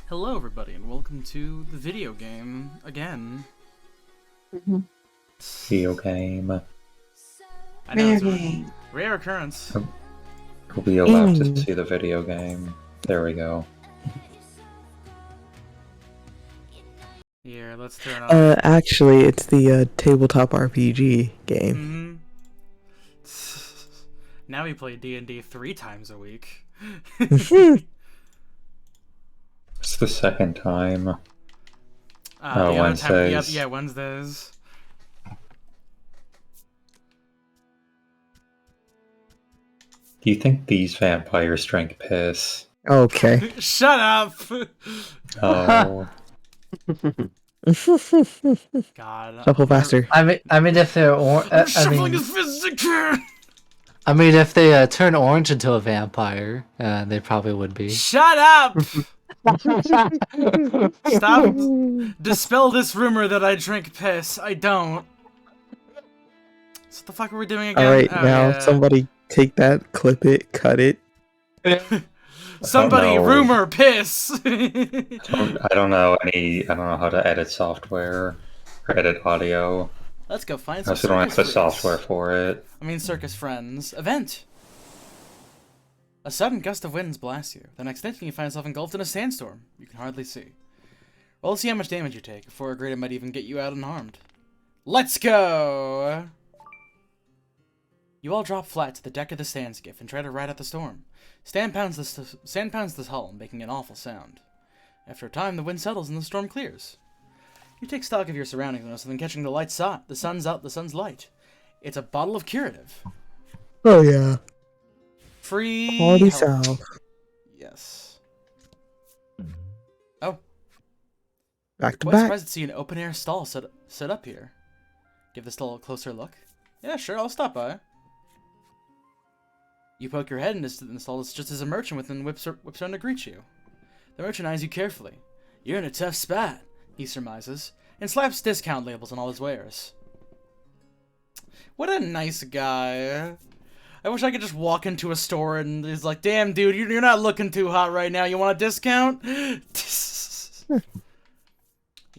Hello everybody and welcome to the video game again. Video game. I know it's a rare occurrence. We allowed to see the video game. There we go. Here, let's turn on. Actually, it's the tabletop RPG game. Now we play D&D 3 times a week. It's the second time. Wednesdays. Yeah, Wednesdays. Do you think these vampires drank piss? Okay. Shut up! Oh. God. Shuffle faster. I mean, if they're shuffling as fast as I can! I mean, if they turn orange into a vampire, they probably would be. Shut up! Stop! Dispel this rumor that I drink piss. I don't. So what the fuck are we doing again? Alright, now somebody take that, clip it, cut it. Somebody no. rumor piss. I don't know how to edit software or edit audio. Let's go find I some also don't have the circus software friends. for it. I mean circus friends. Event. A sudden gust of winds blasts you. The next instant you find yourself engulfed in a sandstorm. You can hardly see. Roll to see how much damage you take before a grader might even get you out unharmed. Let's go! You all drop flat to the deck of the sand skiff and try to ride out the storm. Sand pounds the hull, making an awful sound. After a time, the wind settles and the storm clears. You take stock of your surroundings and then catching the sun's light. It's a bottle of curative. Oh yeah. Free Quality health. south. Yes. Oh. Back to Quite back. surprised to see an open-air stall set up here. Give the stall a closer look. Yeah, sure, I'll stop by. You poke your head into the stall just as a merchant within whips around to greet you. The merchant eyes you carefully. You're in a tough spot, he surmises, and slaps discount labels on all his wares. What a nice guy. I wish I could just walk into a store and he's like, damn, dude, you're not looking too hot right now. You want a discount? Yeah,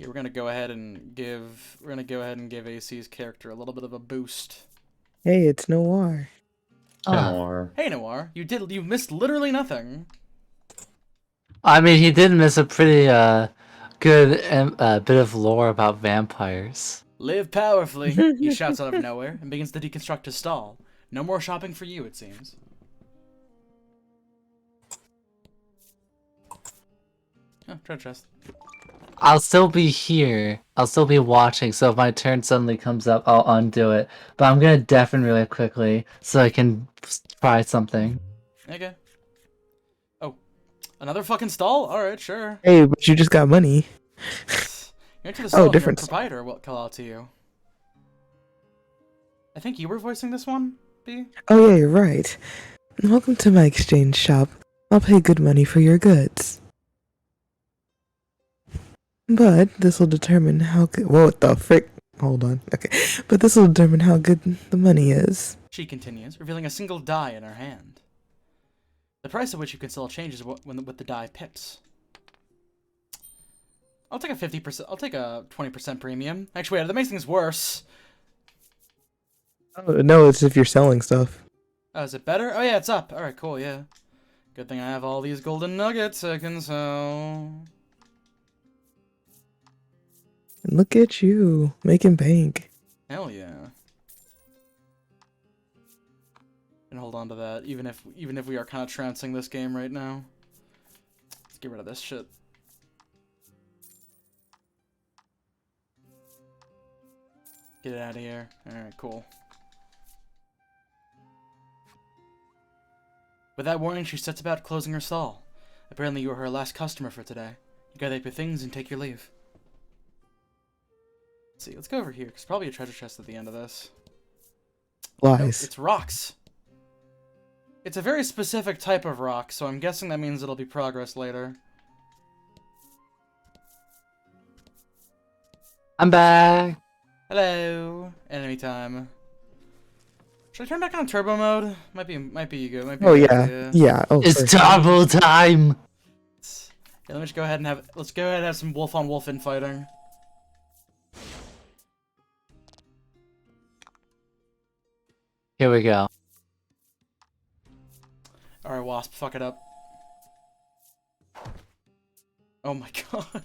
we're gonna go ahead and give AC's character a little bit of a boost. Hey, it's Noir. Or Hey, Noir, you missed literally nothing. I mean, he did miss a pretty good bit of lore about vampires. Live powerfully, he shouts out of nowhere and begins to deconstruct his stall. No more shopping for you, it seems. Oh, treasure chest. I'll still be here. I'll still be watching, so if my turn suddenly comes up, I'll undo it. But I'm gonna deafen really quickly so I can try something. Okay. Oh, another fucking stall? Alright, sure. Hey, but you just got money. You enter the stall and different your proprietor will call out to you. I think you were voicing this one, B? Oh yeah, you're right. Welcome to my exchange shop. I'll pay good money for your goods. But this will determine how good. What the frick? Hold on. Okay. But this will determine how good the money is. She continues, revealing a single die in her hand. The price at which you can sell changes with the die pips. I'll take a 50%. I'll take a 20% premium. Actually, wait, that makes things worse. Oh, no, it's if you're selling stuff. Oh, is it better? Oh yeah, it's up. All right, cool. Yeah. Good thing I have all these golden nuggets I can sell. And look at you making bank. Hell yeah. And hold on to that, even if we are kind of trouncing this game right now. Let's get rid of this shit. Get it out of here. Alright, cool. With that warning, she sets about closing her stall. Apparently you are her last customer for today. You gather up your things and take your leave. Let's see, let's go over here. There's probably a treasure chest at the end of this. Nope, Lies. it's rocks. It's a very specific type of rock, so I'm guessing that means it'll be progress later. I'm back. Hello. Enemy time. Should I turn back on turbo mode? Might be good. Might be Oh a good yeah. idea. Yeah. Oh, It's for sure. double time. Yeah, let me just go ahead and have. Let's go ahead and have some wolf on wolf infighting. Here we go. All right, Wasp, fuck it up. Oh my god.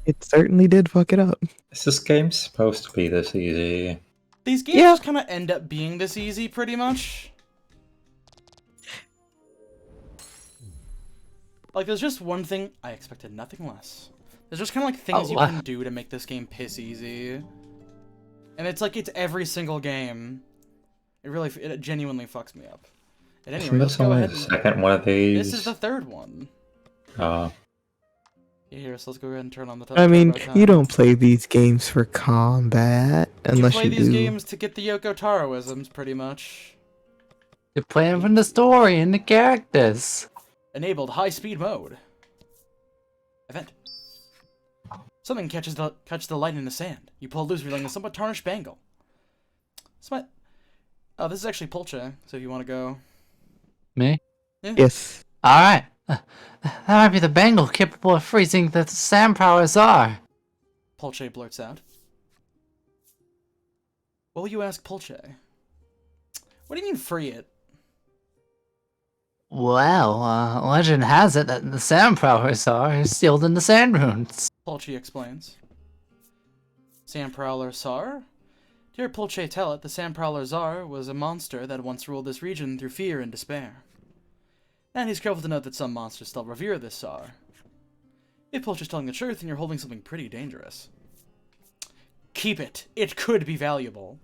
It certainly did fuck it up. Is this game supposed to be this easy? These games Yeah. just kind of end up being this easy, pretty much. Like, there's just one thing I expected nothing less. There's just kind of like things you can do to make this game piss easy, and it's like it's every single game. It genuinely fucks me up. At any rate, Isn't let's this go only ahead. the second one of these? This is the third one. Uh, Yeah, here, so let's go ahead and turn on the. I mean, turbo you time. don't play these games for combat unless play you these do. games to get the Yoko Taroisms, pretty much. You're playing from the story and the characters. Enabled high-speed mode. Event. Something catches the light in the sand. You pull loose, revealing a somewhat tarnished bangle. Smite. Oh, this is actually Pulche, so if you want to go. Me? Yes. Alright. That might be the bangle capable of freezing the sand powers are. Pulche blurts out. What will you ask Pulche? What do you mean free it? Well, legend has it that the sand powers are sealed in the sand runes. Pulche explains. Sand Prowler Sar? Dear Pulche tell it, the Sand Prowler Tsar was a monster that once ruled this region through fear and despair. And he's careful to note that some monsters still revere this Tsar. If Pulche's telling the truth, then you're holding something pretty dangerous. Keep it. It could be valuable.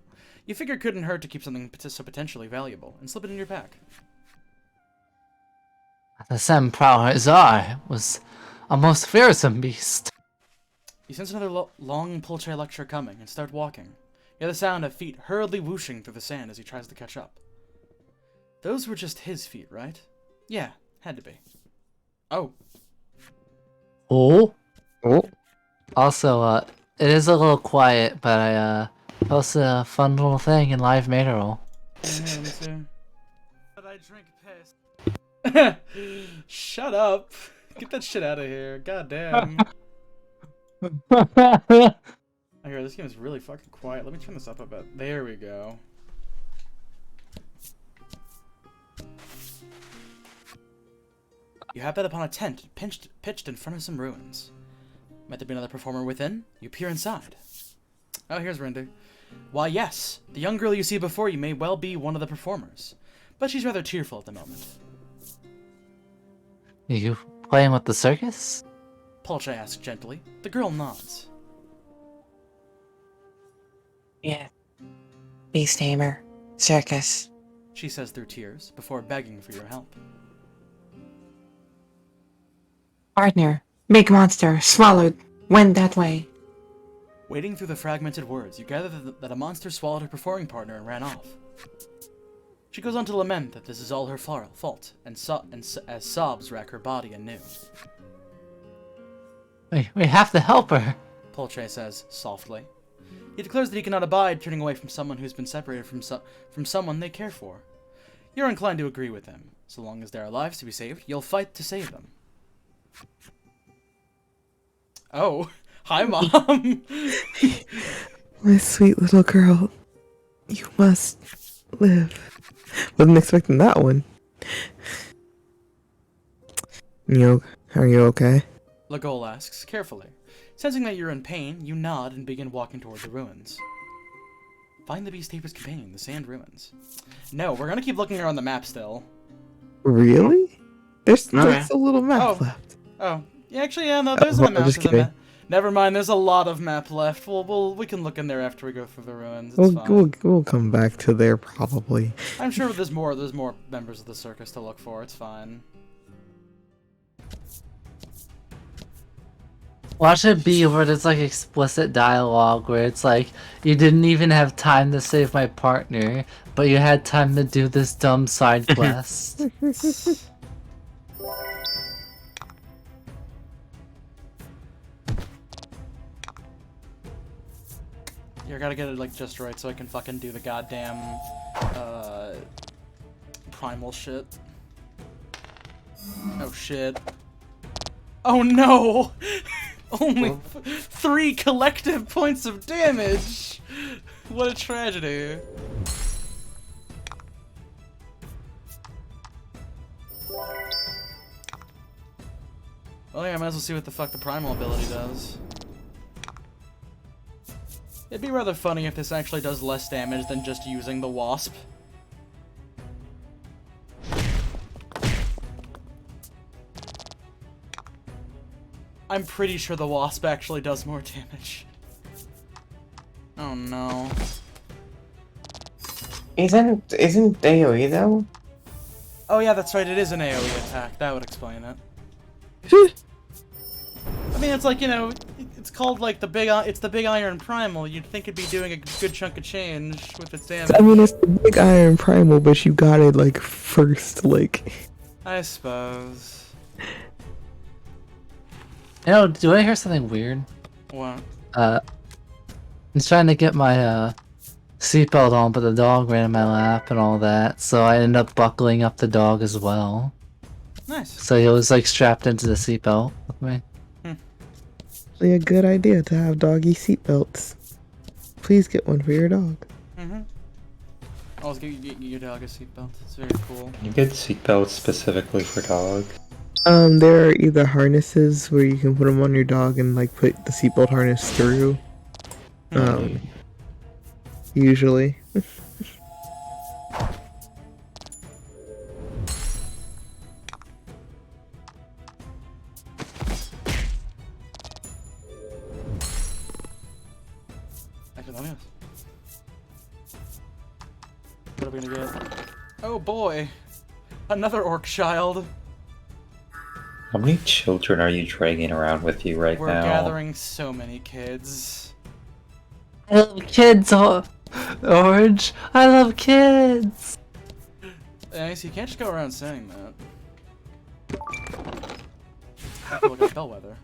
You figure it couldn't hurt to keep something so potentially valuable, and slip it in your pack. The sand power Tsar was a most fearsome beast. You sense another long Pulche lecture coming, and start walking. You hear the sound of feet hurriedly whooshing through the sand as he tries to catch up. Those were just his feet, right? Yeah, had to be. Oh. Oh? Oh. Also, it is a little quiet, but I posted a fun little thing in Live Meta Roll. Let me see. But I drink piss. Shut up. Get that shit out of here. God damn. I hear this game is really fucking quiet. Let me turn this up a bit. There we go. You happen upon a tent pitched in front of some ruins. Might there be another performer within? You peer inside. Oh, here's Rindy. Why, yes. The young girl you see before you may well be one of the performers. But she's rather tearful at the moment. You playing with the circus? Pulche asks gently. The girl nods. Yeah. Beast Tamer. Circus. She says through tears, before begging for your help. Partner. Big monster. Swallowed. Went that way. Wading through the fragmented words, you gather that a monster swallowed her performing partner and ran off. She goes on to lament that this is all her fault, as sobs rack her body anew. We have to help her. Pulche says, softly. He declares that he cannot abide turning away from someone who's been separated from someone they care for. You're inclined to agree with him. So long as there are lives to be saved, you'll fight to save them. Oh, hi, Mom! My sweet little girl. You must live. Wasn't expecting that one. Are you okay? Legol asks, carefully. Sensing that you're in pain, you nod and begin walking toward the ruins. Find the Beast Taper's companion, the sand ruins. No, we're gonna keep looking around the map still. Really? There's Okay. a little map Oh. left. Oh, yeah, actually, yeah, no, there's well, a map. just kidding. Never mind, there's a lot of map left. We can look in there after we go through the ruins. It's fine. We'll come back to there probably. I'm sure there's more members of the circus to look for. It's fine. Watch it be where there's like explicit dialogue where it's like, you didn't even have time to save my partner, but you had time to do this dumb side quest. You gotta get it like just right so I can fucking do the goddamn primal shit. Oh shit. Oh no! Only 3 collective points of damage! What a tragedy. Well, yeah, I might as well see what the fuck the primal ability does. It'd be rather funny if this actually does less damage than just using the wasp. I'm pretty sure the wasp actually does more damage. Oh no. Isn't AoE though? Oh yeah, that's right, it is an AoE attack. That would explain it. I mean, it's like, you know, it's called like it's the big iron primal. You'd think it'd be doing a good chunk of change with its damage. I mean, it's the big iron primal, but you got it like first, like. I suppose. You know, do I hear something weird? What? I was trying to get my seatbelt on, but the dog ran in my lap and all that, so I ended up buckling up the dog as well. Nice. So he was like strapped into the seatbelt with me. Really a good idea to have doggy seatbelts. Please get one for your dog. Mm-hmm. Always get your dog a seatbelt. It's very cool. You get seatbelts specifically for dogs. There are either harnesses where you can put them on your dog and like put the seatbelt harness through. Usually. Actually, let me guess. What are we gonna get? Oh boy! Another orc child! How many children are you dragging around with you right We're now? gathering so many kids. I love kids, Orange. I love kids. Nice, you can't just go around saying that. I feel like a bellwether.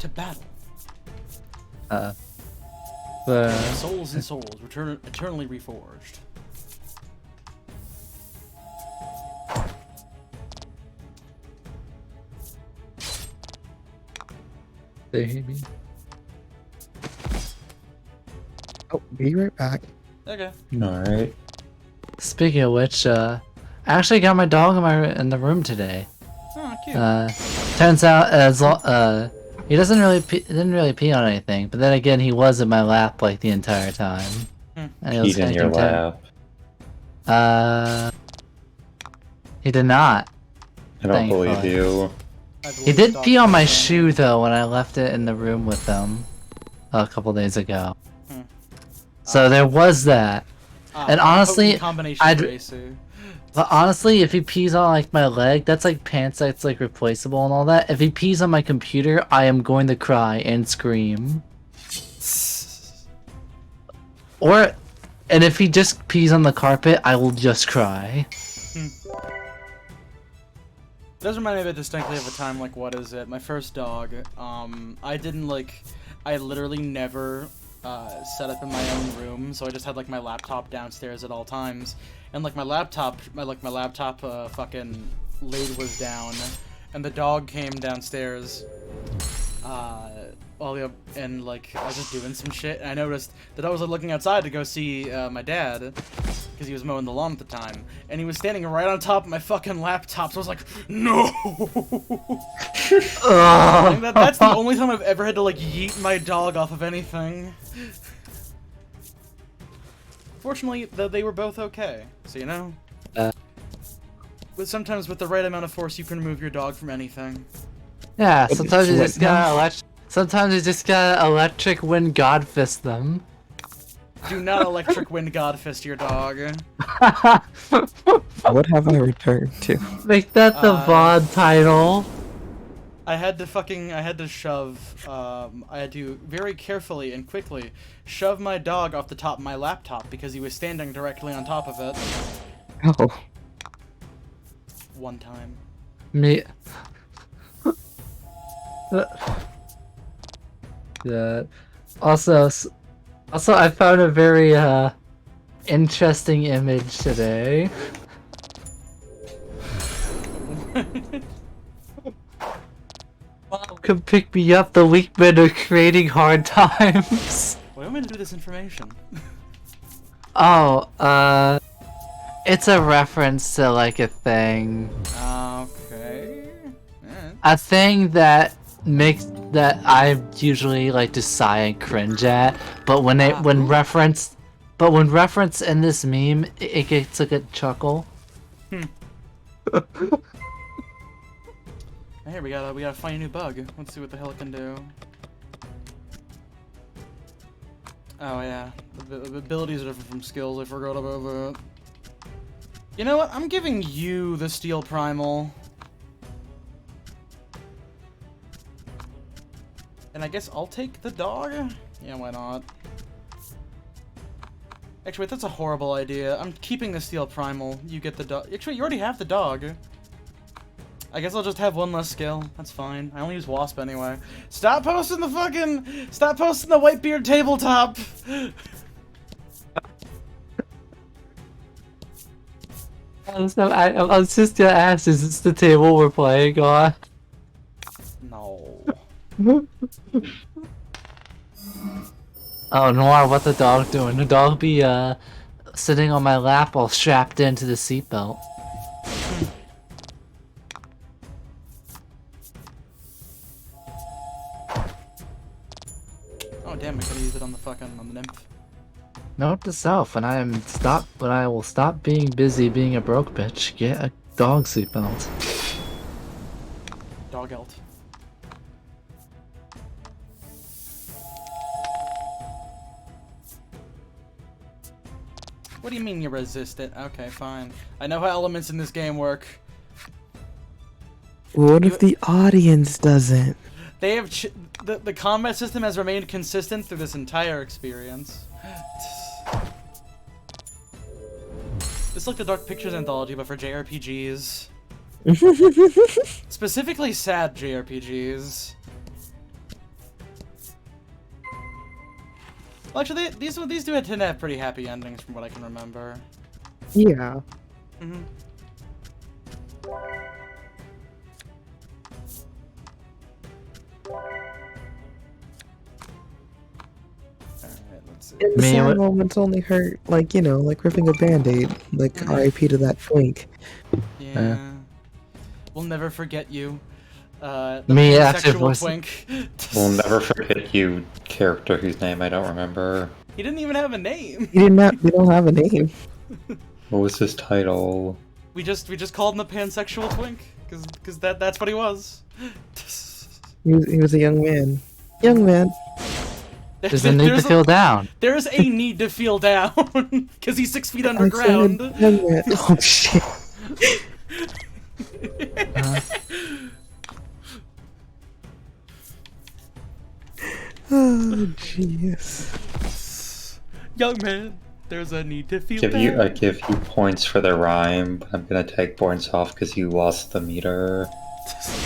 To battle. Souls and souls, return eternally reforged. They hate me. Oh, be right back. Okay. Alright. Speaking of which, I actually got my dog in the room today. Oh, cute. Turns out he didn't really pee on anything, but then again he was in my lap like the entire time. And it was Peed in kinda your content. lap. He did not. I don't believe Thankfully. you. I believe He did the pee dog on my is shoe though when I left it in the room with them a couple days ago. So there was that. And honestly, but honestly, if he pees on like my leg, that's like pants that's like replaceable and all that. If he pees on my computer, I am going to cry and scream. And if he just pees on the carpet, I will just cry. It does remind me a bit distinctly of a time, like, what is it? My first dog, I literally never, set up in my own room, so I just had, like, my laptop downstairs at all times, and, like, my laptop, fucking lid was down, and the dog came downstairs, and, like, I was just doing some shit, and I noticed that I was, like, looking outside to go see, my dad, because he was mowing the lawn at the time, and he was standing right on top of my fucking laptop, so I was like, no! That's the only time I've ever had to, like, yeet my dog off of anything. Fortunately, they were both okay, so you know? But sometimes with the right amount of force, you can remove your dog from anything. Yeah, sometimes you just gotta electric wind god fist them. Do not electric wind god fist your dog. What have I returned to? Make that the VOD title. I had to very carefully and quickly shove my dog off the top of my laptop because he was standing directly on top of it. Oh. One time. Me. That. Also, Also, I found a very interesting image today. Mom, come pick me up. The weak men are creating hard times. What am I gonna do with this information? Oh, it's a reference to like a thing. Okay. A thing that makes that I usually like to sigh and cringe at, but when referenced in this meme, it gets a good chuckle. Here we gotta find a new bug. Let's see what the hell it can do. Oh yeah, the abilities are different from skills. I forgot about that. You know what? I'm giving you the Steel Primal. And I guess I'll take the dog? Yeah, why not? Actually, wait, that's a horrible idea. I'm keeping the Steel Primal. You get the dog. Actually, you already have the dog. I guess I'll just have one less skill. That's fine. I only use Wasp anyway. Stop posting the Whitebeard tabletop! I was just gonna ask, is this the table we're playing on? No. Oh, Noir, what the dog doing? The dog be, sitting on my lap while strapped into the seatbelt. Oh damn, I could've used it on the nymph. Note to self, when I will stop being busy being a broke bitch, get a dog seatbelt. Dog elt. What do you mean you resist it? Okay, fine. I know how elements in this game work. What if the audience doesn't? They have the combat system has remained consistent through this entire experience. It's like the Dark Pictures anthology, but for JRPGs. Specifically sad JRPGs. Well, actually, these do tend to have pretty happy endings from what I can remember. Yeah. Mm-hmm. And the sad moments only hurt, like, you know, like ripping a band-aid. Like, RIP to that twink. Yeah. We'll never forget you. Me, sexual twink. We'll never forget you, character whose name I don't remember. He didn't even have a name. We don't have a name. What was his title? We just called him the pansexual twink, cause that's what he was. He was a young man. Young man. There's a need to feel down. There's a need to feel down, because he's 6 feet underground. Young man. Oh shit. Oh jeez. Young man, there's a need to feel down. I give you points for the rhyme, but I'm gonna take points off because you lost the meter.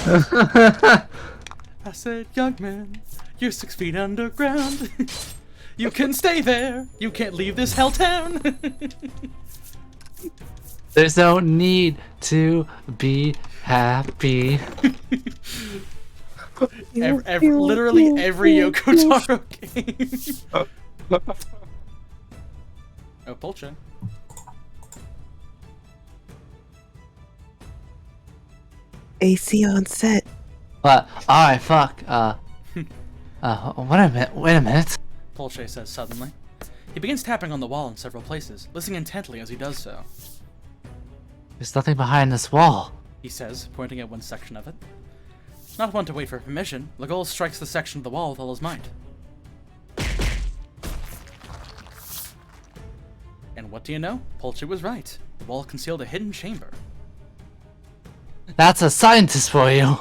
I said, young man, you're 6 feet underground. You can stay there. You can't leave this hell town. There's no need to be happy. Literally every Yoko Taro game. Oh, Polcha. AC on set. What? Alright, fuck. Wait a minute. Polche says suddenly. He begins tapping on the wall in several places, listening intently as he does so. There's nothing behind this wall, he says, pointing at one section of it. Not one to wait for permission, Legol strikes the section of the wall with all his might. And what do you know? Polche was right. The wall concealed a hidden chamber. That's a scientist for you.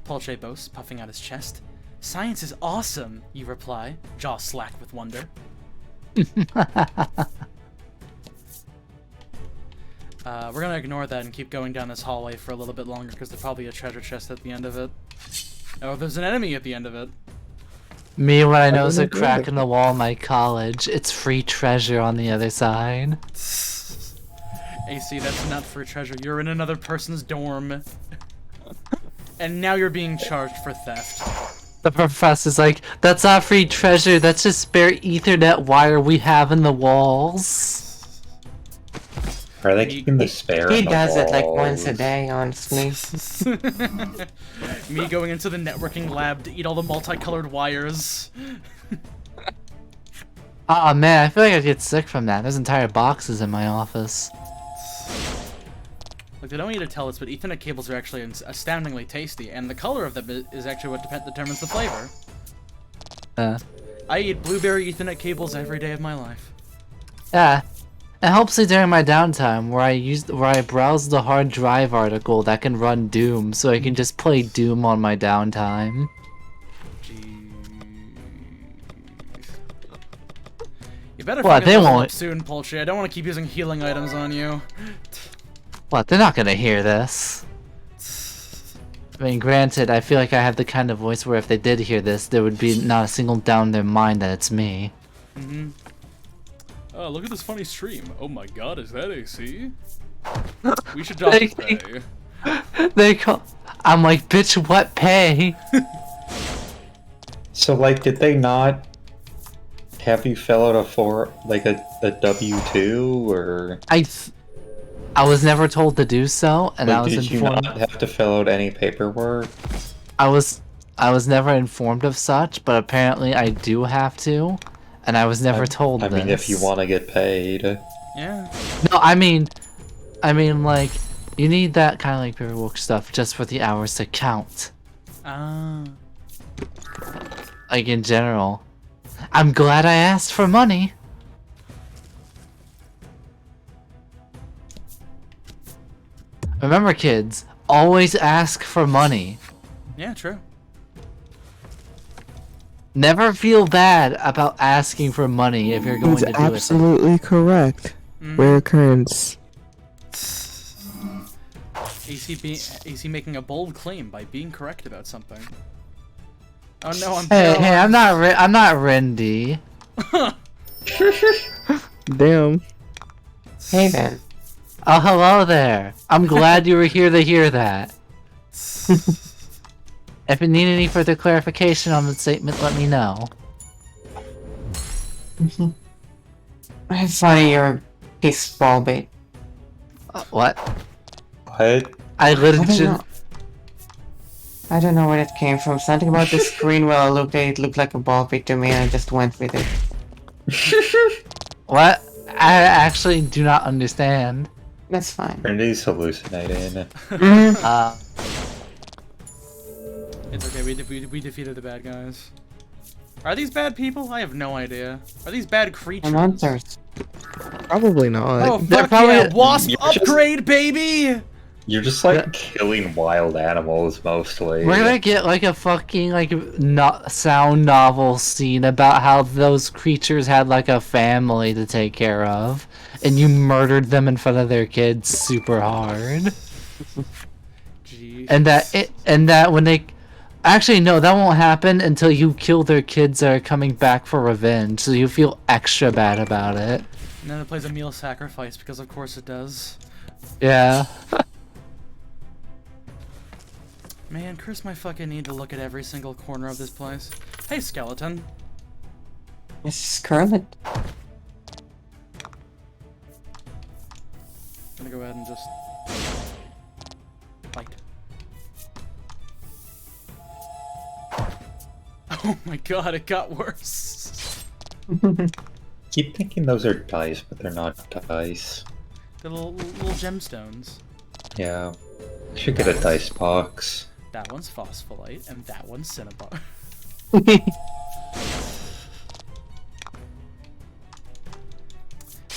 Polche boasts, puffing out his chest. Science is awesome, you reply, jaw slack with wonder. We're gonna ignore that and keep going down this hallway for a little bit longer because there's probably a treasure chest at the end of it. Oh, there's an enemy at the end of it. Me when I notice a don't know. crack in the wall in my college, it's free treasure on the other side. AC, that's not for treasure. You're in another person's dorm. And now you're being charged for theft. The professor's like, that's not free treasure, that's just spare Ethernet wire we have in the walls. Are they keeping the spare? He in the does it like walls? once a day, honestly. Me going into the networking lab to eat all the multicolored wires. Oh man, I feel like I'd get sick from that. There's entire boxes in my office. Look, they don't want you to tell us, but Ethernet cables are actually astoundingly tasty, and the color of them is actually what determines the flavor. I eat blueberry Ethernet cables every day of my life. Yeah. It helps me during my downtime where I browse the hard drive article that can run Doom so I can just play Doom on my downtime. Jeez. You better What, fucking they level won't- up soon, Poultry. I don't want to keep using healing items on you. What, they're not gonna hear this. I mean, granted, I feel like I have the kind of voice where if they did hear this, there would be not a single doubt in their mind that it's me. Mm-hmm. Oh, look at this funny stream. Oh my god, is that AC? We should drop his pay. They call. I'm like, bitch, what pay? So, like, did they not have you fill out a W-2, or? I was never told to do so, and I was did you informed. not have to fill out any paperwork? I was never informed of such, but apparently I do have to, and I was never told I this. mean, if you want to get paid. Yeah. No, I mean, like, you need that kind of like paperwork stuff just for the hours to count. Ah. Like in general. I'm glad I asked for money. Remember, kids, always ask for money. Yeah, true. Never feel bad about asking for money if you're going He's to do it. absolutely correct. Rare occurrence. AC making a bold claim by being correct about something. Oh no, I'm Hey, I'm not Rendy. Damn. Hey then. Oh, hello there. I'm glad you were here to hear that. If you need any further clarification on the statement, let me know. It's funny, you're a piece of ball bait. What? What? I literally. I don't know where it came from. Something about the screen where I looked at it looked like a ball pit to me and I just went with it. What? I actually do not understand. That's fine. Randy's hallucinating. It's okay, we defeated the bad guys. Are these bad people? I have no idea. Are these bad creatures? Monsters. Probably not. Oh, They're fuck probably- yeah! Wasp You're just- upgrade, baby! You're just like killing wild animals mostly. We're gonna get like a fucking sound novel scene about how those creatures had like a family to take care of, and you murdered them in front of their kids super hard. Jeez. And that when they actually no, that won't happen until you kill their kids that are coming back for revenge, so you feel extra bad about it. And then it plays a meal sacrifice because of course it does. Yeah. Man, Chris might fucking need to look at every single corner of this place. Hey, skeleton. This is Kermit. Gonna go ahead and just fight. Oh my god, it got worse. Keep thinking those are dice, but they're not dice. The little gemstones. Yeah. Should get a dice box. That one's phospholite, and that one's cinnabar.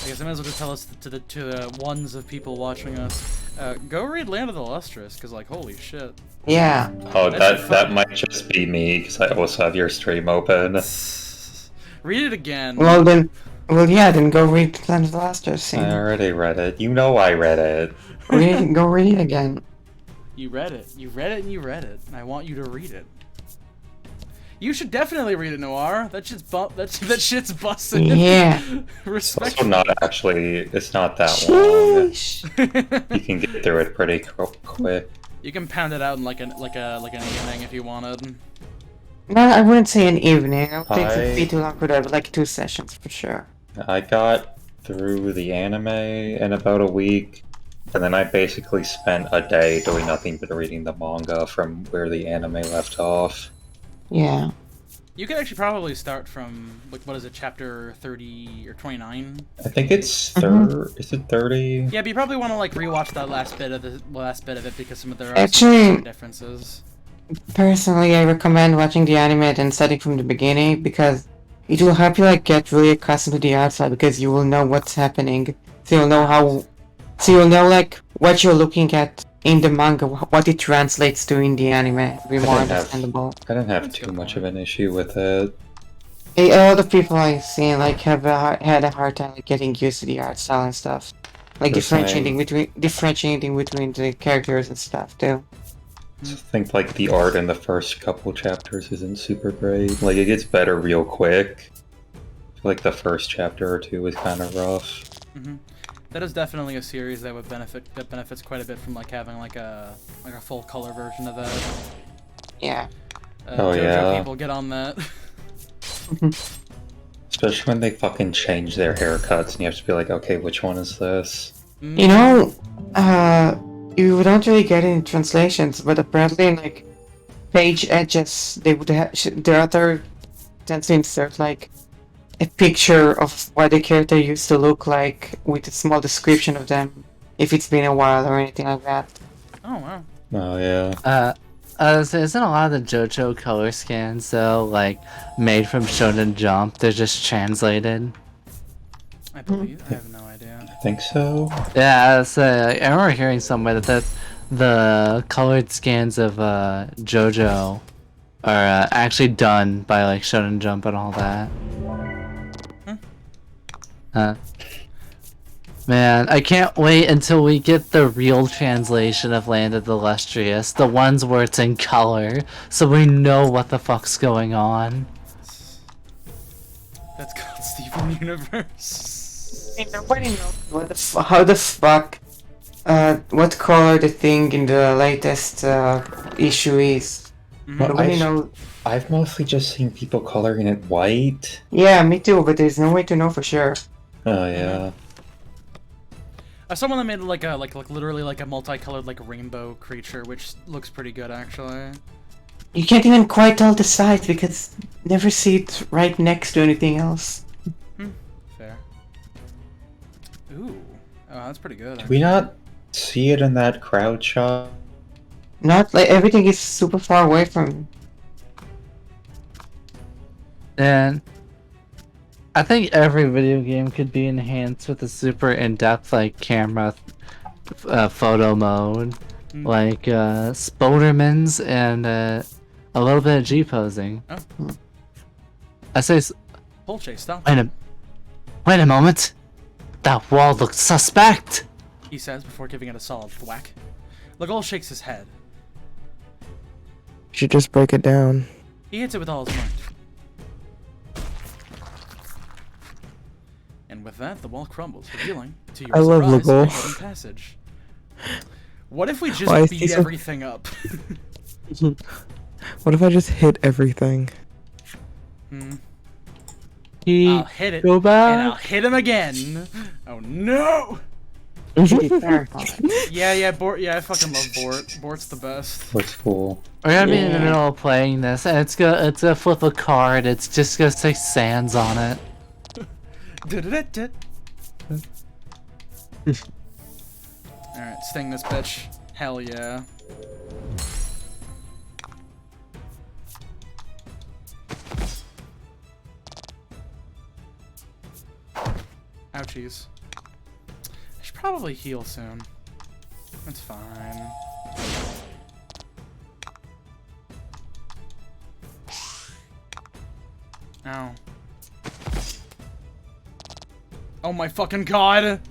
I guess I might as well just tell us to the ones of people watching us. Go read Land of the Lustrous, because, like, holy shit. Yeah. Oh, That's that might just be me, because I also have your stream open. Read it again. Well yeah, then go read Planet of the Last scene. I already read it. You know I read it. Go read it again. You read it. You read it and you read it. And I want you to read it. You should definitely read it, Noir. That shit's busted. Yeah. It's also not actually. It's not that long. You can get through it pretty quick. You can pound it out in like an evening if you wanted. No, I wouldn't say an evening. I would think it'd be too long for that, but like 2 sessions for sure. I got through the anime in about a week, and then I basically spent a day doing nothing but reading the manga from where the anime left off. Yeah. You could actually probably start from, like, what is it, chapter 30 or 29? I think it's is it 30? Yeah, but you probably want to, like, rewatch that last bit of it because some of there are Actually, some differences. Personally, I recommend watching the anime and starting from the beginning because it will help you like get really accustomed to the art style because you will know what's happening. So you'll know like what you're looking at in the manga, what it translates to in the anime. It'll be more understandable. I don't have too much of an issue with it. A lot of people I've seen like had a hard time like, getting used to the art style and stuff, like differentiating between the characters and stuff too. I think like the art in the first couple chapters isn't super great. Like it gets better real quick. I feel like the first chapter or 2 is kind of rough. That is definitely a series that benefits quite a bit from like having like a full color version of that. Yeah. JoJo people get on that. Especially when they fucking change their haircuts and you have to be like, okay, which one is this? You know, you don't really get any translations, but apparently in like page edges, they would have the author tends to insert like a picture of what the character used to look like with a small description of them, if it's been a while or anything like that. Oh wow. Oh yeah. Isn't a lot of the JoJo color scans though like made from Shonen Jump? They're just translated. I believe. I have no idea. I think so. Yeah, I remember hearing somewhere that the colored scans of JoJo are actually done by like Shonen Jump and all that. Man, I can't wait until we get the real translation of Land of the Illustrious, the ones where it's in color, so we know what the fuck's going on. That's called Steven Universe. Hey, nobody knows how the fuck, what color the thing in the latest issue is. Nobody knows. I've mostly just seen people coloring it white. Yeah, me too, but there's no way to know for sure. Oh yeah. Someone that made like literally like a multicolored like rainbow creature, which looks pretty good actually. You can't even quite tell the size because you never see it right next to anything else. Fair. Ooh, oh, that's pretty good. Did we not see it in that crowd shot? Not like everything is super far away from. And I think every video game could be enhanced with a super in-depth like camera photo mode, like Spoderman's and a little bit of G-posing. Oh. I say, Pole chase, stop. Wait a moment. That wall looks suspect. He says before giving it a solid thwack. Legol shakes his head. You should just break it down. He hits it with all his might. And with that, the wall crumbles, revealing to your surprise a hidden passage. What if we just beat everything up? What if I just hit everything? I'll hit it, go back. and I'll hit him again. Oh no! Yeah, Bort. Yeah, I fucking love Bort. Bort's the best. What's cool? We're gonna be in the middle of playing this, and it's gonna flip a card. It's just gonna say Sans on it. Alright, sting this bitch. Hell yeah. Ouchies. I should probably heal soon. That's fine. Ow. Oh my fucking god!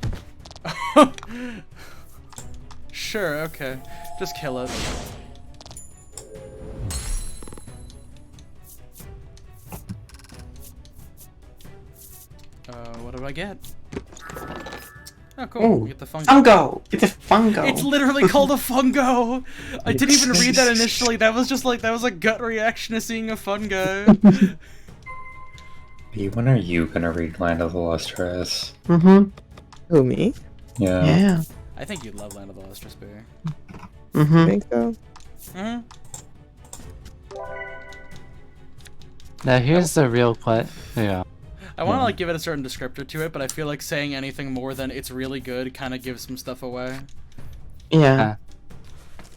Sure, okay. Just kill it. do I get? Oh, cool. Ooh, You get the fungo. Fungo! It's a fungo! It's literally called a fungo! I didn't even read that initially. That was just like, that was a gut reaction to seeing a fungo. When are you gonna read Land of the Lustrous? Mm-hmm. Who, me? Yeah. Yeah. I think you'd love Land of the Lustrous Bear. Mm-hmm. I think so. Mm-hmm. Now here's the real question. Yeah. I want to like give it a certain descriptor to it, but I feel like saying anything more than it's really good kind of gives some stuff away. Yeah.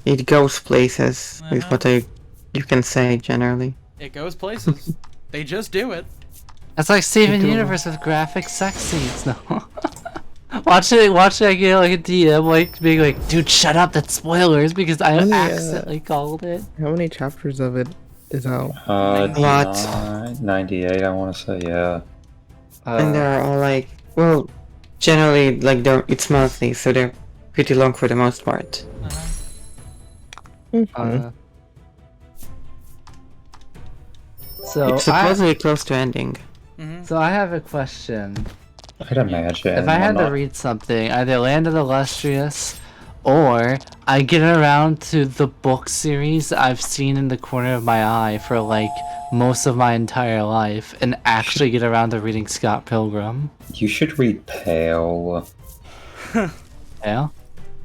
It goes places, is Uh-huh. what you can say generally. It goes places. They just do it. That's like Steven Universe with graphic sex scenes, no? Watch it I get like a DM like being like, dude, shut up, that's spoilers because I accidentally called it. How many chapters of it is out? What? 98, I want to say, yeah. And they're all like, well, generally, like, it's monthly, so they're pretty long for the most part. So It's supposedly close to ending. So I have a question. I'd imagine. If I had to read something, either Land of the Lustrous, or I get around to the book series I've seen in the corner of my eye for like most of my entire life, and actually get around to reading Scott Pilgrim. You should read Pale. Yeah?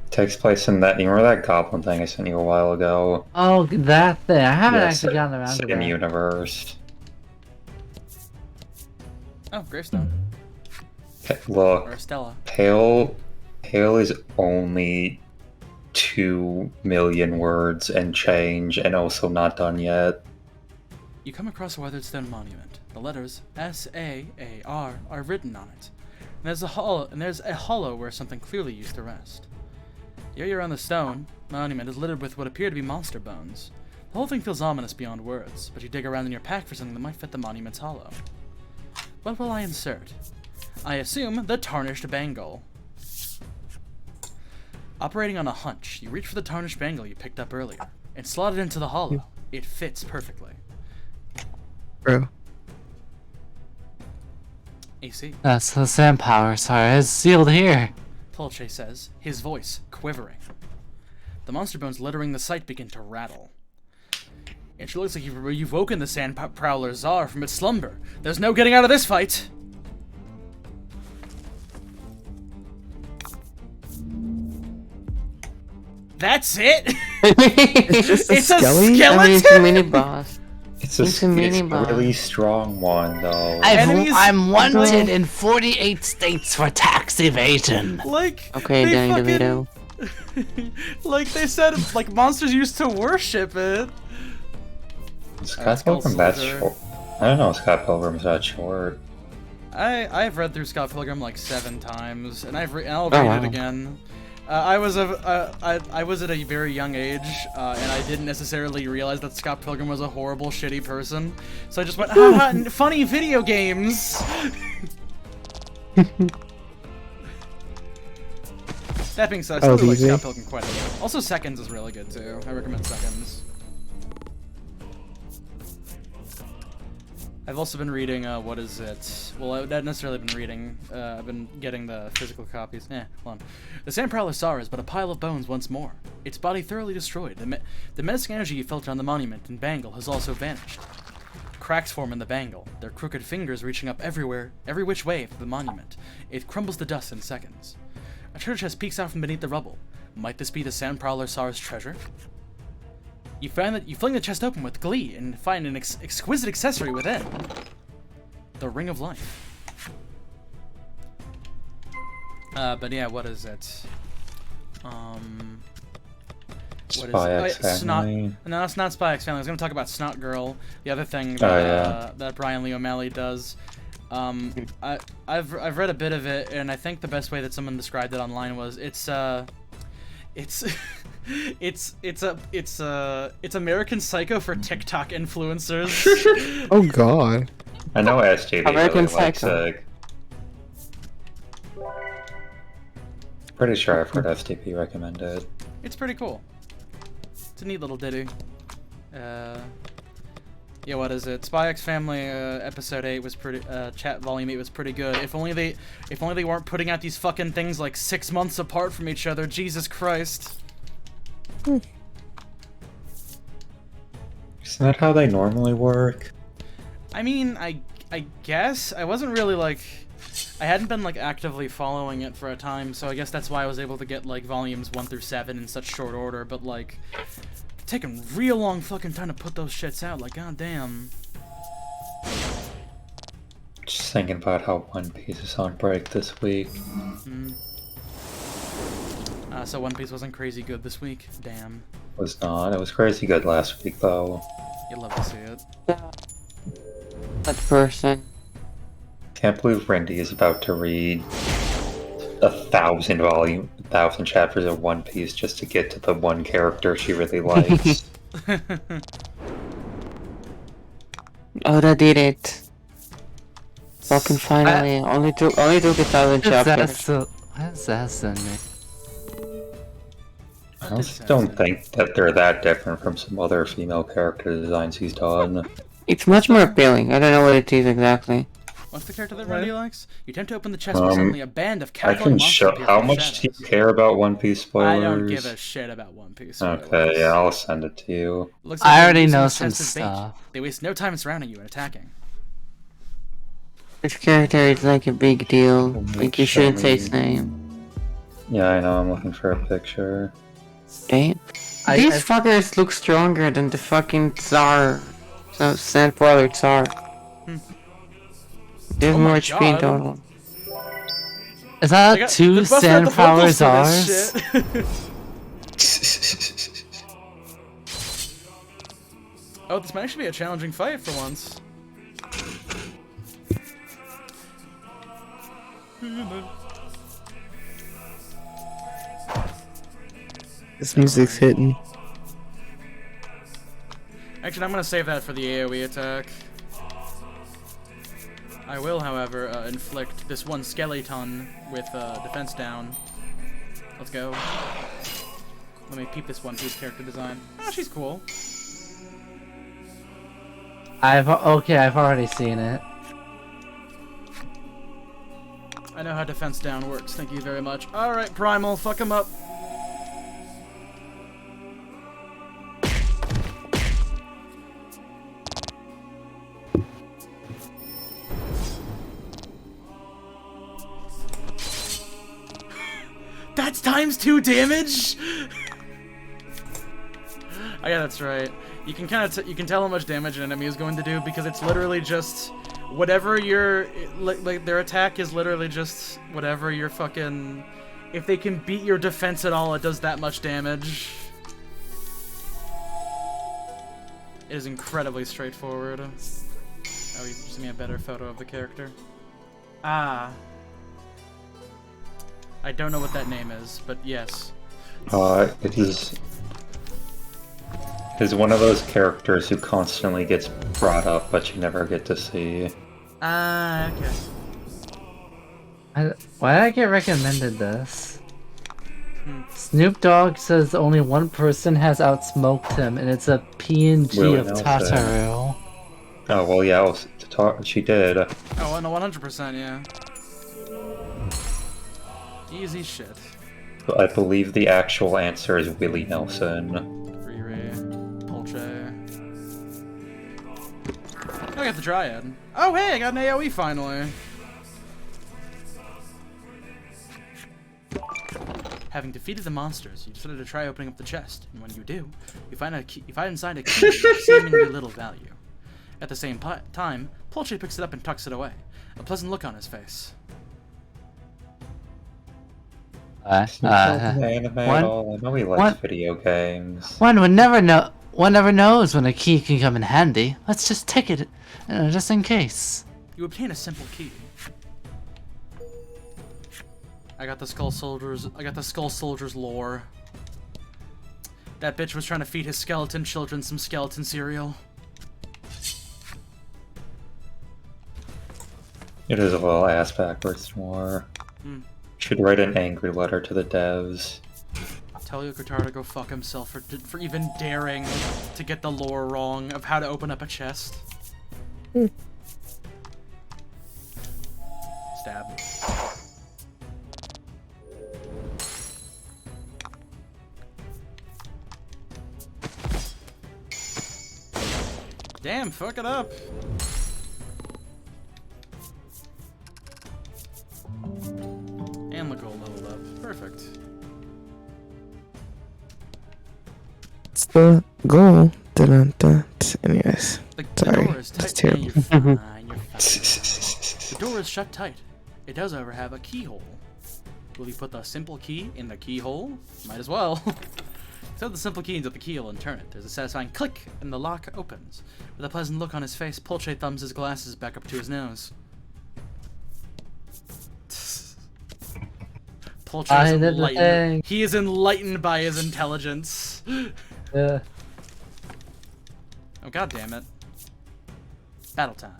Takes place in that. You remember that goblin thing I sent you a while ago? Oh, that thing. I haven't Yeah, actually gotten around to same that. universe. Oh, Gravestone. Look, Or Stella. Pale is only 2 million words and change, and also not done yet. You come across a weathered stone monument. The letters S-A-A-R are written on it. And there's a hollow where something clearly used to rest. The area around the stone monument is littered with what appear to be monster bones. The whole thing feels ominous beyond words, but you dig around in your pack for something that might fit the monument's hollow. What will I insert? I assume the tarnished bangle. Operating on a hunch, you reach for the tarnished bangle you picked up earlier and slot it into the hollow. It fits perfectly. Bro. AC. That's the sand power, sorry, it's sealed here. Tolche says, his voice quivering. The monster bones littering the site begin to rattle. It sure looks like you've woken the sand prowler Czar from its slumber. There's no getting out of this fight. That's it? It's just a It's a skeleton? skeleton? I mean, it's a mini boss. It's It's a a mini boss. really strong one, though. Enemies- I'm wanted in 48 states for tax evasion. Like, Okay, they Danny fucking- DeVito. like they said, like monsters used to worship it. Scott Skull Pilgrim that Soldier. short. I don't know. Scott Pilgrim's that short. I've read through Scott Pilgrim like 7 times, and I'll Oh, read wow. it again. I was at a very young age, and I didn't necessarily realize that Scott Pilgrim was a horrible, shitty person. So I just went, haha, funny video games. That being said, I still Oh, really like easy. Scott Pilgrim quite a bit. Also, Seconds is really good too. I recommend Seconds. I've also been reading, what is it? Well, I've not necessarily been reading, I've been getting the physical copies. Hold on. The Sand Prowler Czar is but a pile of bones once more. Its body thoroughly destroyed. The menacing energy you felt around the monument in Bangle has also vanished. Cracks form in the bangle, their crooked fingers reaching up everywhere, every which way from the monument. It crumbles to dust in seconds. A treasure chest peeks out from beneath the rubble. Might this be the Sand Prowler Czar's treasure? You fling the chest open with glee and find an exquisite accessory within. The Ring of Life. But yeah, what is it? Spy X Family. No, it's not Spy X Family. I was gonna talk about Snot Girl, the other thing that that Brian Lee O'Malley does. I've read a bit of it, and I think the best way that someone described it online was it's American Psycho for TikTok influencers. Oh god. I know SJD American really likes Psycho. it. Pretty sure I've heard STP recommend it. It's pretty cool. It's a neat little ditty. Yeah, what is it? Spy X Family episode 8 was pretty. Chat volume 8 was pretty good. If only they weren't putting out these fucking things like 6 months apart from each other. Jesus Christ. Isn't that how they normally work? I mean, I guess I wasn't really like. I hadn't been like actively following it for a time, so I guess that's why I was able to get like volumes 1 through 7 in such short order. But like, it's taking real long fucking time to put those shits out. Like, goddamn. Just thinking about how One Piece is on break this week. So One Piece wasn't crazy good this week. Damn. It was not. It was crazy good last week though. You'd love to see it. That person. Can't believe Rindy is about to read 1,000 chapters of One Piece just to get to the one character she really likes. Oda did it. Fucking finally. Only took 1,000 chapters. What does that mean? I also don't think that they're that different from some other female character designs he's done. It's much more appealing. I don't know what it is exactly. What's the character that Randy likes? You tend to open the chest where suddenly a band of I cackling can monsters show. appear How from the much do you shadows. care about One Piece spoilers? I don't give a shit about One Piece. Spoilers. Okay, yeah, I'll send it to you. Looks I they're already using know the some chest as bait. stuff. They waste no time surrounding you and attacking. This character is like a big deal. Like you shouldn't say its name. Yeah, I know. I'm looking for a picture. Damn. These fuckers look stronger than the fucking Tsar. So Sandfather Tsar. They have Oh more my HP in God. total. Is that They got- two they busted out the vocals Sandflower for this Zars? shit. Oh, this might actually be a challenging fight for once. This music's hitting. Actually, I'm gonna save that for the AoE attack. I will, however, inflict this one skeleton with defense down. Let's go. Let me peep this One Piece character design. Oh, she's cool. I've already seen it. I know how defense down works. Thank you very much. All right, Primal, fuck him up. That's ×2 damage. Oh yeah, that's right. You can you can tell how much damage an enemy is going to do because it's literally just whatever your like their attack is literally just whatever your fucking. If they can beat your defense at all, it does that much damage. It is incredibly straightforward. Oh, you just me a better photo of the character. Ah. I don't know what that name is, but yes. It is one of those characters who constantly gets brought up, but you never get to see. Ah, okay. Why did I get recommended this? Snoop Dogg says only one person has outsmoked him, and it's a PNG Willie of Nelson. Tataru. Oh well, yeah, she did. Oh, no, 100%, yeah. Easy shit. I believe the actual answer is Willie Nelson. Riri, Polche. Oh, I got the Dryad. Oh, hey, I got an AoE finally. Having defeated the monsters, you decided to try opening up the chest, and when you do, you find inside a key of seemingly little value. At the same time, Polche picks it up and tucks it away, a pleasant look on his face. Anime at all? I know he likes video games. One never knows when a key can come in handy. Let's just take it, just in case. You obtain a simple key. I got the Skull Soldiers lore. That bitch was trying to feed his skeleton children some skeleton cereal. It is a little ass backwards more. Should write an angry letter to the devs. Tell Yokotaro to go fuck himself for even daring to get the lore wrong of how to open up a chest. Stab. Damn, fuck it up. And the gold leveled up. Perfect. It's the goal. Dun-dun-dun. Anyways, The sorry. door is tight. That's terrible. You're fine, you're fine. The door is shut tight. It does, however, have a keyhole. Will you put the simple key in the keyhole? Might as well. Throw the simple key into the keyhole and turn it. There's a satisfying click, and the lock opens. With a pleasant look on his face, Polche thumbs his glasses back up to his nose. Polche is enlightened. He is enlightened by his intelligence. Yeah. Oh, god damn it. Battle time.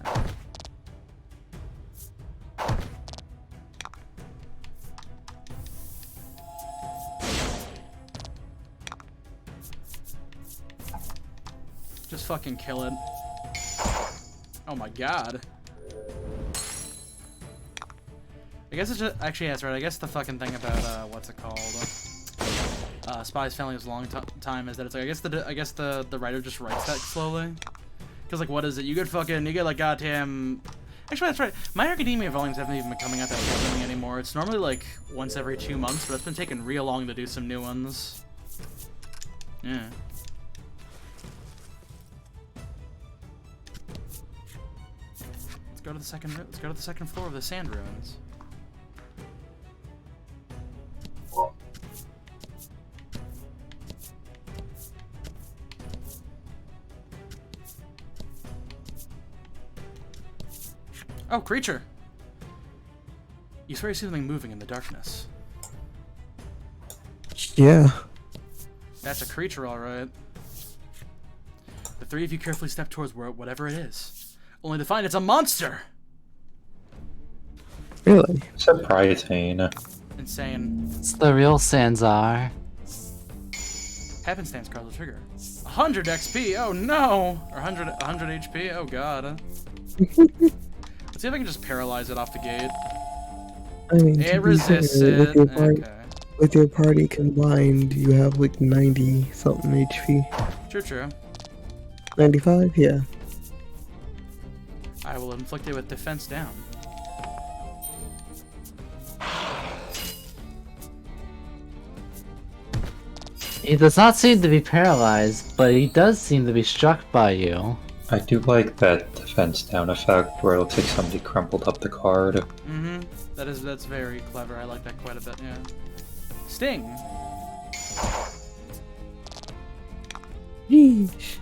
Just fucking kill it. Oh my god. I guess it's just, actually, yeah, that's right. I guess the fucking thing about, what's it called? Spy's Family is a long time is that it's like, I guess the writer just writes that slowly. Cause like, what is it? You get like goddamn... Actually, that's right. My Academia volumes haven't even been coming out that frequently anymore. It's normally like once every 2 months, but it's been taking real long to do some new ones. Yeah. Let's go to the second floor of the sand ruins. Oh, creature! You swear you see something moving in the darkness. Yeah. That's a creature, alright. The three of you carefully step towards whatever it is, only to find it's a monster! Really? Surprising. Insane. It's the real Sanzar. Happenstance cards will trigger. 100 XP, oh no! Or 100 HP, oh god. Let's see if I can just paralyze it off the gate. I mean, It resists it. With your party combined, you have like 90 something HP. True. 95? Yeah. I will inflict it with defense down. He does not seem to be paralyzed, but he does seem to be struck by you. I do like that defense down effect where it'll take somebody crumpled up the card. Mm-hmm. That's very clever. I like that quite a bit, yeah. Sting! Yeesh.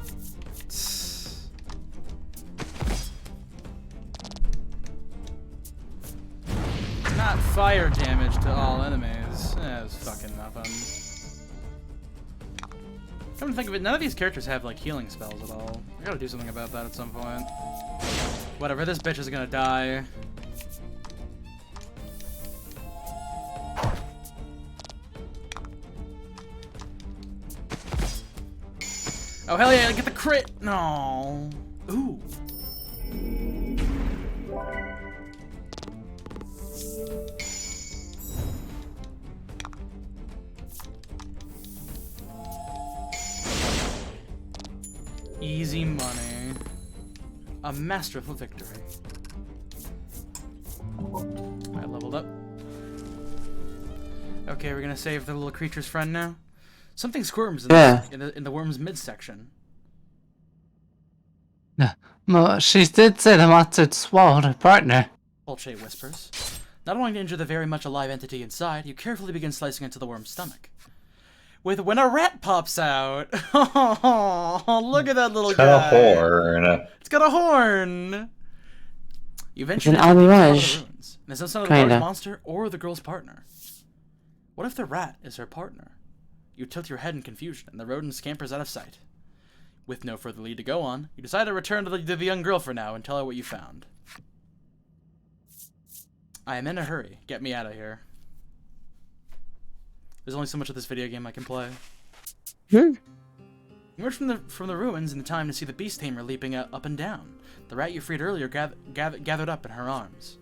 Not fire damage to all enemies. That was fucking nothing. Come to think of it, none of these characters have like healing spells at all. I gotta do something about that at some point. Whatever, this bitch is gonna die. Oh hell yeah, get the crit! No. Ooh. Easy money. A masterful victory. I leveled up. Okay, we're gonna save the little creature's friend now. Something squirms in the worm's midsection. No, she did say the monster swallowed her partner. Polche whispers. Not wanting to injure the very much alive entity inside, you carefully begin slicing into the worm's stomach. When a rat pops out. Oh, look at that little guy. It's got a horn. It's got a horn. You venture It's into an the entourage. ruins. And there's no sign of the large Kinda. monster or the girl's partner. What if the rat is her partner? You tilt your head in confusion, and the rodent scampers out of sight. With no further lead to go on, you decide to return to the young girl for now and tell her what you found. I am in a hurry. Get me out of here. There's only so much of this video game I can play. Hmm. You emerge from the ruins in time to see the beast tamer leaping up and down. The rat you freed earlier gathered up in her arms.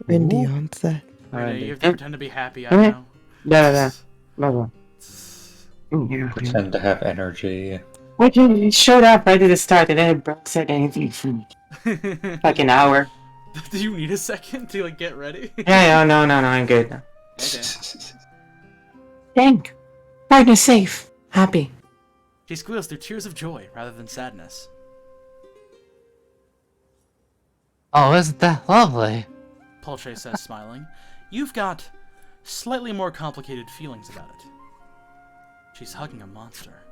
Randy on set. Renee, you have to pretend to be happy, I know. No. Pretend to have energy. Wait, you showed up right at the start and then Brock said anything for like an hour. Do you need a second to like get ready? Yeah, no, I'm good now. Okay. Thank. Partner safe. Happy. She squeals through tears of joy rather than sadness. Oh, isn't that lovely? Pulche says, smiling. You've got slightly more complicated feelings about it. She's hugging a monster.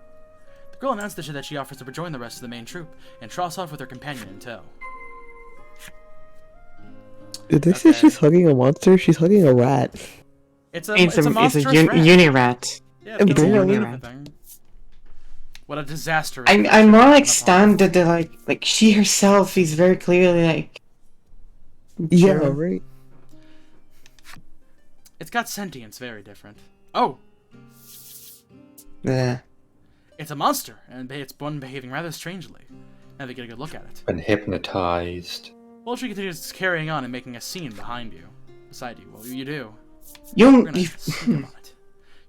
The girl announced that she offers to rejoin the rest of the main troop and trots off with her companion in tow. Did they say she's hugging a monster? She's hugging a rat. It's a monstrous rat. Uni-rat. Yeah, It's it's a a uni-rat thing. What a disaster. I'm more like stunned that they're like she herself is very clearly like. Yeah, Sure. right. It's got sentience, very different. Oh! Yeah. It's a monster, and it's one behaving rather strangely. Now they get a good look at it. Been hypnotized. Well, she continues carrying on and making a scene beside you. Well, you do. We're You. gonna sneak up on it.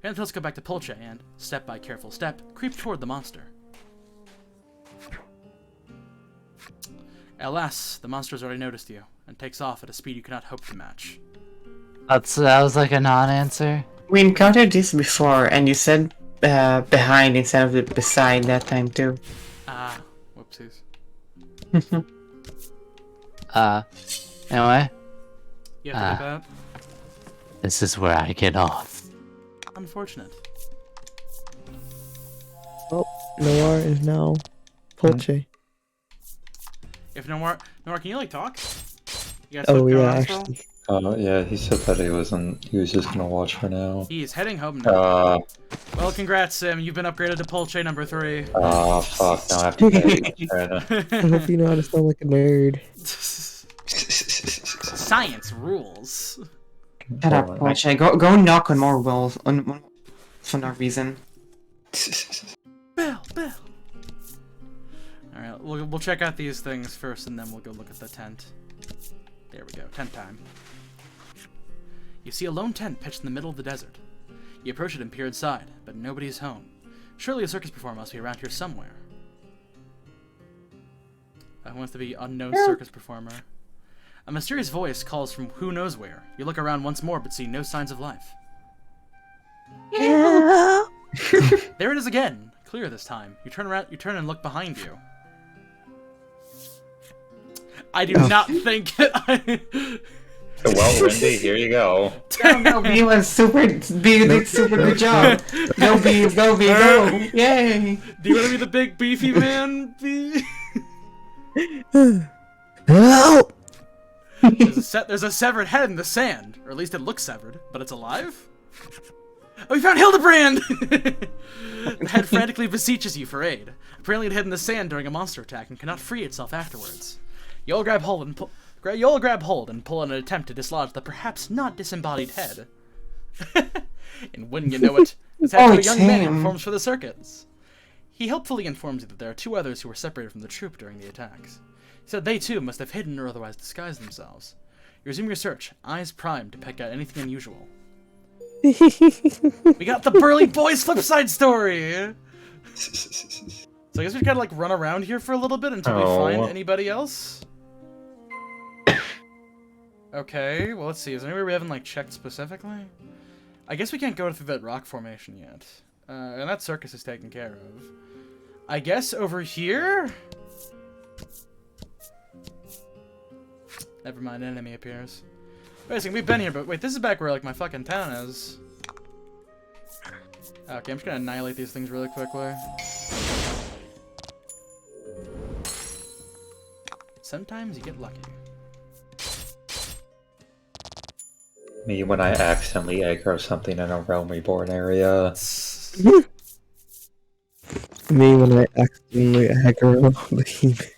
Your let's go back to Pulche and, step by careful step, creep toward the monster. Alas, the monster has already noticed you, and takes off at a speed you cannot hope to match. That was like a non-answer. We encountered this before, and you said behind instead of the beside that time too. Ah, whoopsies. Anyway, You have to do that? this is where I get off. Unfortunate. Oh, Noir is now Pulche. If Noir, can you like talk? You got Oh something going yeah, on, Phil? actually. Yeah, he said that he was just gonna watch for now. He is heading home now. Well, congrats, Sim. You've been upgraded to Pulche number 3. Fuck, now I have to pay. I hope you know how to sound like a nerd. Science rules. Shut up, Porsche. Go knock on more walls for no reason. Bill. Alright, we'll check out these things first, and then we'll go look at the tent. There we go, tent time. You see a lone tent pitched in the middle of the desert. You approach it and peer inside, but nobody's home. Surely a circus performer must be around here somewhere. Who wants to be unknown circus performer? A mysterious voice calls from who knows where. You look around once more, but see no signs of life. Yeah. There it is again, clear this time. You turn and look behind you. I do not think Well, Wendy, here you go. No, B did super good job. Go B, go! Yay! Do you want to be the big beefy man, B? Help! There's a severed head in the sand, or at least it looks severed, but it's alive. Oh, we found Hildebrand! The head frantically beseeches you for aid. Apparently, it hid in the sand during a monster attack and cannot free itself afterwards. You all grab hold and pull in an attempt to dislodge the perhaps not disembodied head. And wouldn't you know it, it's actually a young man who performs for the circus. He helpfully informs you that there are 2 others who were separated from the troop during the attacks. He said they too must have hidden or otherwise disguised themselves. You resume your search, eyes primed to pick out anything unusual. We got the Burly Boys flipside story! So I guess we gotta like run around here for a little bit until we find anybody else. Okay, well let's see, is there anywhere we haven't like checked specifically? I guess we can't go through that rock formation yet. And that circus is taken care of. I guess over here? Never mind, enemy appears. Wait a second, we've been here, but wait, this is back where like my fucking town is. Okay, I'm just gonna annihilate these things really quickly. Sometimes you get lucky. Me when I accidentally aggro something in a Realm Reborn area. Me when I accidentally hack around the heat.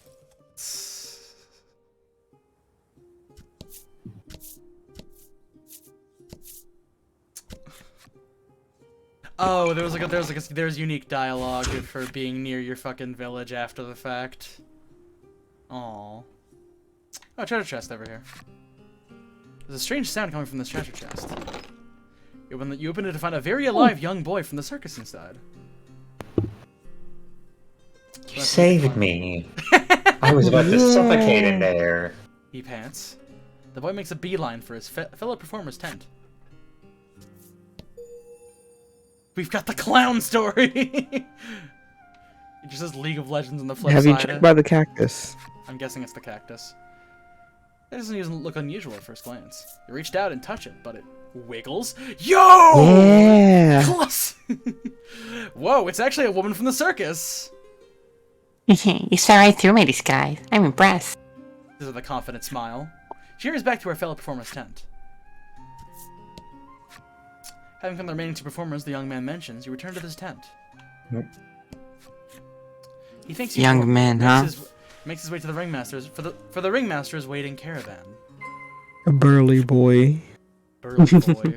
Oh, there's unique dialogue for being near your fucking village after the fact. Aww. Oh, treasure chest over here. There's a strange sound coming from this treasure chest. You open it to find a very alive young boy from the circus inside. You saved me. I was about to suffocate in there. He pants. The boy makes a beeline for his fellow performer's tent. We've got the clown story! It just says League of Legends on the flip side. Have you checked by the cactus? I'm guessing it's the cactus. It doesn't even look unusual at first glance. You reached out and touch it, but it wiggles. Yo! Yeah! Close! Whoa, it's actually a woman from the circus! You saw right through my disguise. I'm impressed. This is with a confident smile. She hurries back to her fellow performer's tent. Having found the remaining 2 performers the young man mentions, you return to this tent. Nope. He thinks Young man, huh? Makes his way to the ringmaster's for the ringmaster's waiting caravan. A burly boy. Burly boy.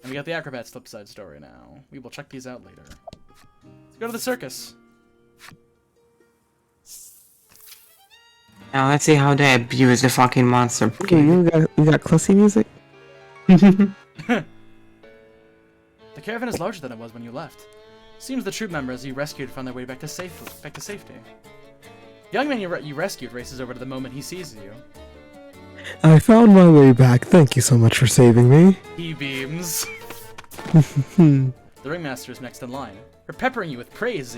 And we got the acrobat's flipside story now. We will check these out later. Let's go to the circus. Now let's see how they abuse the fucking monster. Okay, you got classy music? The caravan is larger than it was when you left. Seems the troop members you rescued found their way back to safety. The young man you rescued races over to the moment he sees you. I found my way back. Thank you so much for saving me. He beams. The ringmaster is next in line, peppering you with praise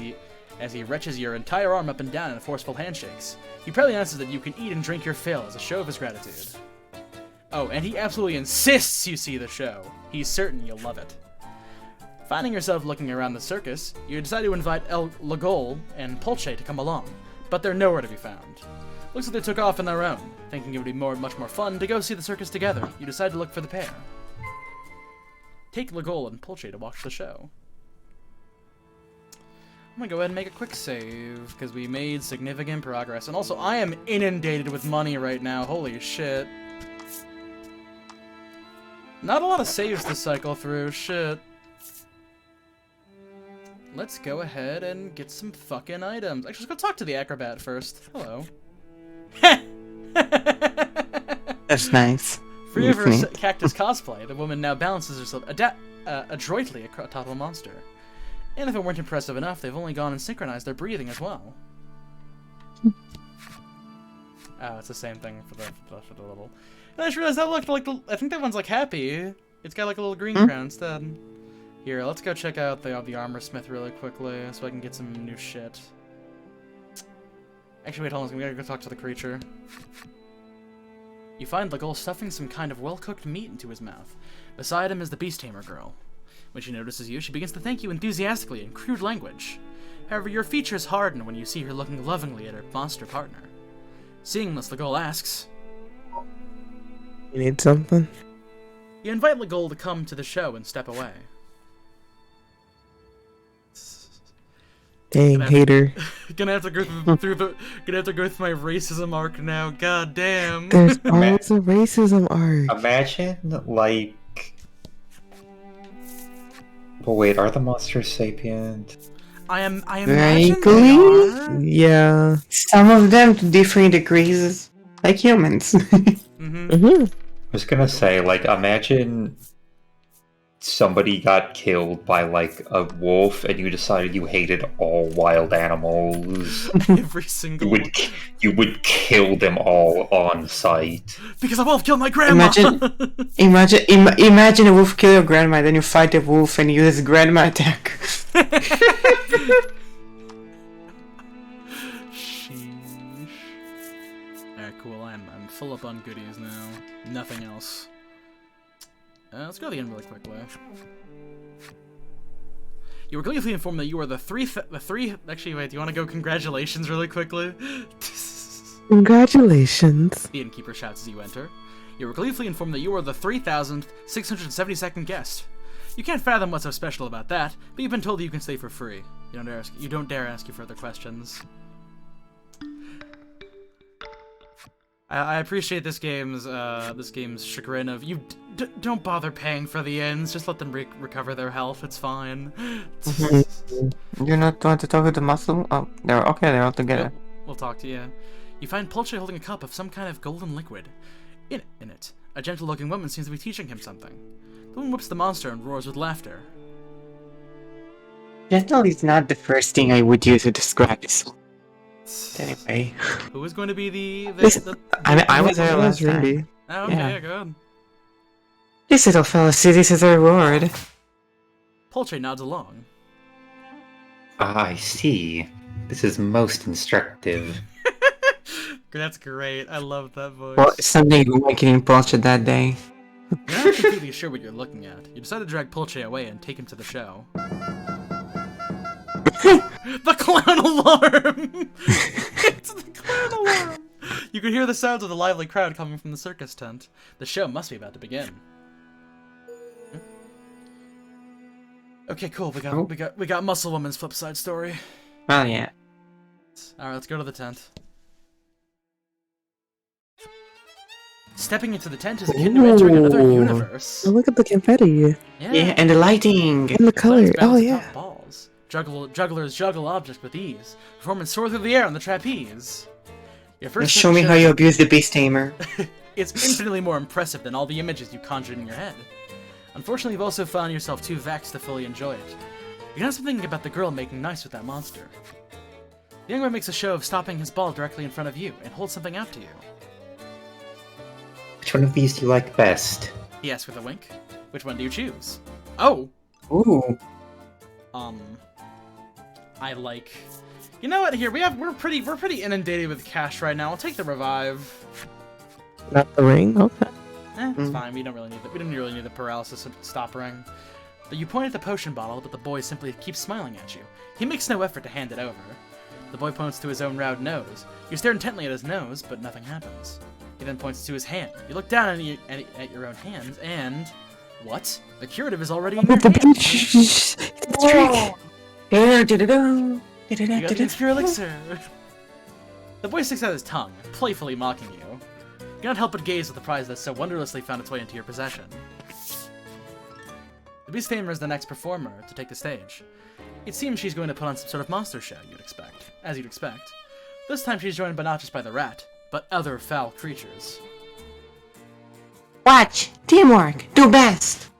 as he retches your entire arm up and down in forceful handshakes. He proudly announces that you can eat and drink your fill as a show of his gratitude. Oh, and he absolutely insists you see the show. He's certain you'll love it. Finding yourself looking around the circus, you decide to invite El Lagol and Pulce to come along, but they're nowhere to be found. Looks like they took off on their own. Thinking it would be much more fun to go see the circus together, you decide to look for the pair. Take Lagol and Pulce to watch the show. I'm gonna go ahead and make a quick save, because we made significant progress. And also, I am inundated with money right now. Holy shit. Not a lot of saves to cycle through. Shit. Let's go ahead and get some fucking items. Actually, let's go talk to the acrobat first. Hello. That's nice. Free of her cactus cosplay, the woman now balances herself adroitly atop a monster. And if it weren't impressive enough, they've only gone and synchronized their breathing as well. Oh, it's the same thing for the little... And I just realized that looked like I think that one's like happy. It's got like a little green crown instead. Here, let's go check out the armor smith really quickly so I can get some new shit. Actually, wait, hold on. We gotta go talk to the creature. You find Lagol stuffing some kind of well-cooked meat into his mouth. Beside him is the beast tamer girl. When she notices you, she begins to thank you enthusiastically in crude language. However, your features harden when you see her looking lovingly at her monster partner. Seeing this, Lagol asks, You need something? You invite Lagol to come to the show and step away. Dang, hater. Gonna have to go through my racism arc now. God damn. There's always a racism arc. Imagine, like... But wait, are the monsters sapient? I imagine they are. Yeah. Some of them to different degrees, like humans. I was gonna say, like, imagine somebody got killed by, like, a wolf and you decided you hated all wild animals. Every single one. You would kill them all on sight. Because a wolf killed my grandma! Imagine a wolf kill your grandma, then you fight the wolf and use grandma attack. Sheesh. Alright, cool. I'm full up on goodies now. Nothing else. Let's go to the end really quickly. You were gleefully informed that you are the three... Actually, wait, do you want to go congratulations really quickly? Congratulations. The innkeeper shouts as you enter. You were gleefully informed that you are the 3,672nd guest. You can't fathom what's so special about that, but you've been told that you can stay for free. You don't dare ask you further questions. I appreciate this game's chagrin of you don't bother paying for the ends. Just let them recover their health. It's fine. You're not going to talk to the muscle? Oh, they're all together. We'll talk to you. You find Pulche holding a cup of some kind of golden liquid. In it, a gentle-looking woman seems to be teaching him something. The woman whips the monster and roars with laughter. Gentle is not the first thing I would use to describe this. Anyway. Who is going to be the I was there last time. Oh, okay, yeah, good. This little fella sees this as a reward. Pulche nods along. I see. This is most instructive. That's great. I love that voice. Well, something awakening Pulche that day. You're not completely sure what you're looking at. You decide to drag Pulche away and take him to the show. The clown alarm! It's the clown alarm! You can hear the sounds of the lively crowd coming from the circus tent. The show must be about to begin. Okay, cool. We got Muscle Woman's flip side story. Well, yeah. All right, let's go to the tent. Stepping into the tent is akin to entering another universe. Oh, look at the confetti. Yeah, and the lighting. And the color. Oh, yeah. Balls. Jugglers juggle objects with ease. Performers soar through the air on the trapeze. Your first Show me how you abuse the Beast Tamer. It's infinitely more impressive than all the images you conjured in your head. Unfortunately, you've also found yourself too vexed to fully enjoy it. You can also think about the girl making nice with that monster. The young man makes a show of stopping his ball directly in front of you and holds something out to you. Which one of these do you like best? He asks with a wink. Which one do you choose? Oh! Ooh. I like... You know what? Here, we're pretty inundated with cash right now. I'll take the revive. Not the ring? Okay. It's fine. We don't really need the paralysis stop ring. But you point at the potion bottle, but the boy simply keeps smiling at you. He makes no effort to hand it over. The boy points to his own round nose. You stare intently at his nose, but nothing happens. He then points to his hand. You look down at your own hands, and... What? The curative is already in your hand. You got the Insecure Elixir. The boy sticks out his tongue, playfully mocking you. You cannot help but gaze at the prize that's so wondrously found its way into your possession. The Beast Tamer is the next performer to take the stage. It seems she's going to put on some sort of monster show, as you'd expect. This time she's joined not just by the rat, but other foul creatures. Watch! Teamwork! Do best!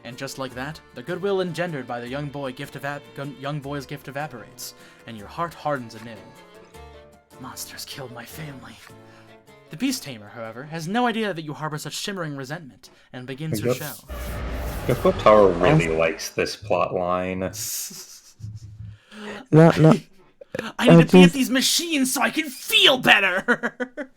And just like that, the goodwill engendered by the young boy's gift evaporates, and your heart hardens anew. Monsters killed my family. The Beast Tamer, however, has no idea that you harbor such shimmering resentment, and begins her show. Yoko really likes this plot line. No. I need to be at these machines so I can feel better!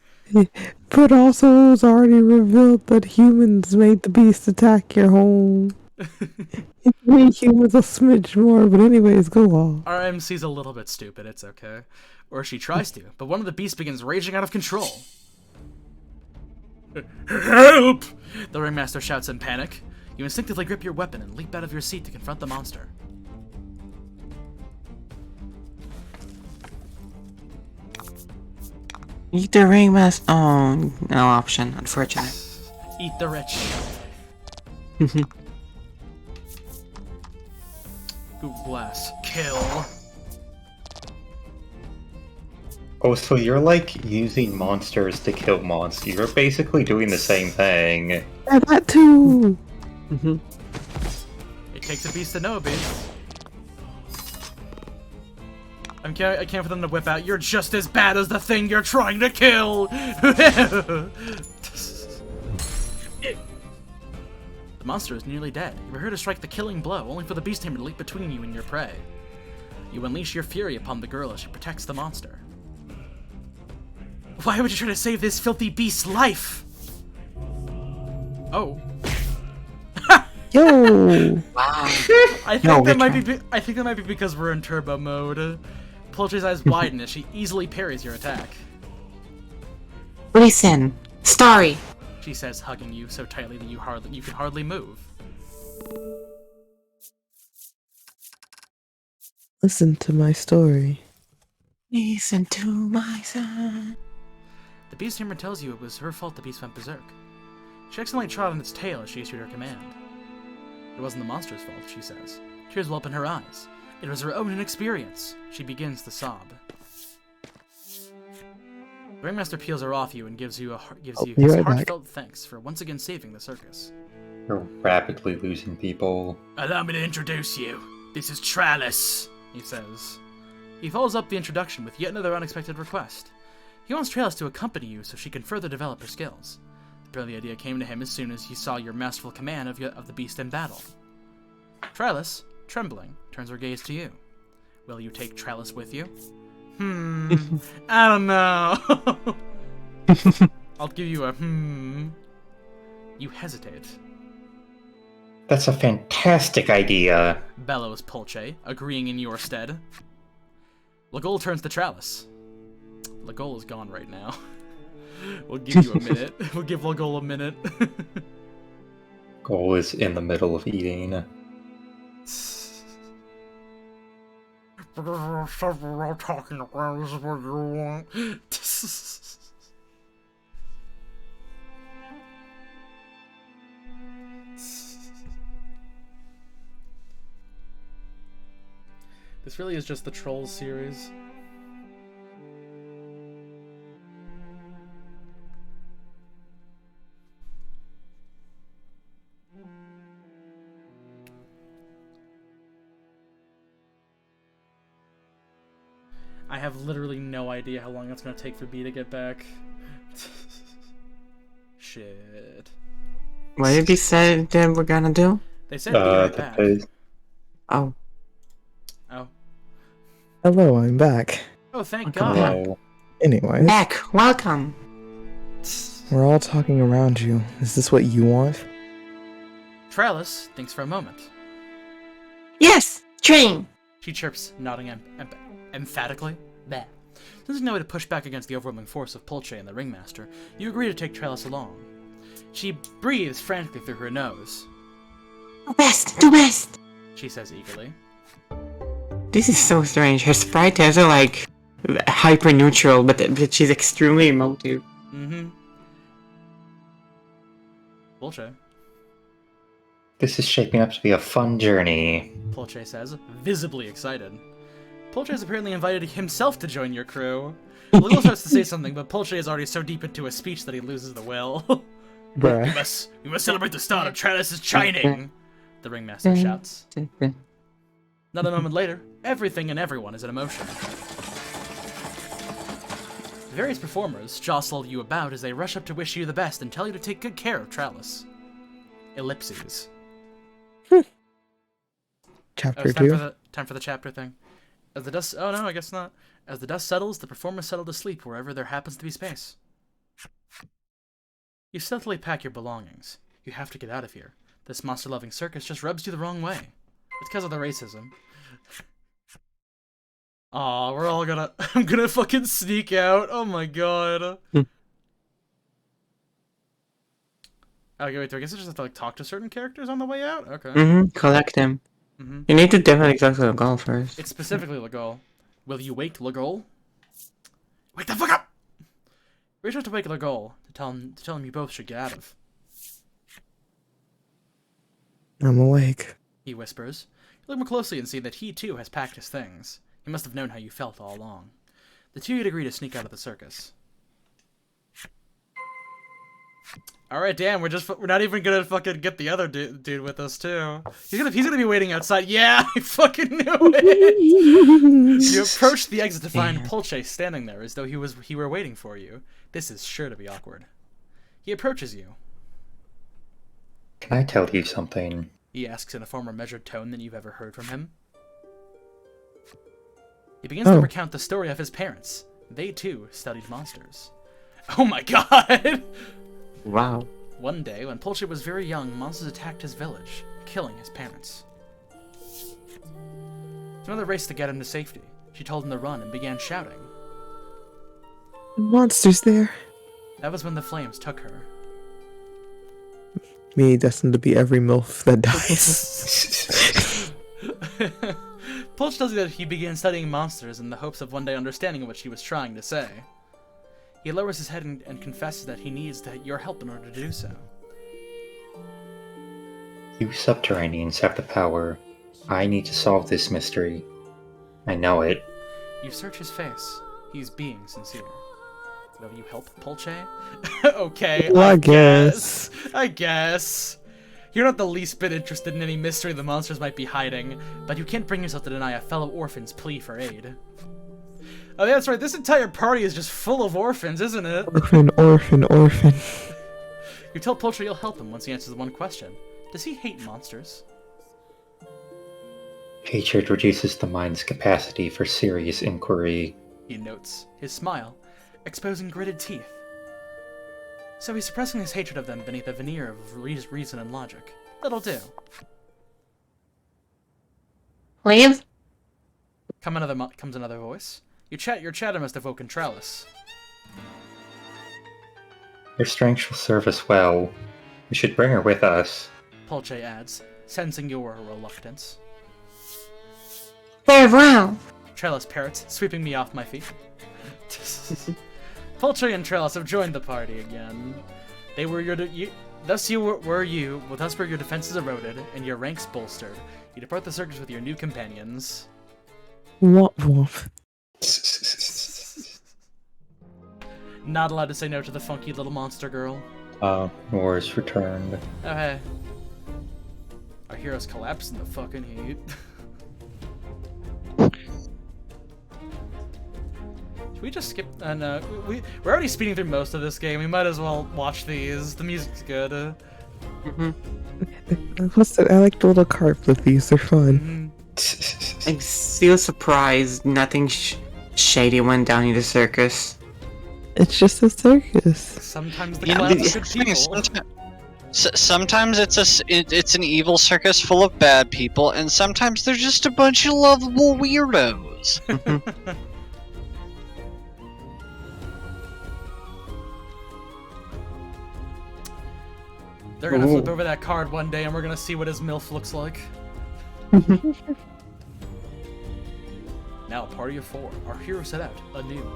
But also, it was already revealed that humans made the beast attack your home. It made humans a smidge more, but anyways, go on. Our MC's a little bit stupid, it's okay. Or she tries to, but one of the beasts begins raging out of control. Help! The ringmaster shouts in panic. You instinctively grip your weapon and leap out of your seat to confront the monster. Eat the ringmaster. Oh, no option, unfortunate. Eat the rich. Google Glass. Kill. Oh, so you're like using monsters to kill monsters. You're basically doing the same thing. Yeah, that too. It takes a beast to know a beast. I can't for them to whip out, "You're just as bad as the thing you're trying to kill!" The monster is nearly dead. You prepare to strike the killing blow, only for the Beast Tamer to leap between you and your prey. You unleash your fury upon the girl as she protects the monster. Why would you try to save this filthy beast's life? Oh. Yo! Wow. I think that might be because we're in turbo mode. Pulche's eyes widen as she easily parries your attack. Listen, Starry. She says, hugging you so tightly that you can hardly move. Listen to my story. Listen to my son. The Beast Tamer tells you it was her fault the beast went berserk. She accidentally trod on its tail as she issued her command. It wasn't the monster's fault, she says. Tears well up in her eyes. It was her own inexperience. She begins to sob. The ringmaster peels her off you and gives you his heartfelt thanks for once again saving the circus. We're rapidly losing people. Allow me to introduce you. This is Starless, he says. He follows up the introduction with yet another unexpected request. He wants Starless to accompany you so she can further develop her skills. The brilliant idea came to him as soon as he saw your masterful command of the beast in battle. Starless, trembling, turns her gaze to you. Will you take Starless with you? I don't know. I'll give you a You hesitate. That's a fantastic idea. Bellows Pulche, agreeing in your stead. Lagol turns to Starless. Lagol is gone right now. We'll give you a minute. We'll give Lagol a minute. Goal is in the middle of eating. We're all talking about this is what you want. This really is just the Trolls series. I have literally no idea how long it's gonna take for B to get back. Shit. What did he say that we're gonna do? They said be right back. Oh. Oh. Hello, I'm back. Oh, thank Welcome God. back. Anyways, Back, welcome. we're all talking around you. Is this what you want? Trellis thinks for a moment. Yes, train. She chirps, nodding emphatically. Bah. Since there's no way to push back against the overwhelming force of Pulche and the ringmaster, you agree to take Trellis along. She breathes frantically through her nose. Do best. She says eagerly. This is so strange. Her sprite is like hyper neutral, but she's extremely emotive. Mm-hmm. Pulche. This is shaping up to be a fun journey. Pulche says, visibly excited. Pulche has apparently invited himself to join your crew. Lil starts to say something, but Pulche is already so deep into a speech that he loses the will. Bruh. We must celebrate the start of Trellis' shining, the ringmaster shouts. Not a moment later, everything and everyone is in emotion. The various performers jostle you about as they rush up to wish you the best and tell you to take good care of Trellis. Ellipses. Chapter 2. Time for the chapter thing. As the dust... Oh, no, I guess not. As the dust settles, the performers settle to sleep wherever there happens to be space. You stealthily pack your belongings. You have to get out of here. This monster-loving circus just rubs you the wrong way. It's because of the racism. Aw, we're all gonna... I'm gonna fucking sneak out. Oh my god. Okay, wait, do I guess I just have to, like, talk to certain characters on the way out? Okay. Collect them. You need to definitely talk to Lagol first. It's specifically Lagol. Will you wake Lagol? Wake the fuck up! Reach out to wake Lagol to tell him you both should get out of. I'm awake. He whispers. You look more closely and see that he too has packed his things. He must have known how you felt all along. The two of you agree to sneak out of the circus. Alright, damn, we're not even gonna fucking get the other dude with us, too. He's gonna be waiting outside. Yeah, I fucking knew it! You approach the exit to find Pulche standing there as though he were waiting for you. This is sure to be awkward. He approaches you. Can I tell you something? He asks in a far more measured tone than you've ever heard from him. He begins to recount the story of his parents. They, too, studied monsters. Oh my god! Wow. One day, when Pulche was very young, monsters attacked his village, killing his parents. His mother raced to get him to safety. She told him to run and began shouting. Monsters there. That was when the flames took her. Me destined to be every MILF that dies. Pulche tells you that he began studying monsters in the hopes of one day understanding what she was trying to say. He lowers his head and confesses that he needs your help in order to do so. You subterraneans have the power. I need to solve this mystery. I know it. You search his face. He's being sincere. Will you help, Pulche? Okay, Well, I I guess. guess. I guess. You're not the least bit interested in any mystery the monsters might be hiding, but you can't bring yourself to deny a fellow orphan's plea for aid. Oh, that's right, this entire party is just full of orphans, isn't it? Orphan, orphan, orphan. You tell Pulche you'll help him once he answers the one question. Does he hate monsters? Hatred reduces the mind's capacity for serious inquiry. He notes, his smile, exposing gritted teeth. So he's suppressing his hatred of them beneath a veneer of reason and logic. That'll do. Leave? Comes another voice. Your chatter must have woken Trellis. Your strength will serve us well. We should bring her with us. Pulche adds, sensing your reluctance. Farewell. Trellis parrots, sweeping me off my feet. Pulche and Trellis have joined the party again. They were your thus were your defenses eroded and your ranks bolstered. You depart the circus with your new companions. Womp womp. Not allowed to say no to the funky little monster girl. Wars returned. Oh hey. Our heroes collapse in the fucking heat. Should we just skip? No, we're already speeding through most of this game. We might as well watch these. The music's good. Plus, I like the little carp with these. They're fun. I'm still surprised nothing shady went down in the circus. It's just a circus. Sometimes the You know, clowns are good people. Sometimes it's an evil circus full of bad people, and sometimes they're just a bunch of lovable weirdos. They're gonna flip over that card one day, and we're gonna see what his MILF looks like. Now, party of 4. Our heroes set out anew.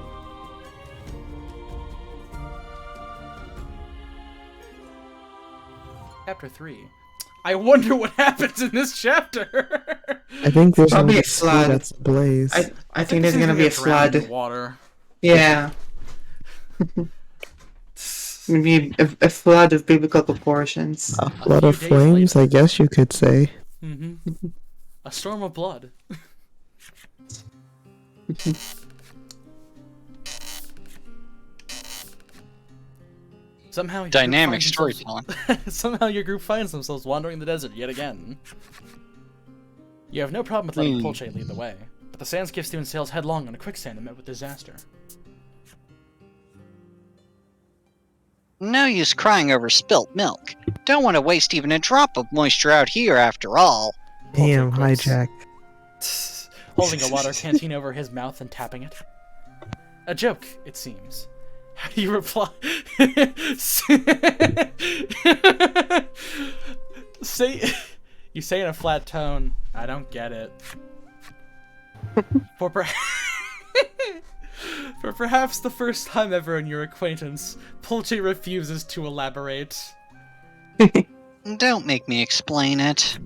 Chapter 3. I wonder what happens in this chapter. I think there's Probably gonna a be flood. that's ablaze. I think there's gonna be a drowned in flood. water. Yeah. Maybe a flood of biblical proportions. A flood of few days flames, later. I guess you could say. A storm of blood. Somehow, Dynamic storytelling. Somehow your group finds themselves wandering the desert yet again. You have no problem with letting Pulche lead the way, but the sand skiff soon sails headlong on a quicksand and met with disaster. No use crying over spilt milk. Don't want to waste even a drop of moisture out here after all. Damn, Pulche hijack. holding a water canteen over his mouth and tapping it. A joke, it seems. How do you reply? You say in a flat tone, I don't get it. For perhaps the first time ever in your acquaintance, Pulche refuses to elaborate. Don't make me explain it.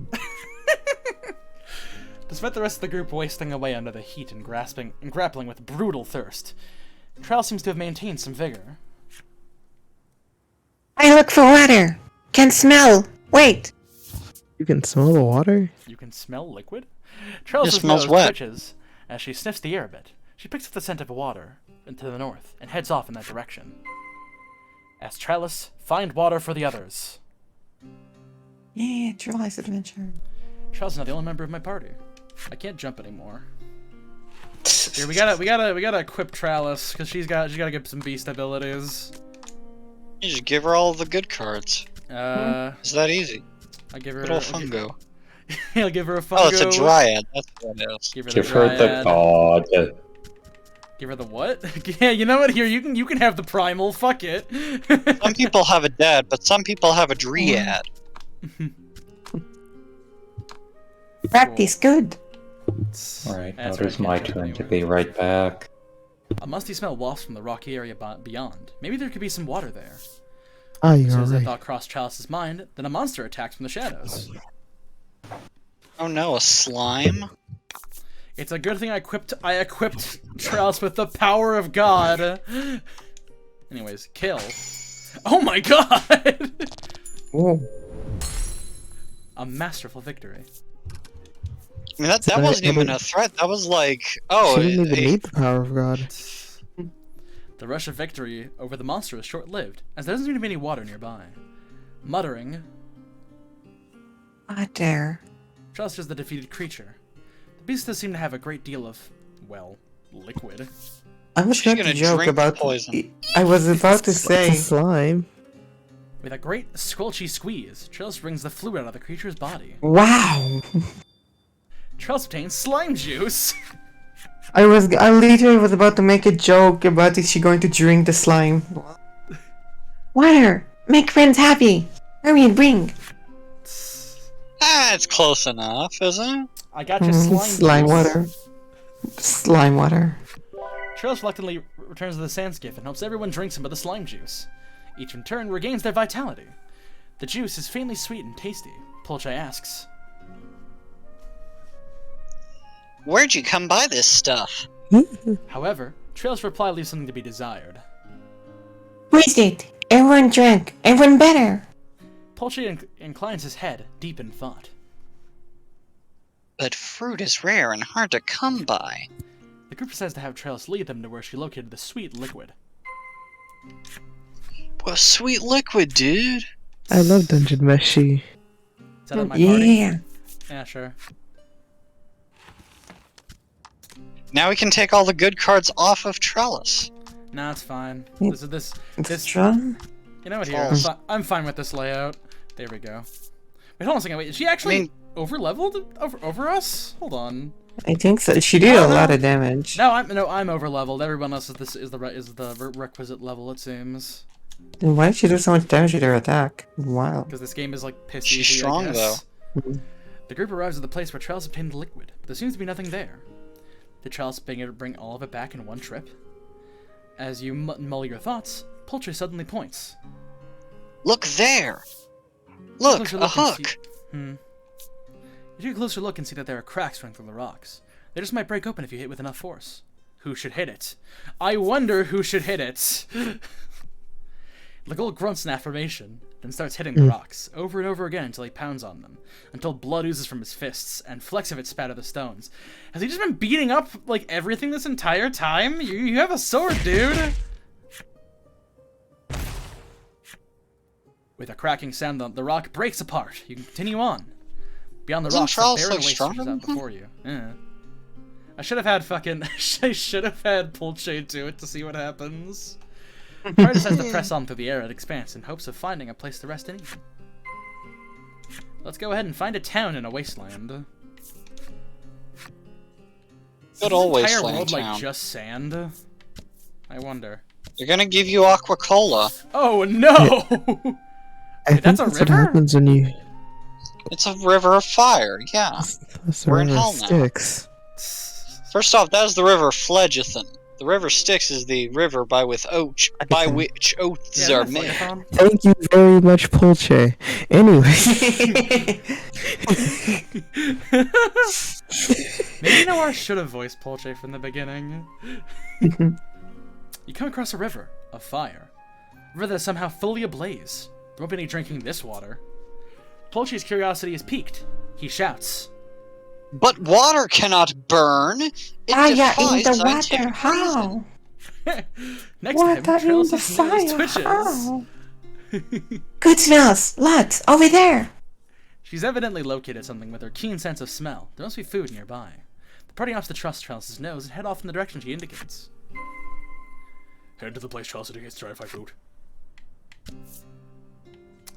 Despite the rest of the group wasting away under the heat and grappling with brutal thirst, Trell seems to have maintained some vigor. I look for water. Can smell. Wait. You can smell the water? You can smell liquid? Trell's smells nose wet. twitches as she sniffs the air a bit. She picks up the scent of water into the north and heads off in that direction. As Trellis, find water for the others. Yeah, Trellis adventure. Trell's not the only member of my party. I can't jump anymore. Here, we gotta equip Trellis because she's gotta get some beast abilities. You just give her all the good cards. It's that easy. I give her Good old fungo. I'll give her a fungo. Oh, it's a dryad. That's what it is. Give her Give her the dryad. god. Give her the what? Yeah, you know what? Here, you can have the primal. Fuck it. Some people have a dad, but some people have a dryad. Practice good. Alright, now That's it is right, my can't jump turn to anywhere. be right back. A musty smell wafts from the rocky area beyond. Maybe there could be some water there. Ah, As you're soon as that right. thought crossed Chalice's mind, then a monster attacked from the shadows. Oh no, a slime? It's a good thing I equipped Chalice with the power of God. Anyways, kill. Oh my god! Whoa. A masterful victory. I mean, that wasn't even a threat. That was like, oh, She didn't even need the power of God. The rush of victory over the monster was short-lived, as there doesn't seem to be any water nearby. Muttering, What there? Chalice is the defeated creature. The beast does seem to have a great deal of, well, liquid. I was She's going to gonna joke drink about poison. I was about to It's say. a slime. With a great squelchy squeeze, Chalice wrings the fluid out of the creature's body. Wow. Chalice obtains slime juice. I literally was about to make a joke about is she going to drink the slime. Water! Make friends happy! Hurry and bring! Ah, it's close enough, isn't it? I got your slime Slime juice. water. Slime water. Chalice reluctantly returns to the sand skiff and helps everyone drink some of the slime juice. Each in turn regains their vitality. The juice is faintly sweet and tasty. Pulche asks, Where'd you come by this stuff? however, Chalice's reply leaves something to be desired. Waste it! Everyone drank! Everyone better! Pulche inclines his head, deep in thought. But fruit is rare and hard to come by. The group decides to have Chalice lead them to where she located the sweet liquid. What sweet liquid, dude. I love Dungeon Meshi. Is that on my party? Yeah! Yeah, sure. Now we can take all the good cards off of Trellis. Nah, it's fine. Yep. This. It's strong. You know what? Here, I'm fine with this layout. There we go. Wait, hold on a second. Wait, is she actually over-leveled over us? Hold on. I think so. She did a lot of damage. No, I'm over-leveled. Everyone else is the requisite level, it seems. Then why did she do so much damage with her attack? Wow. Because this game is like piss She's easy, strong, I guess. though. The group arrives at the place where Trellis obtained the liquid, but there seems to be nothing there. Did Trellis bring all of it back in one trip? As you mull your thoughts, Pulche suddenly points. Look there! Look, a hook! You take a closer look and see that there are cracks running through the rocks. They just might break open if you hit with enough force. Who should hit it? I wonder who should hit it! The gold grunts in affirmation, then starts hitting the rocks, over and over again until he pounds on them, until blood oozes from his fists, and flecks of it spatter the stones. Has he just been beating up, like, everything this entire time? You have a sword, dude! With a cracking sound, the rock breaks apart. You can continue on. Beyond the Isn't rocks, a Charles, barren like, waste stronger stretches out than him? before you. Yeah. I should have had fucking... I should have had Pulche do it to see what happens. Pryor decides to press on through the arid expanse in hopes of finding a place to rest and eat. Let's go ahead and find a town in a wasteland. Good old Is this entire wasteland world town. like just sand? I wonder. They're gonna give you Aqua-Cola. Oh no! I think that's a what river? happens when you. It's a river of fire, yeah. That's the We're in river hell now. Styx. First off, that is the river Phlegethon. The river Styx is the river by which oaths Yeah, are that's made. Phlegethon. Thank you very much, Pulche. Anyway. Maybe Noir should have voiced Pulche from the beginning. You come across a river of fire. A river that is somehow fully ablaze. There won't be any drinking this water. Pulche's curiosity is piqued. He shouts. But water cannot burn. It Fire in defies the water! scientific How? Next to him, Water in Trellis' the nose fire! twitches. How? Good smells! Lots! Over there! She's evidently located something with her keen sense of smell. There must be food nearby. The party opts to trust Trellis' nose and head off in the direction she indicates. Head to the place Trellis indicates to try to find food.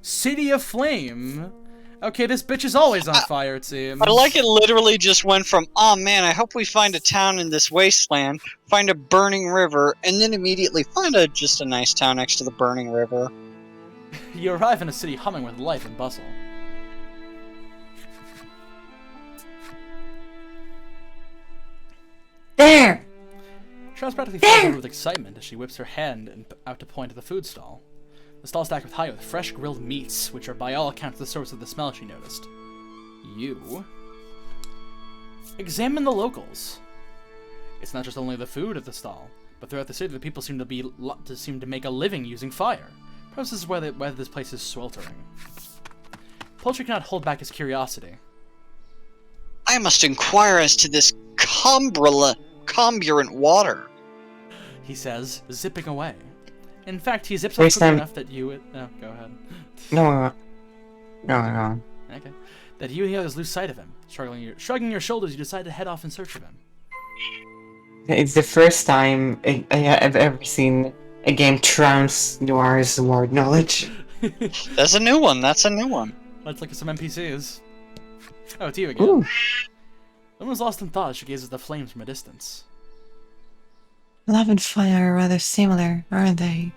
City of Flame! Okay, this bitch is always on fire, it seems. I like it literally just went from, oh man, I hope we find a town in this wasteland, find a burning river, and then immediately find just a nice town next to the burning river. You arrive in a city humming with life and bustle. There! Charles practically falls over with excitement as she whips her hand out to point at the food stall. The stall stacked with with fresh grilled meats, which are by all accounts the source of the smell she noticed. You examine the locals. It's not just only the food at the stall, but throughout the city, the people seem to make a living using fire. Perhaps this is why this place is sweltering. Poultry cannot hold back his curiosity. I must inquire as to this comburant water, he says, zipping away. In fact, he zips up quickly enough that you... Oh, go ahead. No. Okay. That you and the others lose sight of him. Shrugging your shoulders, you decide to head off in search of him. It's the first time I've ever seen a game trounce Noir's word knowledge. That's a new one. That's Let's look at some NPCs. Oh, it's you again. Ooh. Someone was lost in thought as she gazes at the flames from a distance. Love and fire are rather similar, aren't they?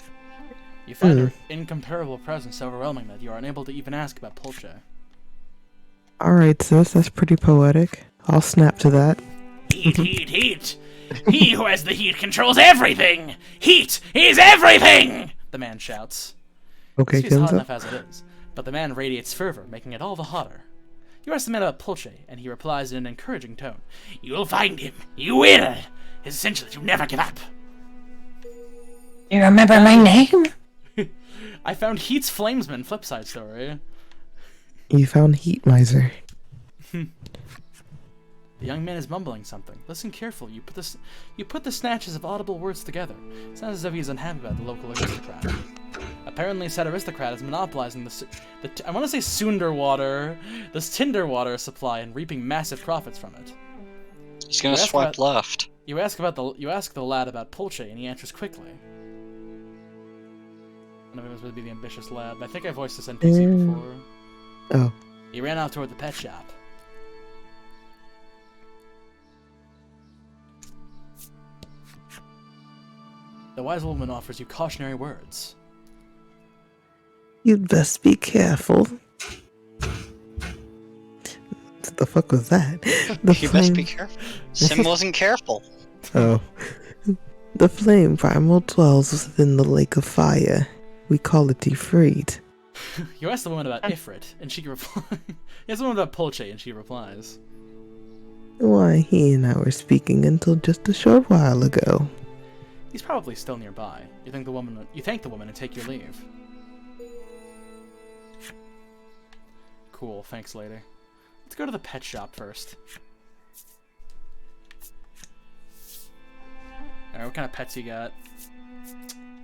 You find her incomparable presence so overwhelming that you are unable to even ask about Pulche. Alright, sis, that's pretty poetic. I'll snap to that. Heat, heat, heat! He who has the heat controls everything! Heat is everything! The man shouts. Okay, It's hot Kenzo. enough as it is, but the man radiates fervor, making it all the hotter. You ask the man about Pulche, and he replies in an encouraging tone. You'll find him! You will! His essential that you never give up! You remember my name? I found Heat's Flamesman flipside story. You found Heat Miser. The young man is mumbling something. Listen carefully. You put the snatches of audible words together. It sounds as if he's unhappy about the local aristocrat. Apparently, said aristocrat is monopolizing I want to say this Tinder water supply and reaping massive profits from it. He's gonna swipe left. You ask the lad about Pulche, and he answers quickly. One of them was supposed to be the ambitious lad. I think I voiced this NPC before. Oh. He ran out toward the pet shop. The wise woman offers you cautionary words. You'd best be careful. What the fuck was that? You best be careful. Sim wasn't careful. Oh. The flame primal dwells within the lake of fire. We call it Ifrit. You ask the woman about Ifrit, and she replies. You ask the woman about Pulche, and she replies. Why, he and I were speaking until just a short while ago. He's probably still nearby. You thank the woman and take your leave. Cool, thanks, lady. Let's go to the pet shop first. Alright, what kind of pets you got?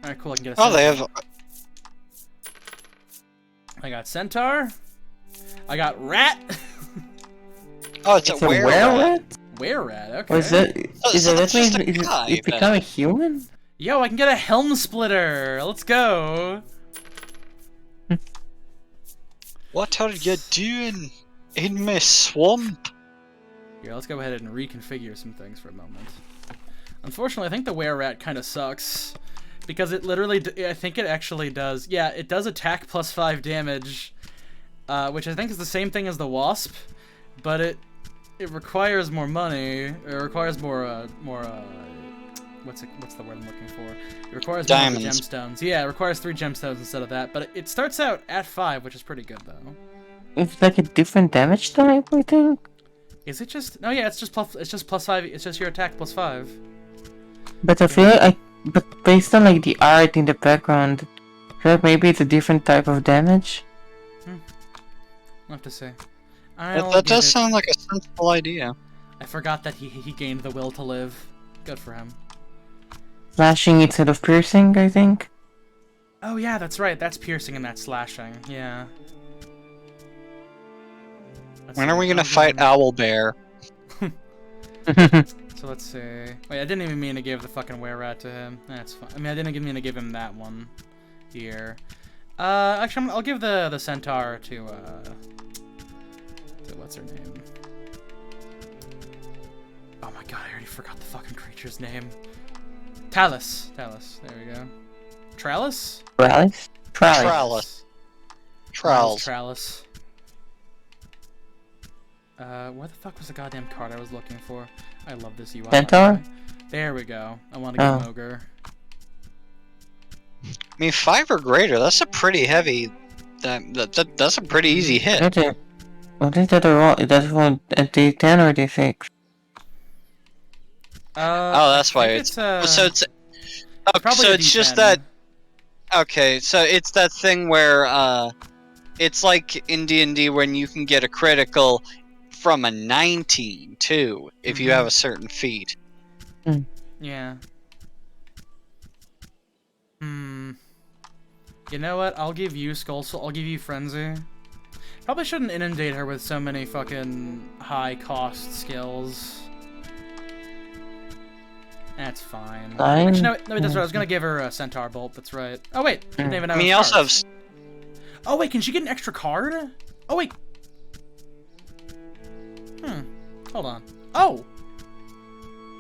Alright, cool, I can get a centaur. They have... I got centaur. I got rat. Oh, it's a were-rat? Were-rat, okay. What is that? Is that mean he's become a human? Yo, I can get a helm splitter. Let's go. What are you doing in my swamp? Here, let's go ahead and reconfigure some things for a moment. Unfortunately, I think the were-rat kind of sucks. Because it literally, I think it actually does, yeah, it does attack plus 5 damage. Which I think is the same thing as the wasp. But it requires more money. It requires more, what's the word I'm looking for? It requires diamonds. More gemstones. Yeah, it requires 3 gemstones instead of that. But it starts out at 5, which is pretty good, though. It's like a different damage type, I think. Is it just? No, yeah, it's just plus 5. It's just your attack plus 5. But I feel like but based on like the art in the background, I feel like maybe it's a different type of damage. I'll have to say. That does sound like a sensible idea. I forgot that he gained the will to live. Good for him. Slashing instead of piercing, I think. Oh yeah, that's right. That's piercing and that's slashing. Yeah. When are we gonna fight Owlbear? So let's see. Wait, I didn't even mean to give the fucking were-rat to him. That's fine. I mean, I didn't mean to give him that one here. Actually, I'll give the centaur to what's her name? Oh my god, I already forgot the fucking creature's name. Talus. Talus. There we go. Trallus? Trallus? Trallus. Trallus. Where the fuck was the goddamn card I was looking for? I love this UI. Centaur? There we go. I want to get an ogre. I mean, 5 or greater, that's a pretty heavy... That's a pretty easy hit. I think that they're all. That's all a D10 or D6. Oh, that's why it's... so it's... Oh, probably so a it's just D10. that... Okay, so it's that thing where, it's like in D&D when you can get a critical from a 19, too, if you have a certain feat. Yeah. You know what? I'll give you I'll give you Frenzy. Probably shouldn't inundate her with so many fucking high-cost skills. That's fine. Actually, no, that's right. I was gonna give her a Centaur Bolt. That's right. Oh wait, she didn't even have. I mean, you also have... Oh wait, can she get an extra card? Oh wait. Hold on. Oh.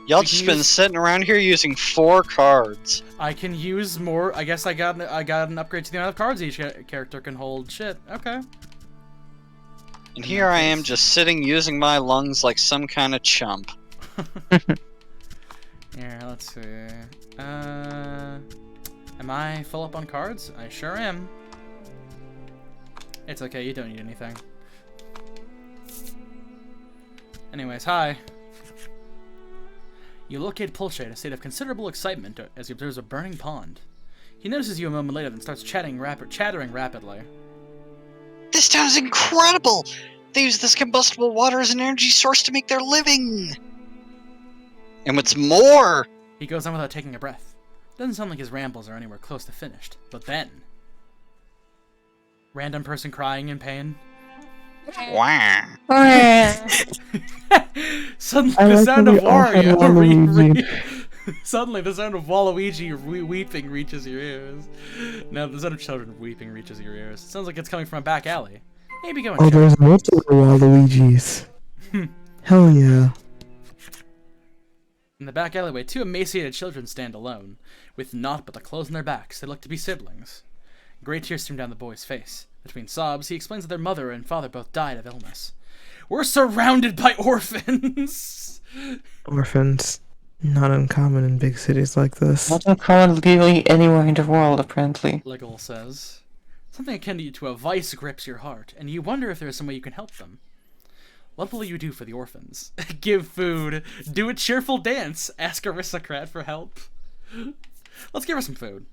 Y'all just been sitting around here using 4 cards. I can use more. I guess I got an upgrade to the amount of cards each character can hold. Shit. Okay. And here I am just sitting using my lungs like some kind of chump. Here, let's see. Am I full up on cards? I sure am. It's okay, you don't need anything. Anyways, hi. You locate Pulse in a state of considerable excitement as he observes a burning pond. He notices you a moment later and starts chattering rapidly. This town is incredible! They use this combustible water as an energy source to make their living! And what's more... He goes on without taking a breath. Doesn't sound like his rambles are anywhere close to finished. But then... Random person crying in pain. Wow. Suddenly the sound of Wario... Suddenly the sound of Waluigi weeping reaches your ears. Now the sound of children weeping reaches your ears. It sounds like it's coming from a back alley. Maybe go and check. There's multiple Waluigis. Hell yeah. In the back alleyway, 2 emaciated children stand alone. With naught but the clothes on their backs, they look to be siblings. Great tears stream down the boy's face. Between sobs, he explains that their mother and father both died of illness. We're surrounded by orphans! Orphans. Not uncommon in big cities like this. Not uncommon literally anywhere in the world, apparently. Legol says. Something akin to a vice grips your heart, and you wonder if there is some way you can help them. What will you do for the orphans? Give food, do a cheerful dance, ask aristocrat for help. Let's give her some food.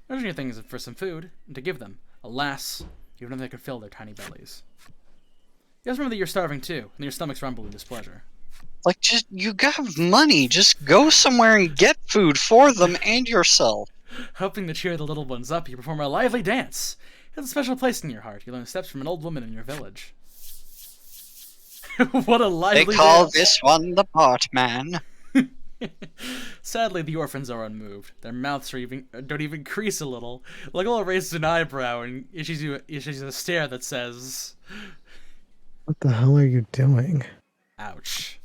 Urgent thing is for some food, and to give them. Alas, you have nothing that could fill their tiny bellies. You guys remember that you're starving too, and your stomachs rumble in displeasure. Like, just, you got money, just go somewhere and get food for them and yourself. Hoping to cheer the little ones up, you perform a lively dance. It has a special place in your heart. You learn steps from an old woman in your village. What a lively They call dance. this one the part man. Sadly, the orphans are unmoved. Their mouths don't even crease a little. Legola raises an eyebrow and issues you a stare that says, What the hell are you doing? ouch.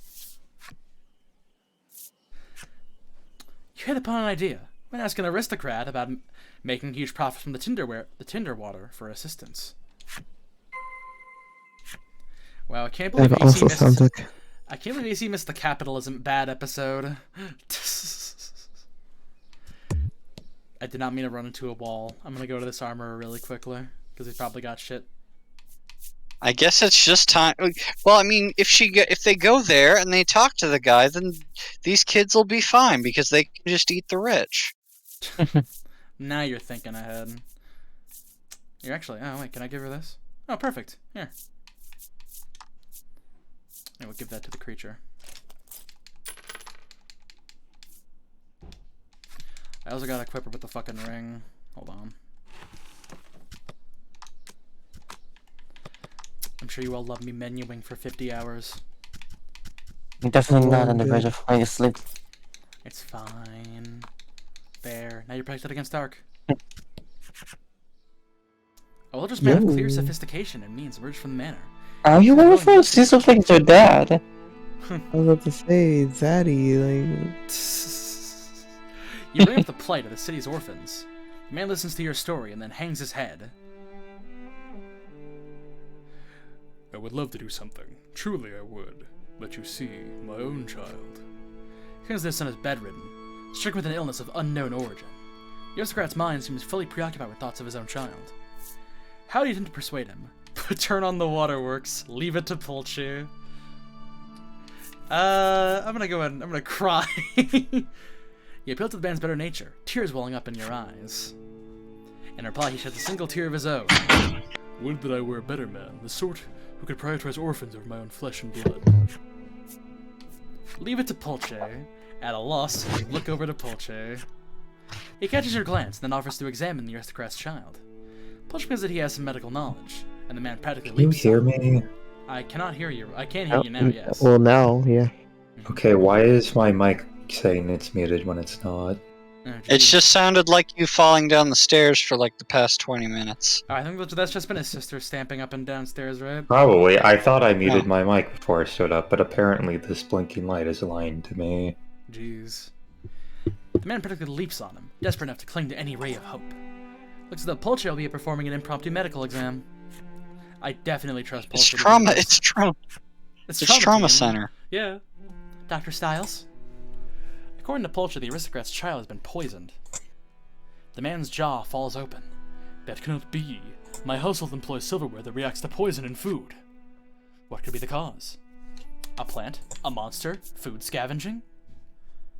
You hit upon an idea when ask an aristocrat about making huge profits from the tinder water for assistance. Wow, I can't believe That also sounds like... I can't believe AC missed the capitalism bad episode. I did not mean to run into a wall. I'm gonna go to this armorer really quickly because he's probably got shit. I guess it's just time. Well, I mean, if they go there and they talk to the guy, then these kids will be fine because they can just eat the rich. Now you're thinking ahead. You're actually... Oh, wait, can I give her this? Oh, perfect. Here. I will give that to the creature. I also gotta equip her with the fucking ring. Hold on. I'm sure you all love me menuing for 50 hours. I'm definitely not on the verge of falling asleep. It's fine. There. Now you're protected against dark. A Wildress man of clear sophistication and means emerged from the manor. Are you wonderful? She's so like your dad. I was about to say, Zaddy, like... You bring up the plight of the city's orphans. The man listens to your story and then hangs his head. I would love to do something. Truly I would. But you see, my own child. Because their son is bedridden, stricken with an illness of unknown origin. The aristocrat's mind seems fully preoccupied with thoughts of his own child. How do you intend to persuade him? Turn on the waterworks. Leave it to Pulcher. I'm gonna go ahead and I'm gonna cry. You appeal to the man's better nature, tears welling up in your eyes. In reply, he sheds a single tear of his own. Would that I were a better man, the sort who could prioritize orphans over my own flesh and blood. Leave it to Pulcher. At a loss, you look over to Pulcher. He catches your glance, then offers to examine the aristocrat's child. Pulcher knows that he has some medical knowledge, and the man practically leaps. Can you hear me? I cannot hear you. I can hear you now, yes. Well, now, yeah. Okay, why is my mic saying it's muted when it's not? Oh, It's just sounded like you falling down the stairs for like the past 20 minutes. I think that's just been his sister stamping up and downstairs, right? Probably. I thought I muted Oh. my mic before I stood up, but apparently this blinking light is lying to me. Jeez. The man practically leaps on him, desperate enough to cling to any ray of hope. Looks as though Pulcher will be performing an impromptu medical exam. I definitely trust Pulcher. It's to do trauma. this. It's trauma. It's It's trauma team. center. Yeah. Dr. Styles? According to Pulcher, the aristocrat's child has been poisoned. The man's jaw falls open. That cannot be. My household employs silverware that reacts to poison in food. What could be the cause? A plant? A monster? Food scavenging?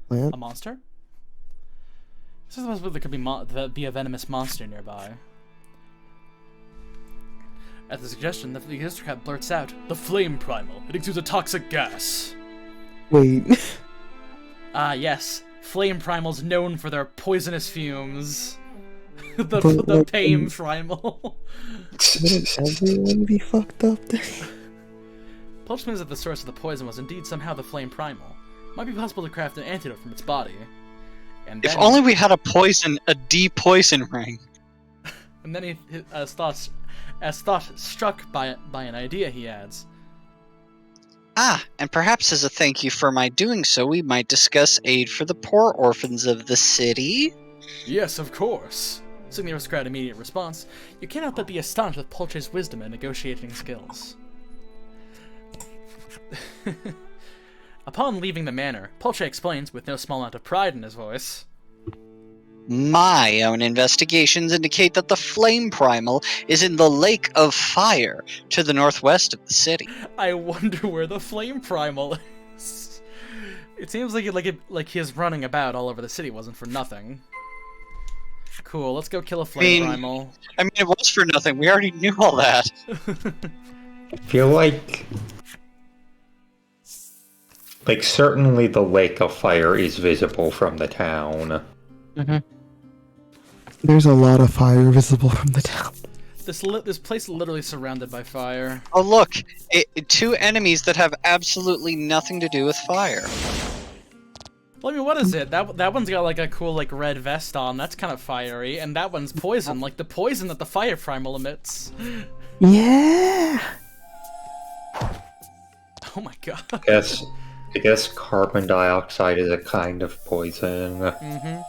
Plant? A monster? This is possible there could be a venomous monster nearby. At the suggestion, the aristocrat blurts out, "The flame primal. It exudes a toxic gas." Wait. Ah, yes. Flame primals known for their poisonous fumes. the But, Pame primal. Wouldn't everyone be fucked up then? Pulch means that the source of the poison was indeed somehow the flame primal. Might be possible to craft an antidote from its body. And If then, only we had a de-poison ring. And then as thought struck by an idea, he adds, Ah, and perhaps as a thank you for my doing so, we might discuss aid for the poor orphans of the city? "Yes, of course." Seeing the aristocrat's immediate response, you cannot but be astonished with Pulcher's wisdom and negotiating skills. Upon leaving the manor, Pulcher explains, with no small amount of pride in his voice, My own investigations indicate that the flame primal is in the Lake of Fire to the northwest of the city. "I wonder where the flame primal is." It seems like his running about all over the city wasn't for nothing. Cool, let's go kill a flame primal. I mean, it was for nothing. We already knew all that. I feel like certainly the Lake of Fire is visible from the town. There's a lot of fire visible from the town. This place is literally surrounded by fire. Oh, look. Two enemies that have absolutely nothing to do with fire. Well, I mean, what is it? That one's got like a cool like red vest on. That's kind of fiery, and that one's poison, like the poison that the fire primal emits. Yeah. Oh my god. I guess carbon dioxide is a kind of poison. Mm-hmm.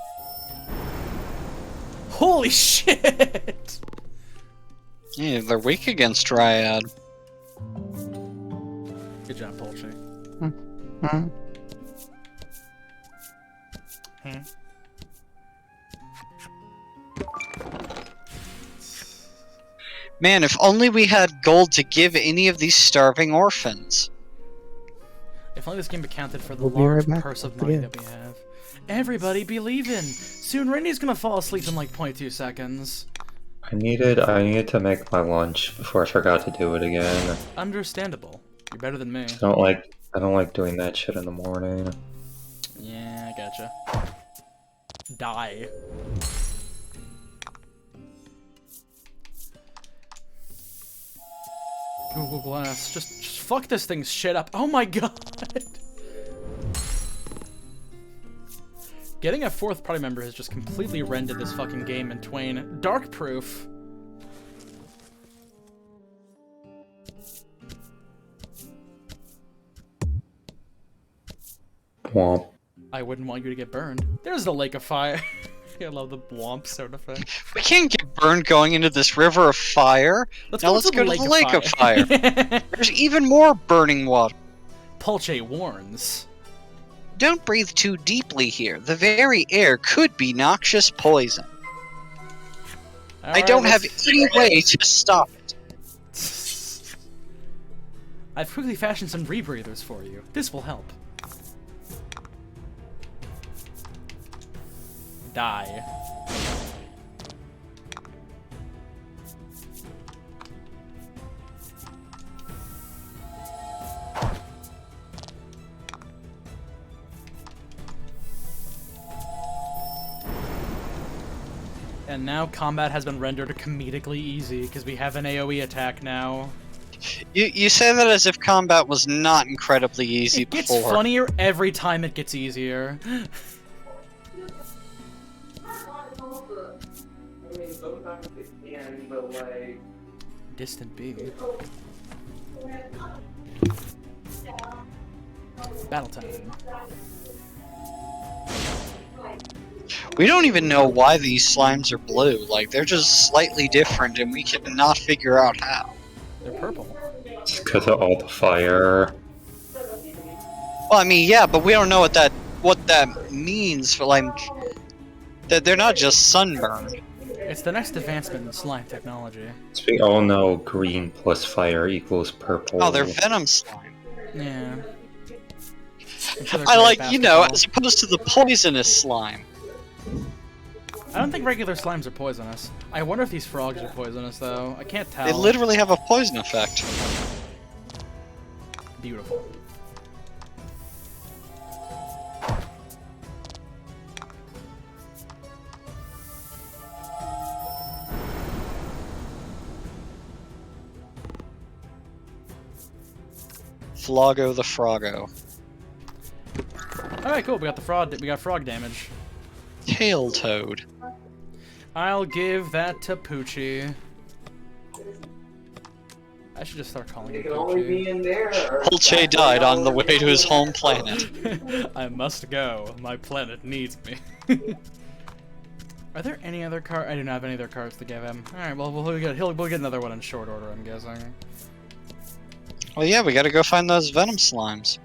Holy shit! Yeah, they're weak against Dryad. Good job, Poultry. Man, if only we had gold to give any of these starving orphans. If only this game accounted for the We'll be large right back purse of once money again. that we have. Everybody be leaving! Soon Randy's gonna fall asleep in like 0.2 seconds. I needed to make my lunch before I forgot to do it again. Understandable. You're better than me. I don't like doing that shit in the morning. Yeah, I gotcha. Die. Google Glass. Just fuck this thing's shit up. Oh my god! Getting a fourth party member has just completely rendered this fucking game in twain. Dark proof. Womp. I wouldn't want you to get burned. There's the Lake of Fire. I love the Womp sound effect. We can't get burned going into this river of fire. Let's Now go let's to go to the Lake of Fire. Fire. There's even more burning water. Pulche warns. Don't breathe too deeply here. The very air could be noxious poison. I don't have any way to stop it. I've quickly fashioned some rebreathers for you. This will help. Die. And now combat has been rendered comedically easy because we have an AoE attack now. You say that as if combat was not incredibly easy before. It gets funnier every time it gets easier. Distant B. Battle time. We don't even know why these slimes are blue. Like, they're just slightly different and we cannot figure out how. They're purple. It's because of all the fire. Well, I mean, yeah, but we don't know what that means for, like, that they're not just sunburned. It's the next advancement in slime technology. So we all know green plus fire equals purple. Oh, they're venom slime. Yeah. I like, you know, as opposed to the poisonous slime. I don't think regular slimes are poisonous. I wonder if these frogs are poisonous, though. I can't tell. They literally have a poison effect. Beautiful. Floggo the Froggo. Alright, cool. We got frog damage. Tail Toad. I'll give that to Poochie. I should just start calling it Poochie. Poochie died on the way to his home planet. I must go. My planet needs me. Are there any other cards? I do not have any other cards to give him. Alright, well, we'll get another one in short order, I'm guessing. Well, yeah, we gotta go find those venom slimes.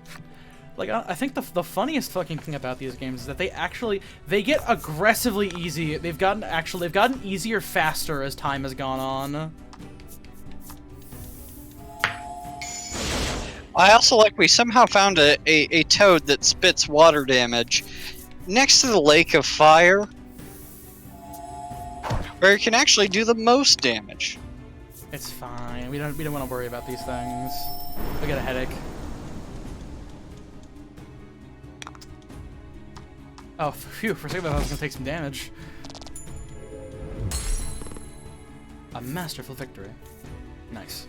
Like, I think the funniest fucking thing about these games is that they get aggressively easy. They've gotten easier faster as time has gone on. I also like we somehow found a toad that spits water damage next to the lake of fire, where it can actually do the most damage. It's fine. We don't want to worry about these things. I get a headache. Oh, phew, for a second I was gonna take some damage. A masterful victory. Nice.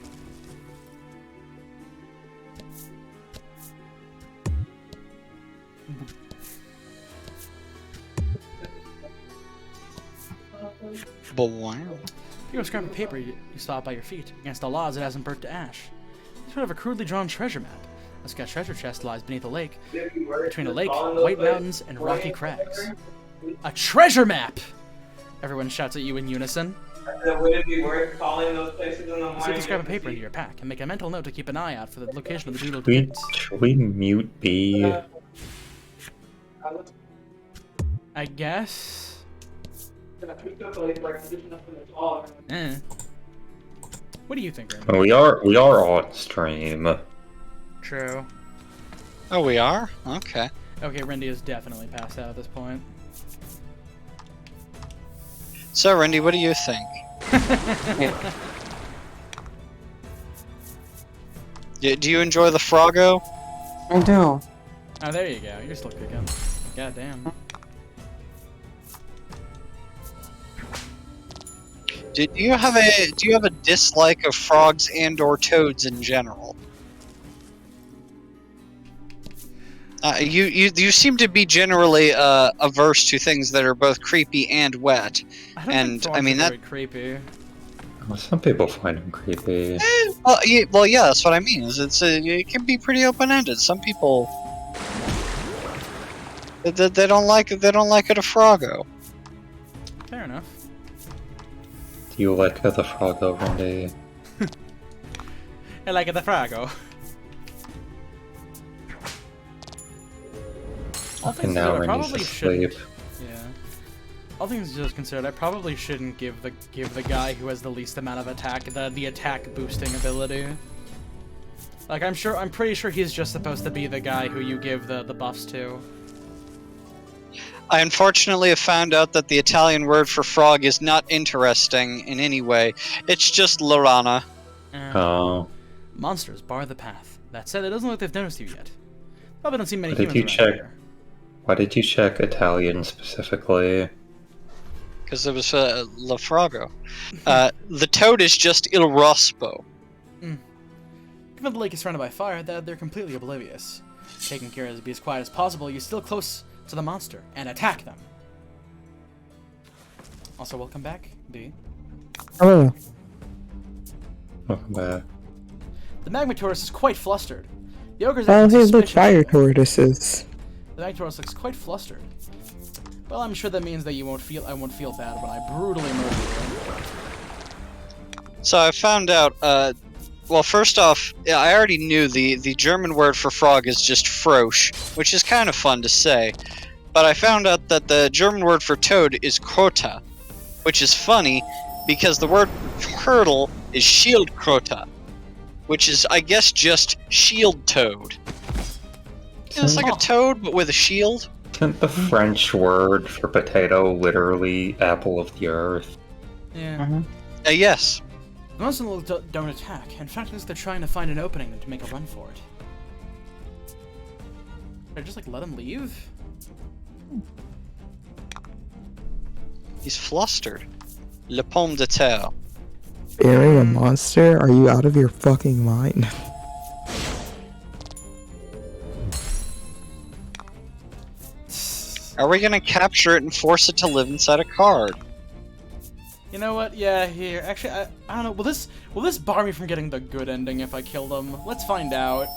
But wow. Here's a scrap of paper you saw by your feet. Against all odds, it hasn't burnt to ash. It's sort of a crudely drawn treasure map. A Scout treasure chest lies beneath a lake, between a lake, white mountains, and rocky crags. A treasure map! Everyone shouts at you in unison. Would it be worth calling those places in the morning? See the scrap of paper into your pack, and make a mental note to keep an eye out for the location of the doodle Should we mute B? I guess. Eh. What do you think, Raymond? Well, we are on stream. True. Oh, we are? Okay. Okay, Rendy is definitely passed out at this point. So, Rendy, what do you think? Do you enjoy the Froggo? I do. Oh, there you go. You're still kicking. God damn. Do you have a dislike of frogs and/or toads in general? You seem to be generally averse to things that are both creepy and wet. I mean that's creepy. Well, some people find them creepy. Well, yeah, that's what I mean. It can be pretty open-ended. Some people they don't like it. They don't like it a Froggo. Fair enough. Do you like the Froggo, Randy? I like the Froggo. And now Randy's asleep. Yeah. All things just considered, I probably shouldn't give the guy who has the least amount of attack the attack boosting ability. Like, I'm pretty sure he's just supposed to be the guy who you give the buffs to. I unfortunately have found out that the Italian word for frog is not interesting in any way. It's just Lorana. Oh. Monsters bar the path. That said, it doesn't look like they've noticed you yet. Probably don't see many Why did humans you around check? here. Why did you check Italian specifically? Because it was La Frago. The toad is just Il Rospo. Given the lake is surrounded by fire, they're completely oblivious. Taking care to be as quiet as possible, you steal close to the monster and attack them. Also, welcome back, B. Oh. Welcome back. The magma tortoise is quite flustered. The ogre's Oh, acting hey, look, suspicious. fire tortoises. The magma tortoise looks quite flustered. Well, I'm sure that means that I won't feel bad when I brutally murder you. So I found out, well, first off, I already knew the German word for frog is just frosch, which is kind of fun to say. But I found out that the German word for toad is Krota, which is funny because the word for turtle is Schildkröte, which is, I guess, just shield toad. It's like a toad, but with a shield. Isn't the French word for potato literally apple of the earth? Yeah. Yes. Most of them don't attack. In fact, they're trying to find an opening to make a run for it. Should I just, like, let him leave? He's flustered. Le pomme de terre. Burying a monster? Are you out of your fucking mind? Are we gonna capture it and force it to live inside a card? You know what? Yeah, here. Actually, I don't know. Will this bar me from getting the good ending if I kill them? Let's find out.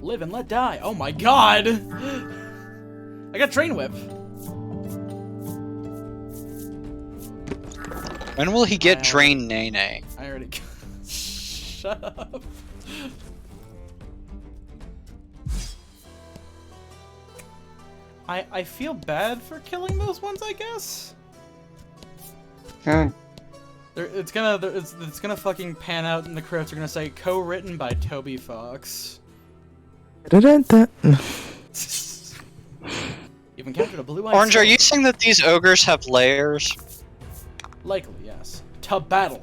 Live and let die. Oh my god! I got Drain Whip. When will he get Drain Nene? I already. Shut up. I feel bad for killing those ones, I guess. It's gonna fucking pan out, and the credits are gonna say co-written by Toby Fox. Didn't that? You've encountered a blue-eyed Orange, are soul. you saying that these ogres have layers? Likely, yes. To battle.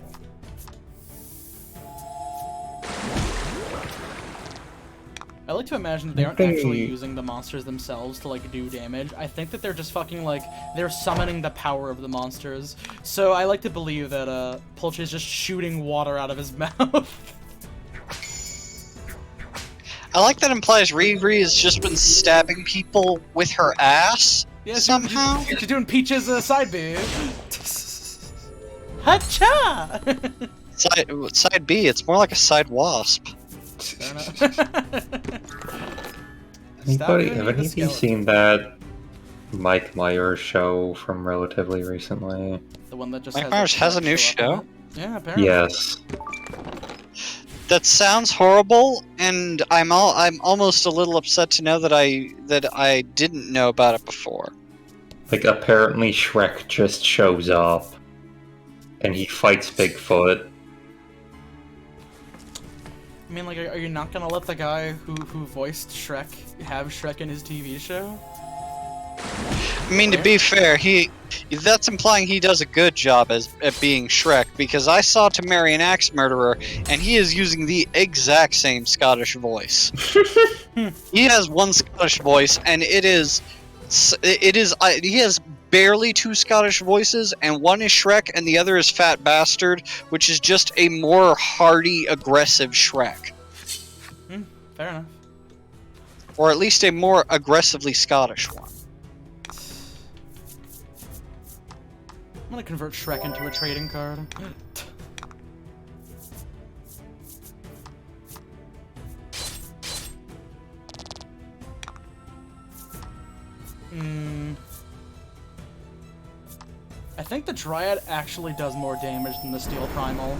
I like to imagine that they aren't actually using the monsters themselves to, like, do damage. I think that they're just fucking, like, they're summoning the power of the monsters. So I like to believe that, Pulch is just shooting water out of his mouth. I like that implies Riri has just been stabbing people with her ass somehow. She's doing Peach's side B. Hacha! Side B, it's more like a side wasp. Have any of you seen that Mike Myers show from relatively recently? The one that just Mike Myers has a new show? Yeah, apparently. Yes. That sounds horrible, and I'm almost a little upset to know that I didn't know about it before. Like, apparently Shrek just shows up, and he fights Bigfoot. I mean, like, are you not gonna let the guy who voiced Shrek have Shrek in his TV show? I mean, to be fair, that's implying he does a good job at being Shrek, because I saw To Marry an Axe Murderer, and he is using the exact same Scottish voice. He has one Scottish voice, and he has barely two Scottish voices, and one is Shrek, and the other is Fat Bastard, which is just a more hearty, aggressive Shrek. Fair enough. Or at least a more aggressively Scottish one. I'm gonna convert Shrek into a trading card. I think the Dryad actually does more damage than the Steel Primal.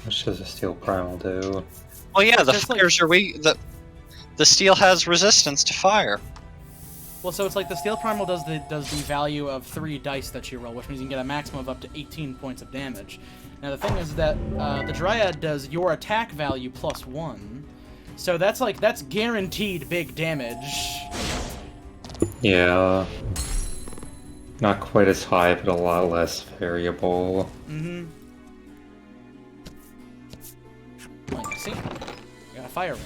Which does a steel primal do? Well, yeah, the Just like- fires are weak. The steel has resistance to fire. Well, so it's like the steel primal does the value of 3 dice that you roll, which means you can get a maximum of up to 18 points of damage. Now the thing is that the dryad does your attack value plus 1, so that's guaranteed big damage. Yeah. Not quite as high, but a lot less variable. Mm-hmm. Like, see? I got a fire ring.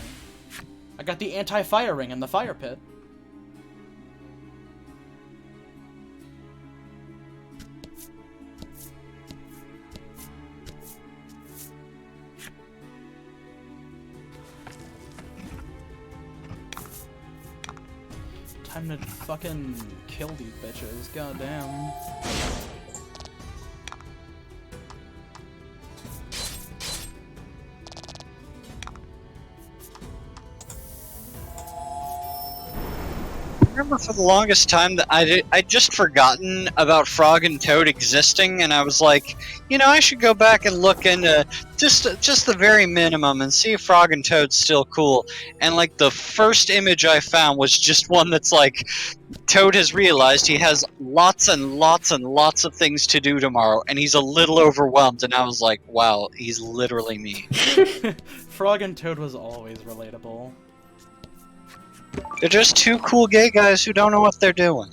I got the anti-fire ring in the fire pit. Time to fucking kill these bitches, goddamn. I remember for the longest time that I'd just forgotten about Frog and Toad existing, and I was like, you know, I should go back and look into just the very minimum and see if Frog and Toad's still cool. And like the first image I found was just one that's like, Toad has realized he has lots and lots and lots of things to do tomorrow, and he's a little overwhelmed. And I was like, wow, he's literally me. Frog and Toad was always relatable. They're just two cool gay guys who don't know what they're doing.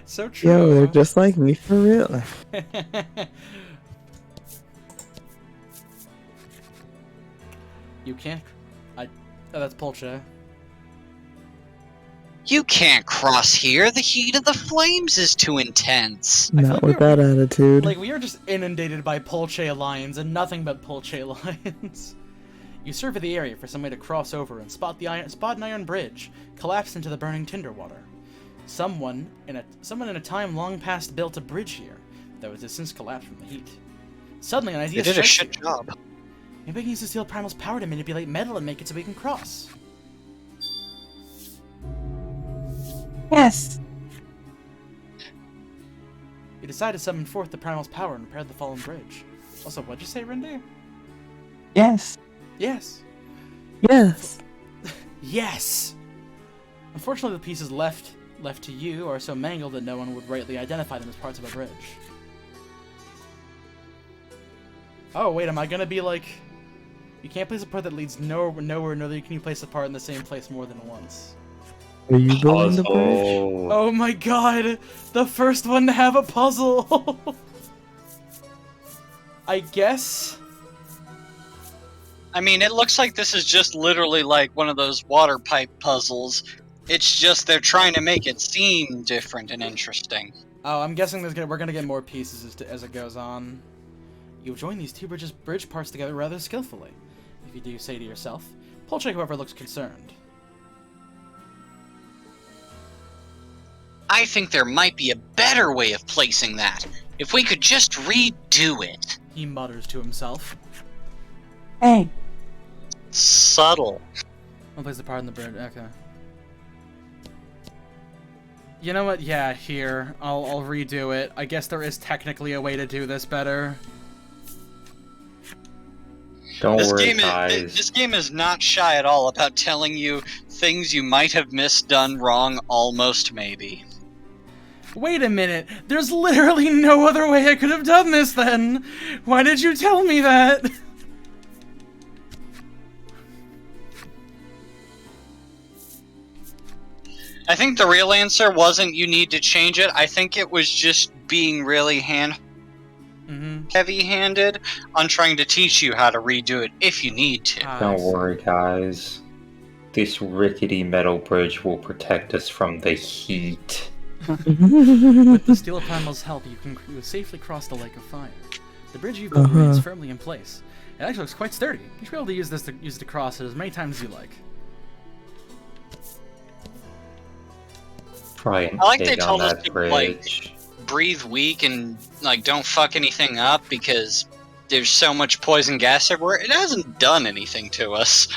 So true. Yo, they're just like me for real. You can't. Oh, that's Polche. You can't cross here. The heat of the flames is too intense. Not with that attitude. Like, we are just inundated by Polche lines and nothing but Polche lines. You survey the area for some way to cross over and spot an iron bridge collapsed into the burning tinder water. Someone in a time long past built a bridge here that was since collapsed from the heat. Suddenly, an idea They did a strikes shit you. job. Maybe I can use the steel primal's power to manipulate metal and make it so we can cross. Yes. You decide to summon forth the primal's power and repair the fallen bridge. Also, what'd you say, Rindy? Yes. Yes. Yes. Yes! Unfortunately, the pieces left to you are so mangled that no one would rightly identify them as parts of a bridge. Oh, wait, am I gonna be like... You can't place a part that leads nowhere, nor can you place a part in the same place more than once. Are you building the bridge? Puzzle. Oh my god! The first one to have a puzzle! I guess... I mean, it looks like this is just literally like one of those water pipe puzzles. It's just they're trying to make it seem different and interesting. Oh, I'm guessing we're gonna get more pieces as it goes on. You join these two bridge parts together rather skillfully. If you do say to yourself, Polche, however, looks concerned. I think there might be a better way of placing that. If we could just redo it. He mutters to himself. Hey. Subtle. I'll place the part in the bridge. Okay. You know what? Yeah, here. I'll redo it. I guess there is technically a way to do this better. Don't worry, guys. This game is not shy at all about telling you things you might have missed, done wrong, almost maybe. Wait a minute. There's literally no other way I could have done this then. Why did you tell me that? I think the real answer wasn't you need to change it. I think it was just being really heavy-handed on trying to teach you how to redo it if you need to. Don't worry, guys. This rickety metal bridge will protect us from the heat. With the steel primal's help, you can safely cross the lake of fire. The bridge you've built remains firmly in place. It actually looks quite sturdy. You should be able to use it to cross it as many times as you like. Try and I like they dig told on us that to, bridge. like, breathe weak and, like, don't fuck anything up because there's so much poison gas everywhere. It hasn't done anything to us.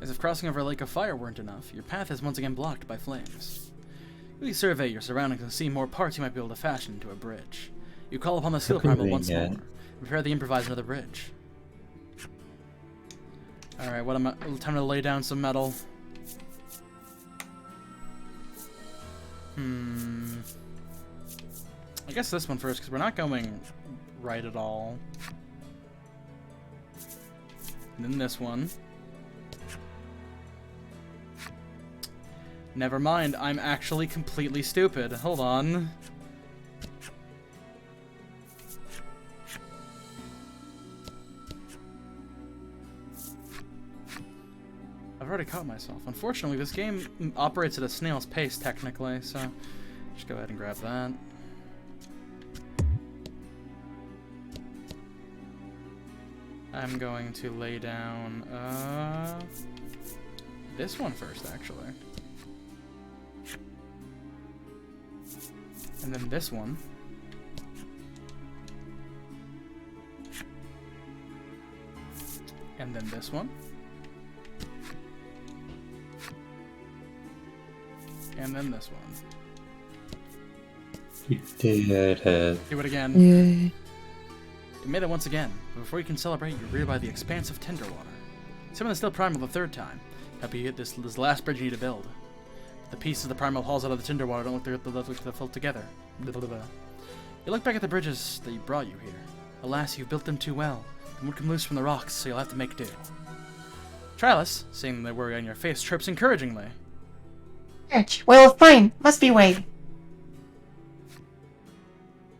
As if crossing over a lake of fire weren't enough, your path is once again blocked by flames. You survey your surroundings and see more parts you might be able to fashion into a bridge. You call upon the steel primal once more. Prepare the improvise another bridge. Alright, what am I? Time to lay down some metal. I guess this one first, because we're not going right at all. And then this one. Never mind, I'm actually completely stupid. Hold on. I've already caught myself. Unfortunately, this game operates at a snail's pace, technically, so just go ahead and grab that. I'm going to lay down, this one first, actually. And then this one. And then this one. And then this one. You did it. Do it again. Yay. You made it once again, but before you can celebrate, you're reared by the expanse of Tinderwater. Summon the Steel Primal the third time. Help you hit this last bridge you need to build. The pieces the Primal hauls out of the Tinderwater don't look like they're filled together. Blah, blah, blah. You look back at the bridges that brought you here. Alas, you've built them too well, and wood come loose from the rocks, so you'll have to make do. Trilas, seeing the worry on your face, chirps encouragingly. Well, fine. Must be way.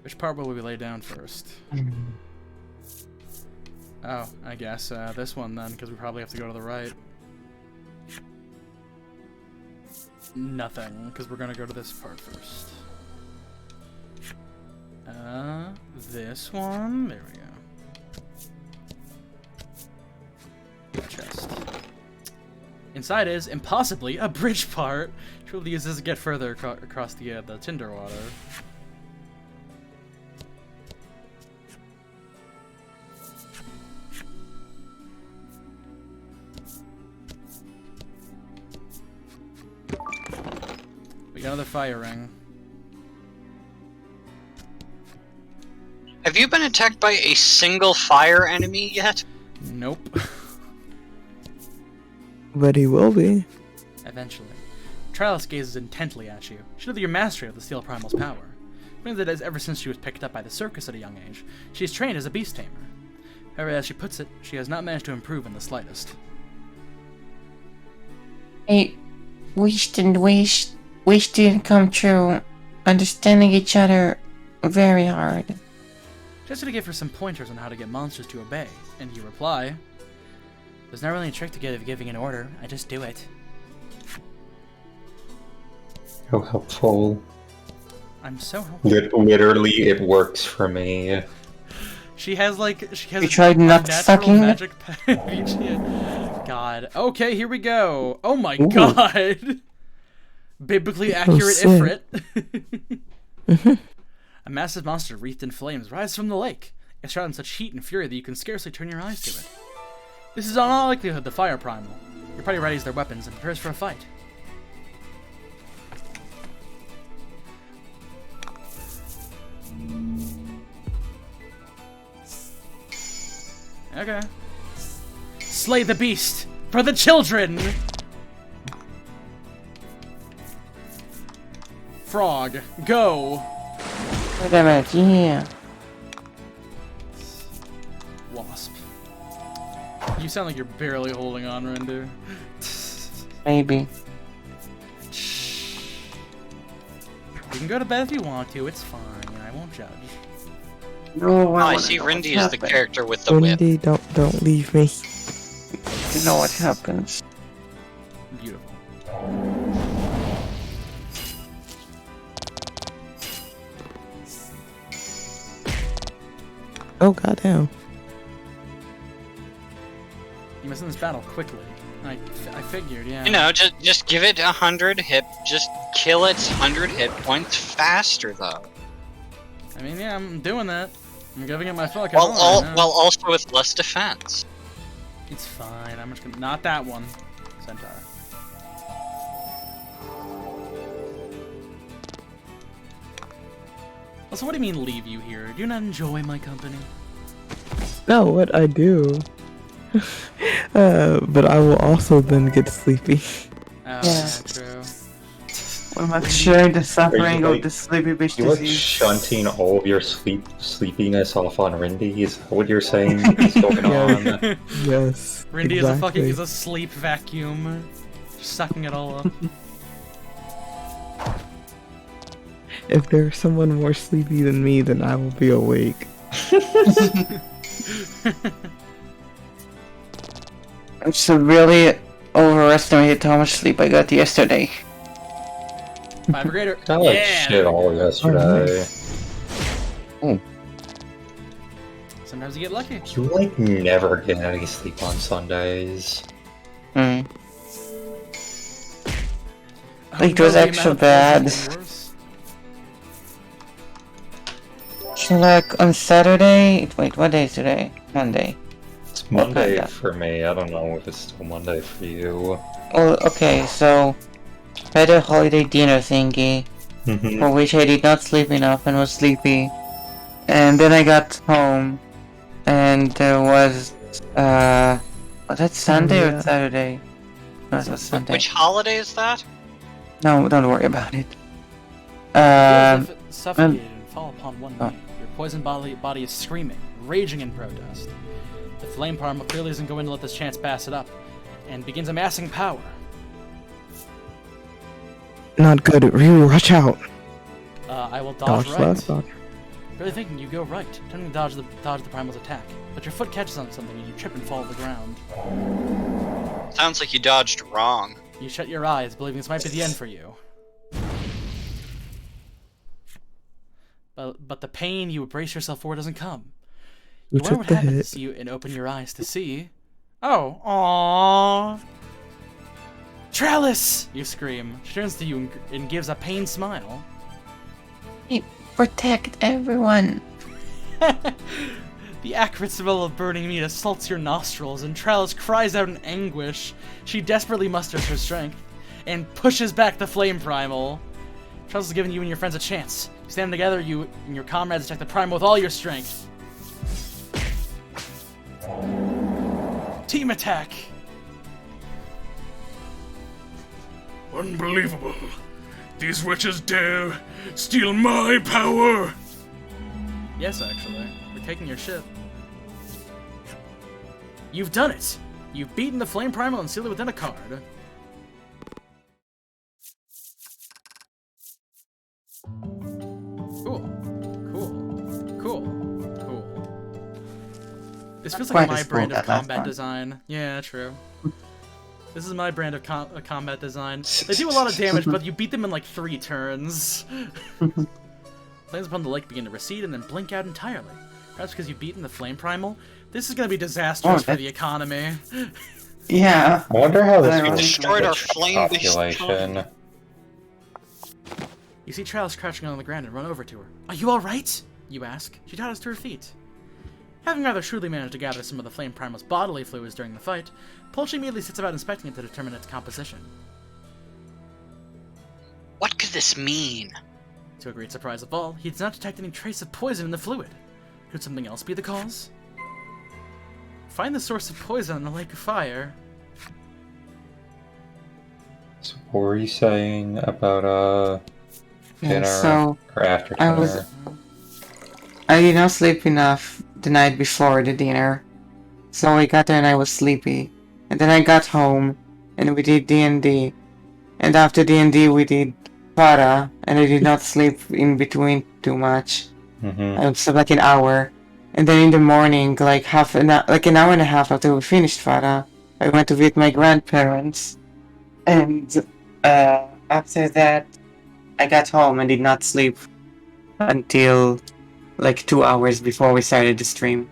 Which part will we lay down first? Oh, I guess this one then, because we probably have to go to the right. Nothing, because we're gonna go to this part first. This one. There we go. Chest. Inside is impossibly a bridge part. Which we'll use this to get further across the Tinderwater. We got another fire ring. Have you been attacked by a single fire enemy yet? Nope. But he will be. Eventually. Trilas gazes intently at you. She knows that your mastery of the Steel Primal's power. It means that ever since she was picked up by the circus at a young age, she is trained as a beast tamer. However, as she puts it, she has not managed to improve in the slightest. I wished and wished. Wish didn't come true. Understanding each other very hard. Just to give her some pointers on how to get monsters to obey, and you reply, "There's not really a trick to giving an order. I just do it." How helpful. I'm so helpful. Literally, it works for me. She has You tried not sucking? magic page. God. Okay, here we go. Oh my god. Biblically accurate Ifrit. A massive monster wreathed in flames rises from the lake. It's shot in such heat and fury that you can scarcely turn your eyes to it. This is in all likelihood the fire primal. Your party readies their weapons and prepares for a fight. Okay. Slay the beast for the children! Frog, go! Wait a minute, yeah. Wasp. You sound like you're barely holding on, Rendu. Maybe. You can go to bed if you want to, it's fine. I won't judge. No, I see Rindy is the character with the whip. Wendy, don't leave me. You know what happens. Beautiful. Oh goddamn. You must end this battle quickly. I figured, yeah. You know, just give it 100 hit. Just kill its 100 hit points faster, though. I mean, yeah, I'm doing that. I'm giving it my fucking Well, all right now. well, also with less defense. It's fine. I'm just gonna not that one. Centaur. Also, what do you mean leave you here? Do you not enjoy my company? No, what I do. But I will also then get sleepy. Yeah, true. We must share the suffering like- of the sleepy bitch You like disease. shunting all of your sleepiness off on Rindy? Is that what you're saying is going on? Yes. Rindy exactly. is a sleep vacuum, just sucking it all up. If there's someone more sleepy than me, then I will be awake. I severely overestimated how much sleep I got yesterday. 5 or greater. I like Yeah. shit all yesterday. Sometimes you get lucky. You like never get any sleep on Sundays. Hmm. Oh, Like, it was no, the extra amount of plays bad. is getting worse. So, like, on Saturday... Wait, what day is today? Monday. It's Monday yeah. for me. I don't know if it's still Monday for you. Oh, okay, so... I had a holiday dinner thingy, for which I did not sleep enough and was sleepy. And then I got home, and there was... Was that Sunday yeah. or Saturday? No, it was Sunday. Which holiday is that? No, don't worry about it. Feel as if it suffocated and fall upon one oh. knee. Your poisoned body is screaming, raging in protest. The flame primal clearly isn't going to let this chance pass it up, and begins amassing power. Not good. Ryu, watch out. I will dodge Dodge right. left, dodge. Really thinking you go right, attempting to dodge the primal's attack, but your foot catches on something and you trip and fall to the ground. Sounds like you dodged wrong. You shut your eyes, believing this might be the end for you. But the pain you brace yourself for doesn't come. You You wonder what took the happens hit. you and open your eyes to see. Oh, aww. Trellis! You scream. She turns to you and gives a pained smile. Protect everyone. The acrid smell of burning meat assaults your nostrils, and Trellis cries out in anguish. She desperately musters her strength and pushes back the flame primal. Trellis has given you and your friends a chance. You stand together, you and your comrades attack the primal with all your strength. Team attack! Unbelievable. These witches dare steal my power. Yes, actually. We're taking your ship. You've done it! You've beaten the flame primal and sealed it within a card. Cool. This feels like Quite my as brand cool of that last combat one. design. Yeah, true. This is my brand of combat design. They do a lot of damage, but you beat them in like 3 turns. Flames upon the lake begin to recede and then blink out entirely. Perhaps because you've beaten the flame primal? This is going to be disastrous for the economy. Yeah. I wonder how this I will Destroyed our affect flame-based population. You see Travis crouching on the ground and run over to her. Are you alright? You ask. She totters to her feet. Having rather shrewdly managed to gather some of the flame primal's bodily fluids during the fight, Polchi immediately sets about inspecting it to determine its composition. What could this mean? To a great surprise of all, he does not detect any trace of poison in the fluid. Could something else be the cause? Find the source of poison in the lake of fire. So what were you saying about dinner so or after I dinner? was- I did not sleep enough the night before the dinner. So I got there and I was sleepy. And then I got home and we did D&D. And after D&D we did Para, and I did not sleep in between too much. I slept like an hour. And then in the morning, like an hour and a half after we finished Fara, I went to visit my grandparents. And after that, I got home and did not sleep until like 2 hours before we started the stream.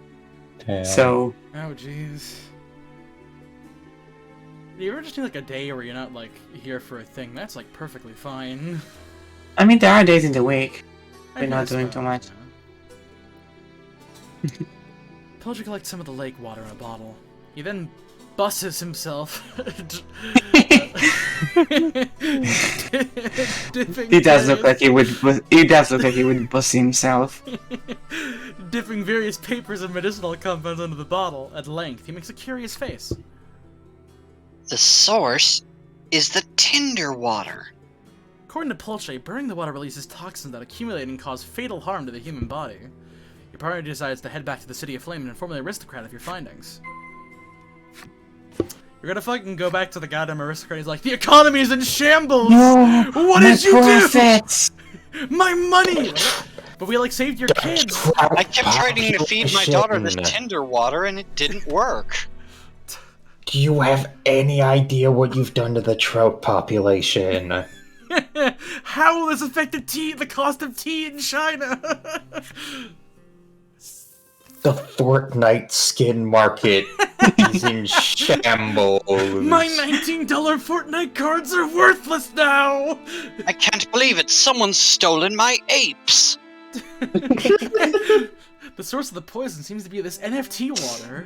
Damn. So Oh, jeez. You ever just need like a day where you're not like here for a thing? That's like perfectly fine. I mean, there are days in the week I we're not guess doing so, too much. yeah. Pillager collects some of the lake water in a bottle. He then busses himself. He does look like he would. He does look like he would bust himself. Dipping various papers and medicinal compounds into the bottle, at length, he makes a curious face. The source is the tinder water. According to Polche, burning the water releases toxins that accumulate and cause fatal harm to the human body. Your party decides to head back to the City of Flame and inform the aristocrat of your findings. You're gonna fucking go back to the goddamn aristocrat. He's like, the economy is in shambles! No! What did you profits! do? My money! But we, like, saved your kids! I kept trying to feed my daughter this tinder water and it didn't work. Do you have any idea what you've done to the trout population? How will this affect the cost of tea in China? The Fortnite skin market is in shambles. My $19 Fortnite cards are worthless now! I can't believe it. Someone's stolen my apes. The source of the poison seems to be this NFT water.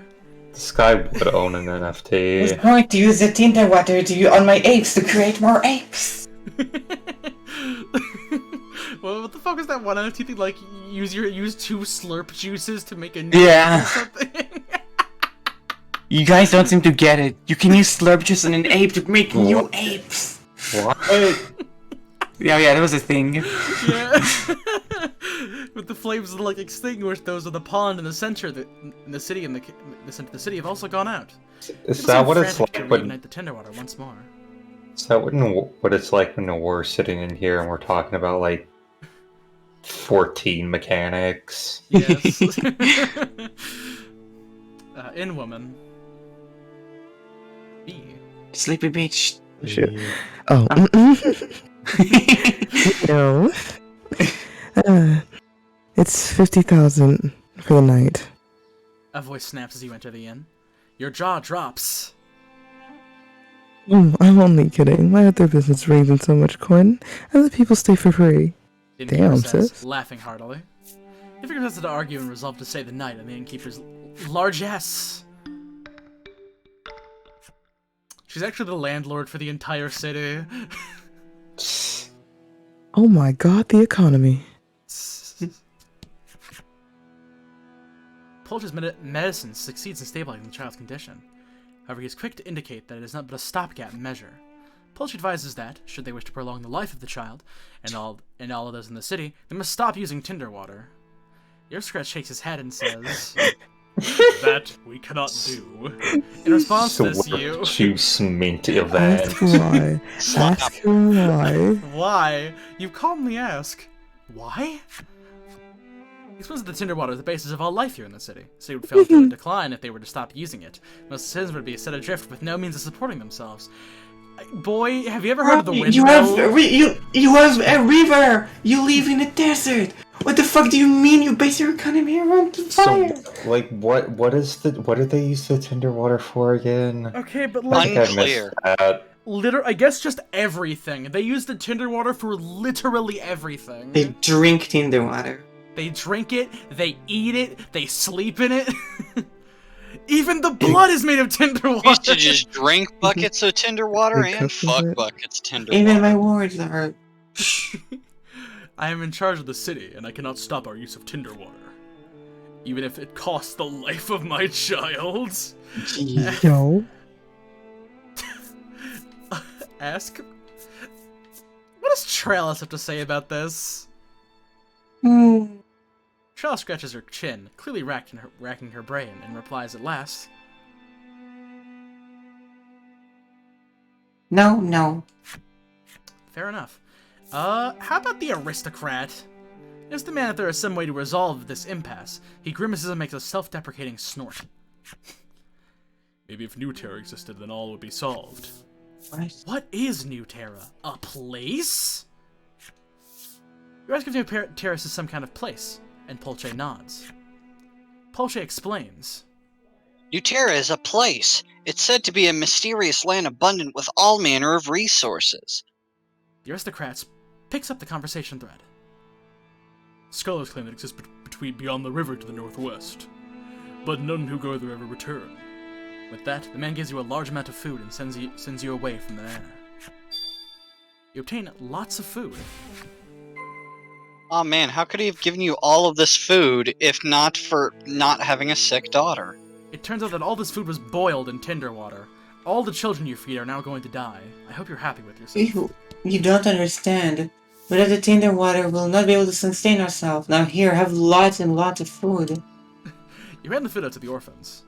This guy would own an NFT. I was going to use the tinder water on my apes to create more apes. Well, what the fuck is that one NFT thing? Like, use 2 slurp juices to make a new Yeah. or something? You guys don't seem to get it. You can use slurp juice on an ape to make new apes. What? Yeah, that was a thing. Yeah. With the flames like extinguished, those of the pond in the center, in the city, and the center of the city have also gone out. Is that what it's like when? Reignite the tinder water once more. Is that what it's like when we're sitting in here and we're talking about like 14 mechanics? Yes. In woman. B. Sleepy Beach. Shit. Oh. No. It's 50,000 for the night. A voice snaps as you enter the inn. Your jaw drops. Oh, I'm only kidding. Why would their business brings in so much coin? And the people stay for free. Damn, says, sis. laughing heartily. The figure has to argue and resolve to stay the night, and the innkeeper's largesse. She's actually the landlord for the entire city. Oh my god, the economy. Polch's medicine succeeds in stabilizing the child's condition. However, he is quick to indicate that it is not but a stopgap measure. Polch advises that, should they wish to prolong the life of the child, and all of those in the city, they must stop using tinder water. The aristocrat shakes his head and says, That we cannot do. In response to this, you... Juice mint event. Ask why. Ask him why. Why? You calmly ask, why? He explains that the tinder water is the basis of all life here in the city. The city would fail to decline if they were to stop using it. Most citizens would be set adrift with no means of supporting themselves. Boy, have you ever heard of the windmill? You have a river. You live in a desert. What the fuck do you mean you base your economy around fire? So, like, what do they use the tinder water for again? Okay, but I like... think I missed that. I guess just everything. They use the tinder water for literally everything. They drink tinder water. They drink it, they eat it, they sleep in it. Even the blood is made of tinder water. We used to just drink buckets of tinder water and fuck buckets of tinder Even water. my words are... I am in charge of the city, and I cannot stop our use of tinder water. Even if it costs the life of my child. Yo. Ask... What does Trellis have to say about this? Trellis scratches her chin, clearly racking her brain, and replies at last. No. Fair enough. How about the aristocrat? Ask the man if there is some way to resolve this impasse. He grimaces and makes a self-deprecating snort. Maybe if New Terra existed, then all would be solved. What is New Terra? A place? You ask if New Terra is some kind of place, and Polche nods. Polche explains. New Terra is a place. It's said to be a mysterious land abundant with all manner of resources. The aristocrat picks up the conversation thread. Scholars claim it exists beyond the river to the northwest, but none who go there ever return. With that, the man gives you a large amount of food and sends you away from the manor. You obtain lots of food. Oh man, how could he have given you all of this food if not for not having a sick daughter? It turns out that all this food was boiled in tinder water. All the children you feed are now going to die. I hope you're happy with yourself. You don't understand. Without the tinder water, we'll not be able to sustain ourselves. Now here, have lots and lots of food. You ran the food out to the orphans.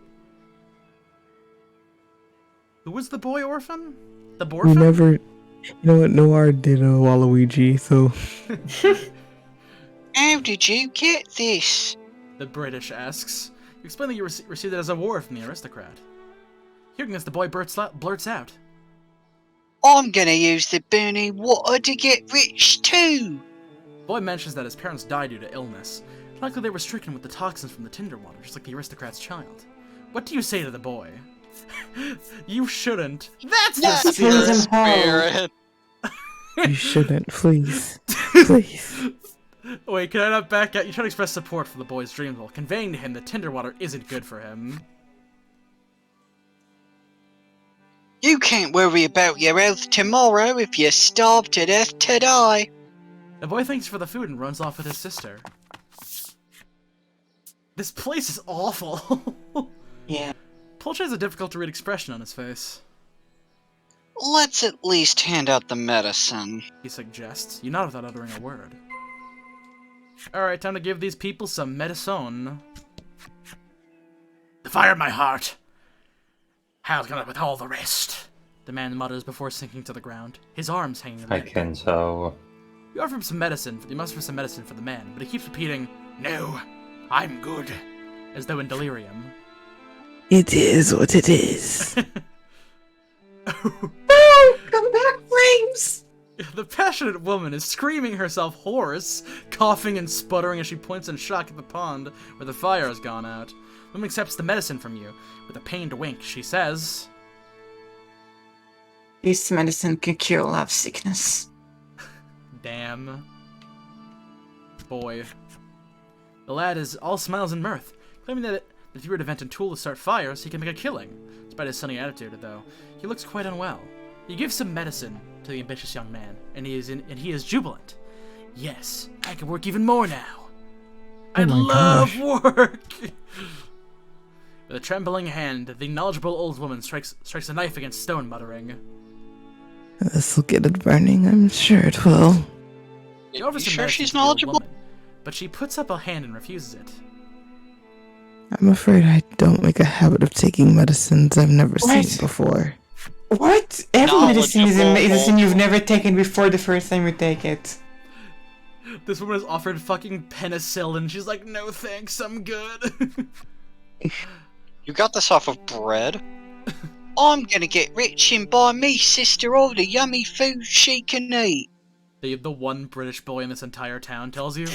Who was the boy orphan? The borphan? We never... You know what? Noir did a Waluigi, so... How did you get this? The British asks. You explain that you received it as a reward from the aristocrat. Hearing this, the boy blurts out. I'm gonna use the burning water to get rich too! The boy mentions that his parents died due to illness. Likely they were stricken with the toxins from the tinder water, just like the aristocrat's child. What do you say to the boy? You shouldn't. That's the spirit! You shouldn't, please. Please. Wait, can I not back out? You try to express support for the boy's dreams while conveying to him that tinder water isn't good for him. You can't worry about your health tomorrow if you starve to death today. The boy thanks for the food and runs off with his sister. This place is awful. Yeah. Pulch has a difficult to read expression on his face. Let's at least hand out the medicine, He suggests. You nod without uttering a word. Alright, time to give these people some medicine. The fire in my heart! How's gonna with all the rest? The man mutters before sinking to the ground, his arms hanging I limp. can so. You offer him some medicine. You must offer some medicine for the man, but he keeps repeating, "No, I'm good," as though in delirium. It is what it is. Oh, come back, flames! The passionate woman is screaming herself hoarse, coughing and sputtering as she points in shock at the pond where the fire has gone out. The woman accepts the medicine from you. With a pained wink, she says, This medicine can cure love sickness. "Damn. Boy." The lad is all smiles and mirth, claiming that if he were to invent a tool to start fires, he can make a killing. Despite his sunny attitude, though, he looks quite unwell. You give some medicine to the ambitious young man, and he is jubilant. "Yes, I can work even more now. I love work." With a trembling hand, the knowledgeable old woman strikes a knife against stone, muttering, This'll get it burning, I'm sure it will. You offers some sure medicine she's to the old knowledgeable? woman, but she puts up a hand and refuses it. I'm afraid I don't make a habit of taking medicines I've never seen before. What? Every medicine is a Knowledgeable. medicine you've never taken before the first time you take it. This woman is offered fucking penicillin. She's like, "No thanks, I'm good." You got this off of bread? I'm gonna get rich and buy me sister all the yummy food she can eat. The one British boy in this entire town tells you.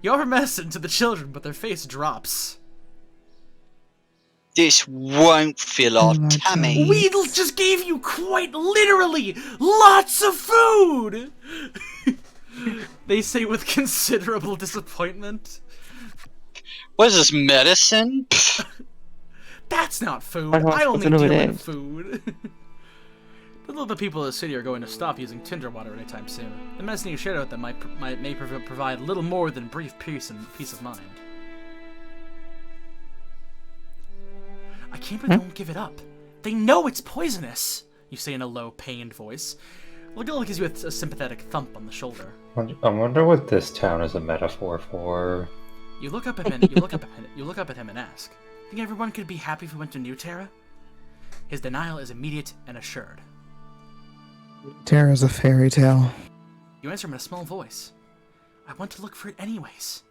You offer medicine to the children, but their face drops. This won't fill our tummy. We just gave you quite literally lots of food! They say with considerable disappointment. What is this, medicine? That's not food. I'm not I only supposed to do deal in it. food. Don't know if the people of the city are going to stop using tinder water anytime soon. The medicine you shared with them may provide little more than brief peace of mind. I can't believe they won't give it up. They know it's poisonous, you say in a low, pained voice. Lagula gives you a sympathetic thump on the shoulder. I wonder what this town is a metaphor for. You look up at him. You look up at him and ask, "Think everyone could be happy if we went to New Terra?" His denial is immediate and assured. Terra's a fairy tale. You answer him in a small voice. "I want to look for it anyways.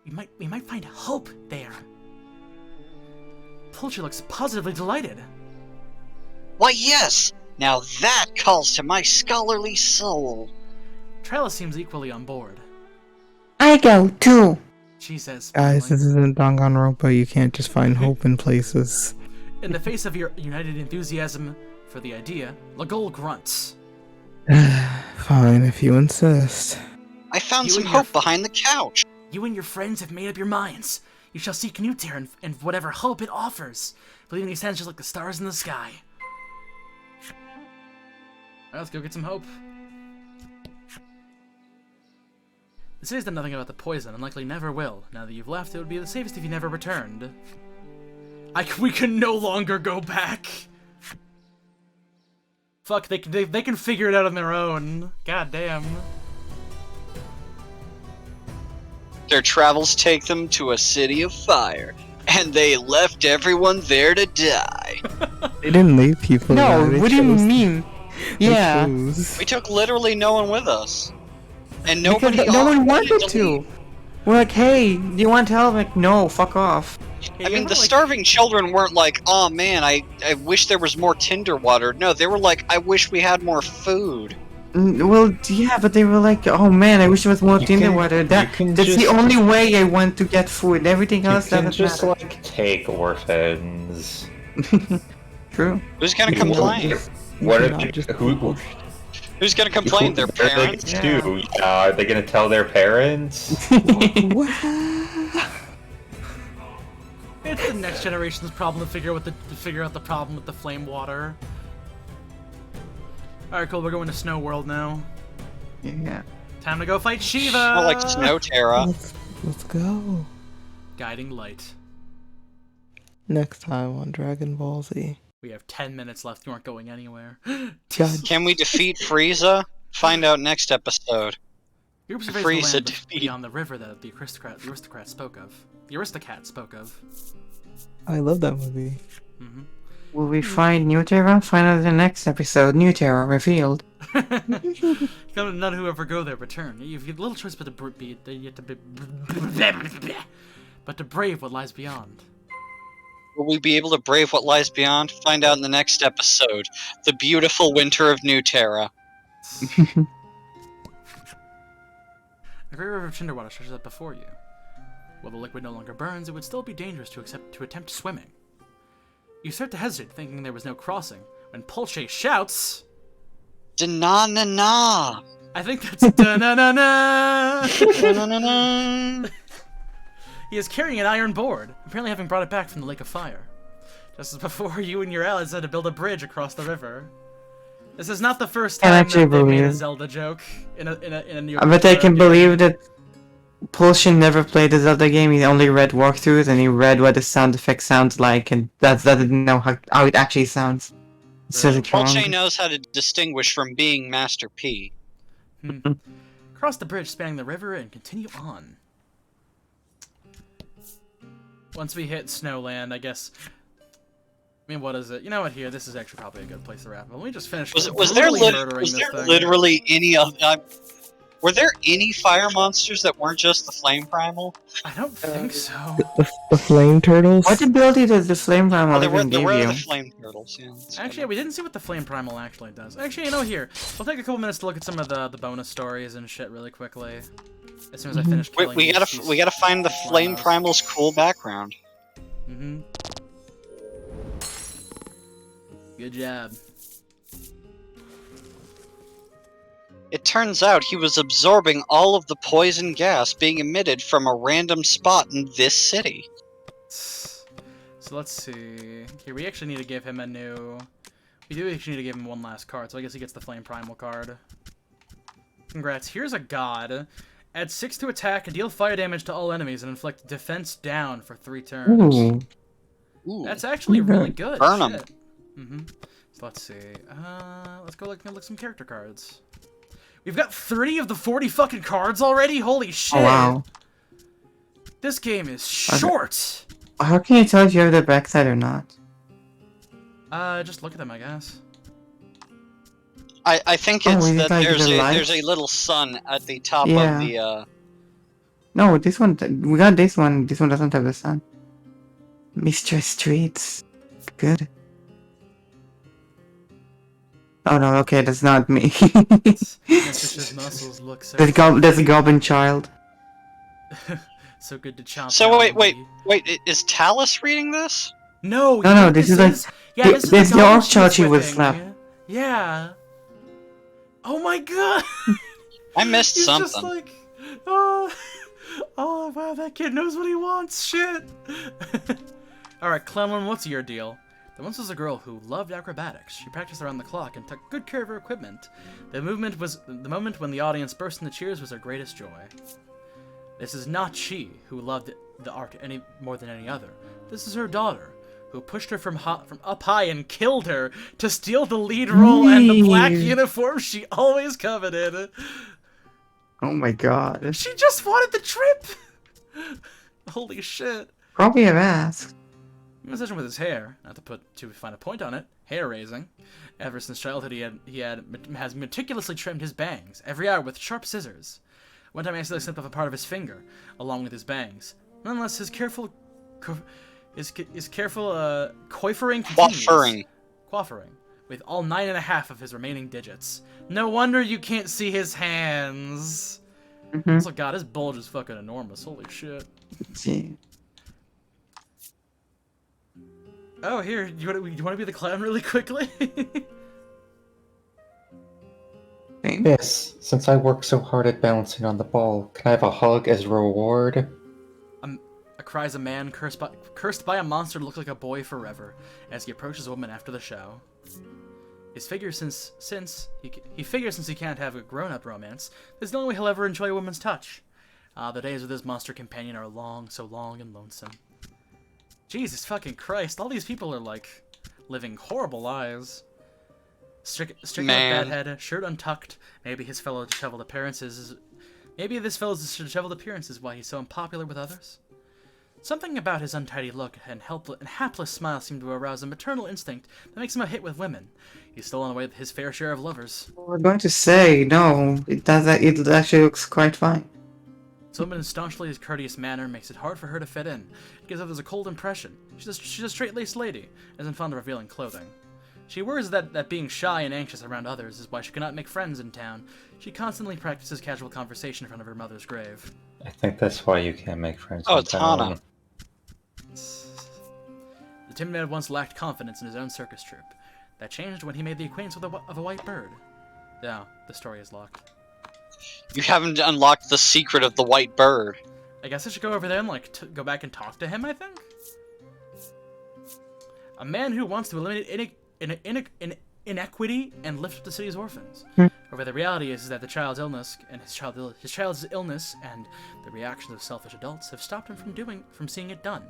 We might find hope there." Pulcher looks positively delighted. Why, yes! Now that calls to my scholarly soul. Trella seems equally on board. I go too. She says, Guys, smiling. this isn't Danganronpa. You can't just find hope in places. In the face of your united enthusiasm for the idea, Lagol grunts. Fine, if you insist. I found You some and your hope behind the couch. You and your friends have made up your minds. You shall seek New Terra and whatever hope it offers, believing it stands just like the stars in the sky. Alright, let's go get some hope. The city's done nothing about the poison, and likely never will. Now that you've left, it would be the safest if you never returned. We can no longer go back! Fuck, they can figure it out on their own. God damn. Their travels take them to a city of fire, and they left everyone there to die. They didn't leave people. No, there, what do you mean? Yeah. We took literally no one with us. And nobody Because no one wanted to to. leave. We're like, hey, do you want to help? Like, no, fuck off. I mean, the starving children weren't like, oh man, I wish there was more Tinder water. No, they were like, I wish we had more food. Well, yeah, but they were like, oh man, I wish there was more Tinder water. That's the only way I want to get food. Everything else doesn't just matter. like take orphans. True. Who's gonna complain? What if Who's gonna complain? Their parents? Are they gonna tell their parents? It's the next generation's problem to figure out the problem with the flame water. Alright, cool, we're going to Snow World now. Yeah. Time to go fight Shiva! More like Snow Terra. Let's go. Guiding light. Next time on Dragon Ball Z. We have 10 minutes left, you aren't going anywhere. God. Can we defeat Frieza? Find out next episode. Your Frieza land defeat. beyond the river that the aristocrat spoke of. The Aristocat spoke of. I love that movie. Mm-hmm. Will we find New Terra? Find out in the next episode. New Terra revealed. None who ever go there return. You've little choice but to brave what lies beyond. Will we be able to brave what lies beyond? Find out in the next episode. The beautiful winter of New Terra. The great river of Cinderwater stretches up before you. While the liquid no longer burns, it would still be dangerous to attempt swimming. You start to hesitate, thinking there was no crossing, when Pulche shouts... Da-na-na-na! I think that's da-na-na-na! Da-na-na-na! He is carrying an iron board, apparently having brought it back from the Lake of Fire. Just as before, you and your allies had to build a bridge across the river. This is not the first time that they made a Zelda joke in a new. I bet I can believe that Pulsion never played the Zelda game. He only read walkthroughs and he read what the sound effect sounds like, and that didn't know how it actually sounds. So Pulche knows how to distinguish from being Master P. Cross the bridge spanning the river and continue on. Once we hit Snowland, I guess. I mean, what is it? You know what? Here, this is actually probably a good place to wrap. But let me just finish. Was there literally any of? Were there any fire monsters that weren't just the flame primal? I don't think so. The flame turtles. What ability does the flame primal there were even give you? the flame turtles. Yeah. Actually, we didn't see what the flame primal actually does. Actually, you know, here, we'll take a couple minutes to look at some of the bonus stories and shit really quickly. As soon as I finish killing we gotta find the flame primal's cool background. Mm-hmm. Good job. It turns out he was absorbing all of the poison gas being emitted from a random spot in this city. So let's see. Here, we actually need to give him a new... We do actually need to give him one last card, so I guess he gets the Flame Primal card. Congrats. Here's a god. Add 6 to attack and deal fire damage to all enemies and inflict defense down for 3 turns. Ooh. That's actually really good. Burn 'em. Mm-hmm. So let's see. Let's go look some character cards. We've got 30 of the 40 fucking cards already? Holy shit! Oh, wow. This game is short! How can you tell if you have the backside or not? Just look at them, I guess. I think it's that like there's a little sun at the top of the No, this one, we got this one. This one doesn't have the sun. Mr. Streets. Good. Oh no, okay, that's not me. His muscles look so that's a goblin child. so good to chomp. So wait, is Talus reading this? No, No, this is like... Yeah, this is the orc child she would slap. Yeah. Oh my god! I missed He's something. Just like, oh wow, that kid knows what he wants. Shit. All right, Clemlin, what's your deal? There once was a girl who loved acrobatics. She practiced around the clock and took good care of her equipment. The moment when the audience burst into cheers was her greatest joy. This is not she who loved the art any more than any other. This is her daughter, who pushed her from up high and killed her to steal the lead role and the black uniform she always coveted. Oh my god. She just wanted the trip! Holy shit. Probably have asked. In a session with his hair, not to put too fine a point on it, hair raising. Ever since childhood, he has meticulously trimmed his bangs every hour with sharp scissors. One time, he accidentally snipped off a part of his finger, along with his bangs. Nonetheless, his careful coiffering continues. Coiffering, with all 9.5 of his remaining digits. No wonder you can't see his hands. Also, God, his bulge is fucking enormous. Holy shit. Gee. Oh, here, you want to be the clown really quickly? Yes, since I worked so hard at balancing on the ball, can I have a hug as a reward? Cries a man cursed by a monster to look like a boy forever as he approaches a woman after the show. He figures since he can't have a grown-up romance, this is the only way he'll ever enjoy a woman's touch. The days with his monster companion are long, so long and lonesome. Jesus fucking Christ, all these people are, like, living horrible lives. Stricken with bad head, shirt untucked, maybe this fellow's disheveled appearance is why he's so unpopular with others. Something about his untidy look and hapless smile seem to arouse a maternal instinct that makes him a hit with women. He's stolen away with his fair share of lovers. We're going to say, no, it actually looks quite fine. This woman's staunchly courteous manner makes it hard for her to fit in. It gives others a cold impression. She's a straight-laced lady, and isn't fond of revealing clothing. She worries that being shy and anxious around others is why she cannot make friends in town. She constantly practices casual conversation in front of her mother's grave. I think that's why you can't make friends Oh, in it's town. Hana. The timid man once lacked confidence in his own circus troupe. That changed when he made the acquaintance of a white bird. Now, the story is locked. You haven't unlocked the secret of the white bird. I guess I should go over there and, like, go back and talk to him, I think? A man who wants to eliminate inequity and lift up the city's orphans. However, the reality is that the child's illness and his child's illness and the reactions of selfish adults have stopped him from seeing it done.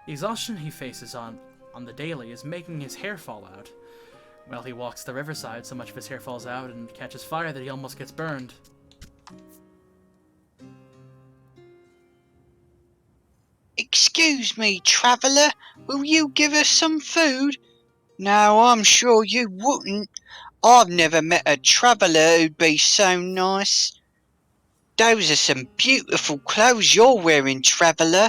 The exhaustion he faces on the daily is making his hair fall out. While he walks the riverside, so much of his hair falls out and catches fire that he almost gets burned. Excuse me, traveller, will you give us some food? No, I'm sure you wouldn't. I've never met a traveller who'd be so nice. Those are some beautiful clothes you're wearing, traveller.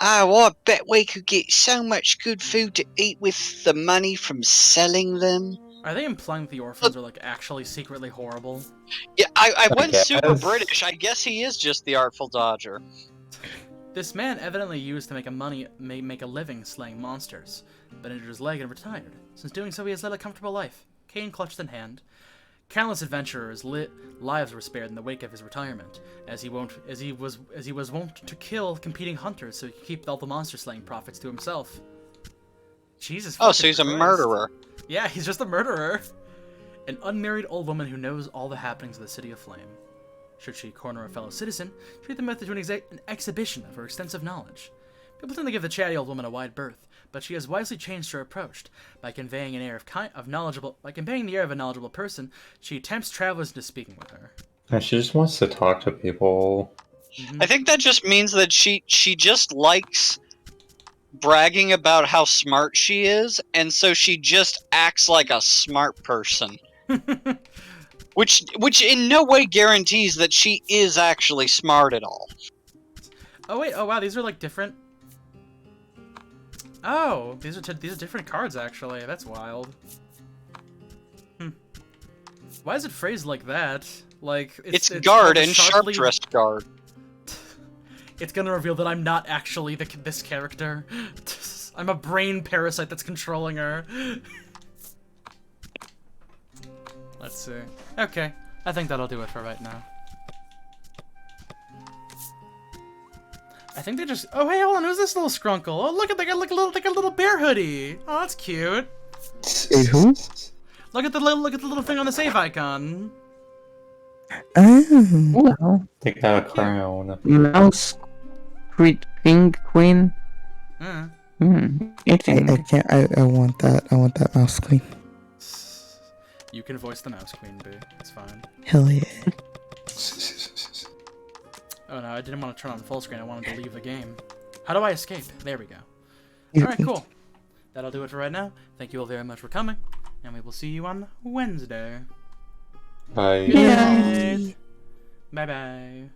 Oh, I bet we could get so much good food to eat with the money from selling them. Are they implying that the orphans are, like, actually secretly horrible? Yeah, I went guess. super British. I guess he is just the Artful Dodger. This man evidently used to make a living slaying monsters, but injured his leg and retired. Since doing so, he has led a comfortable life, cane clutched in hand. Countless adventurers' lives were spared in the wake of his retirement, as he was wont to kill competing hunters so he could keep all the monster slaying profits to himself. Jesus. Oh, so he's Christ. a murderer. Yeah, he's just a murderer. An unmarried old woman who knows all the happenings of the City of Flame. Should she corner a fellow citizen, treat them to an exhibition of her extensive knowledge. People tend to give the chatty old woman a wide berth, but she has wisely changed her approach. By conveying the air of a knowledgeable person, she tempts travelers into speaking with her. And she just wants to talk to people. I think that just means that she just likes bragging about how smart she is, and so she just acts like a smart person. Which in no way guarantees that she is actually smart at all. Oh wait, oh wow, these are like different. Oh, these are different cards actually. That's wild. Why is it phrased like that? Like it's guard and sharp dressed guard. It's gonna reveal that I'm not actually this character. I'm a brain parasite that's controlling her. Let's see. Okay, I think that'll do it for right now. I think they just. Oh, hey, hold on. Who's this little scrunkle? Oh, look at the look like a little bear hoodie. Oh, that's cute. Wait, who? Look at the little thing on the save icon. Oh. Well, They got a crown. mouse queen. Uh. I can't. I want that. I want that mouse queen. You can voice the mouse queen, B. It's fine. Hell yeah. Oh no, I didn't want to turn on full screen. I wanted to leave the game. How do I escape? There we go. You- Alright, cool. That'll do it for right now. Thank you all very much for coming, and we will see you on Wednesday. Bye. Yeah. Bye bye.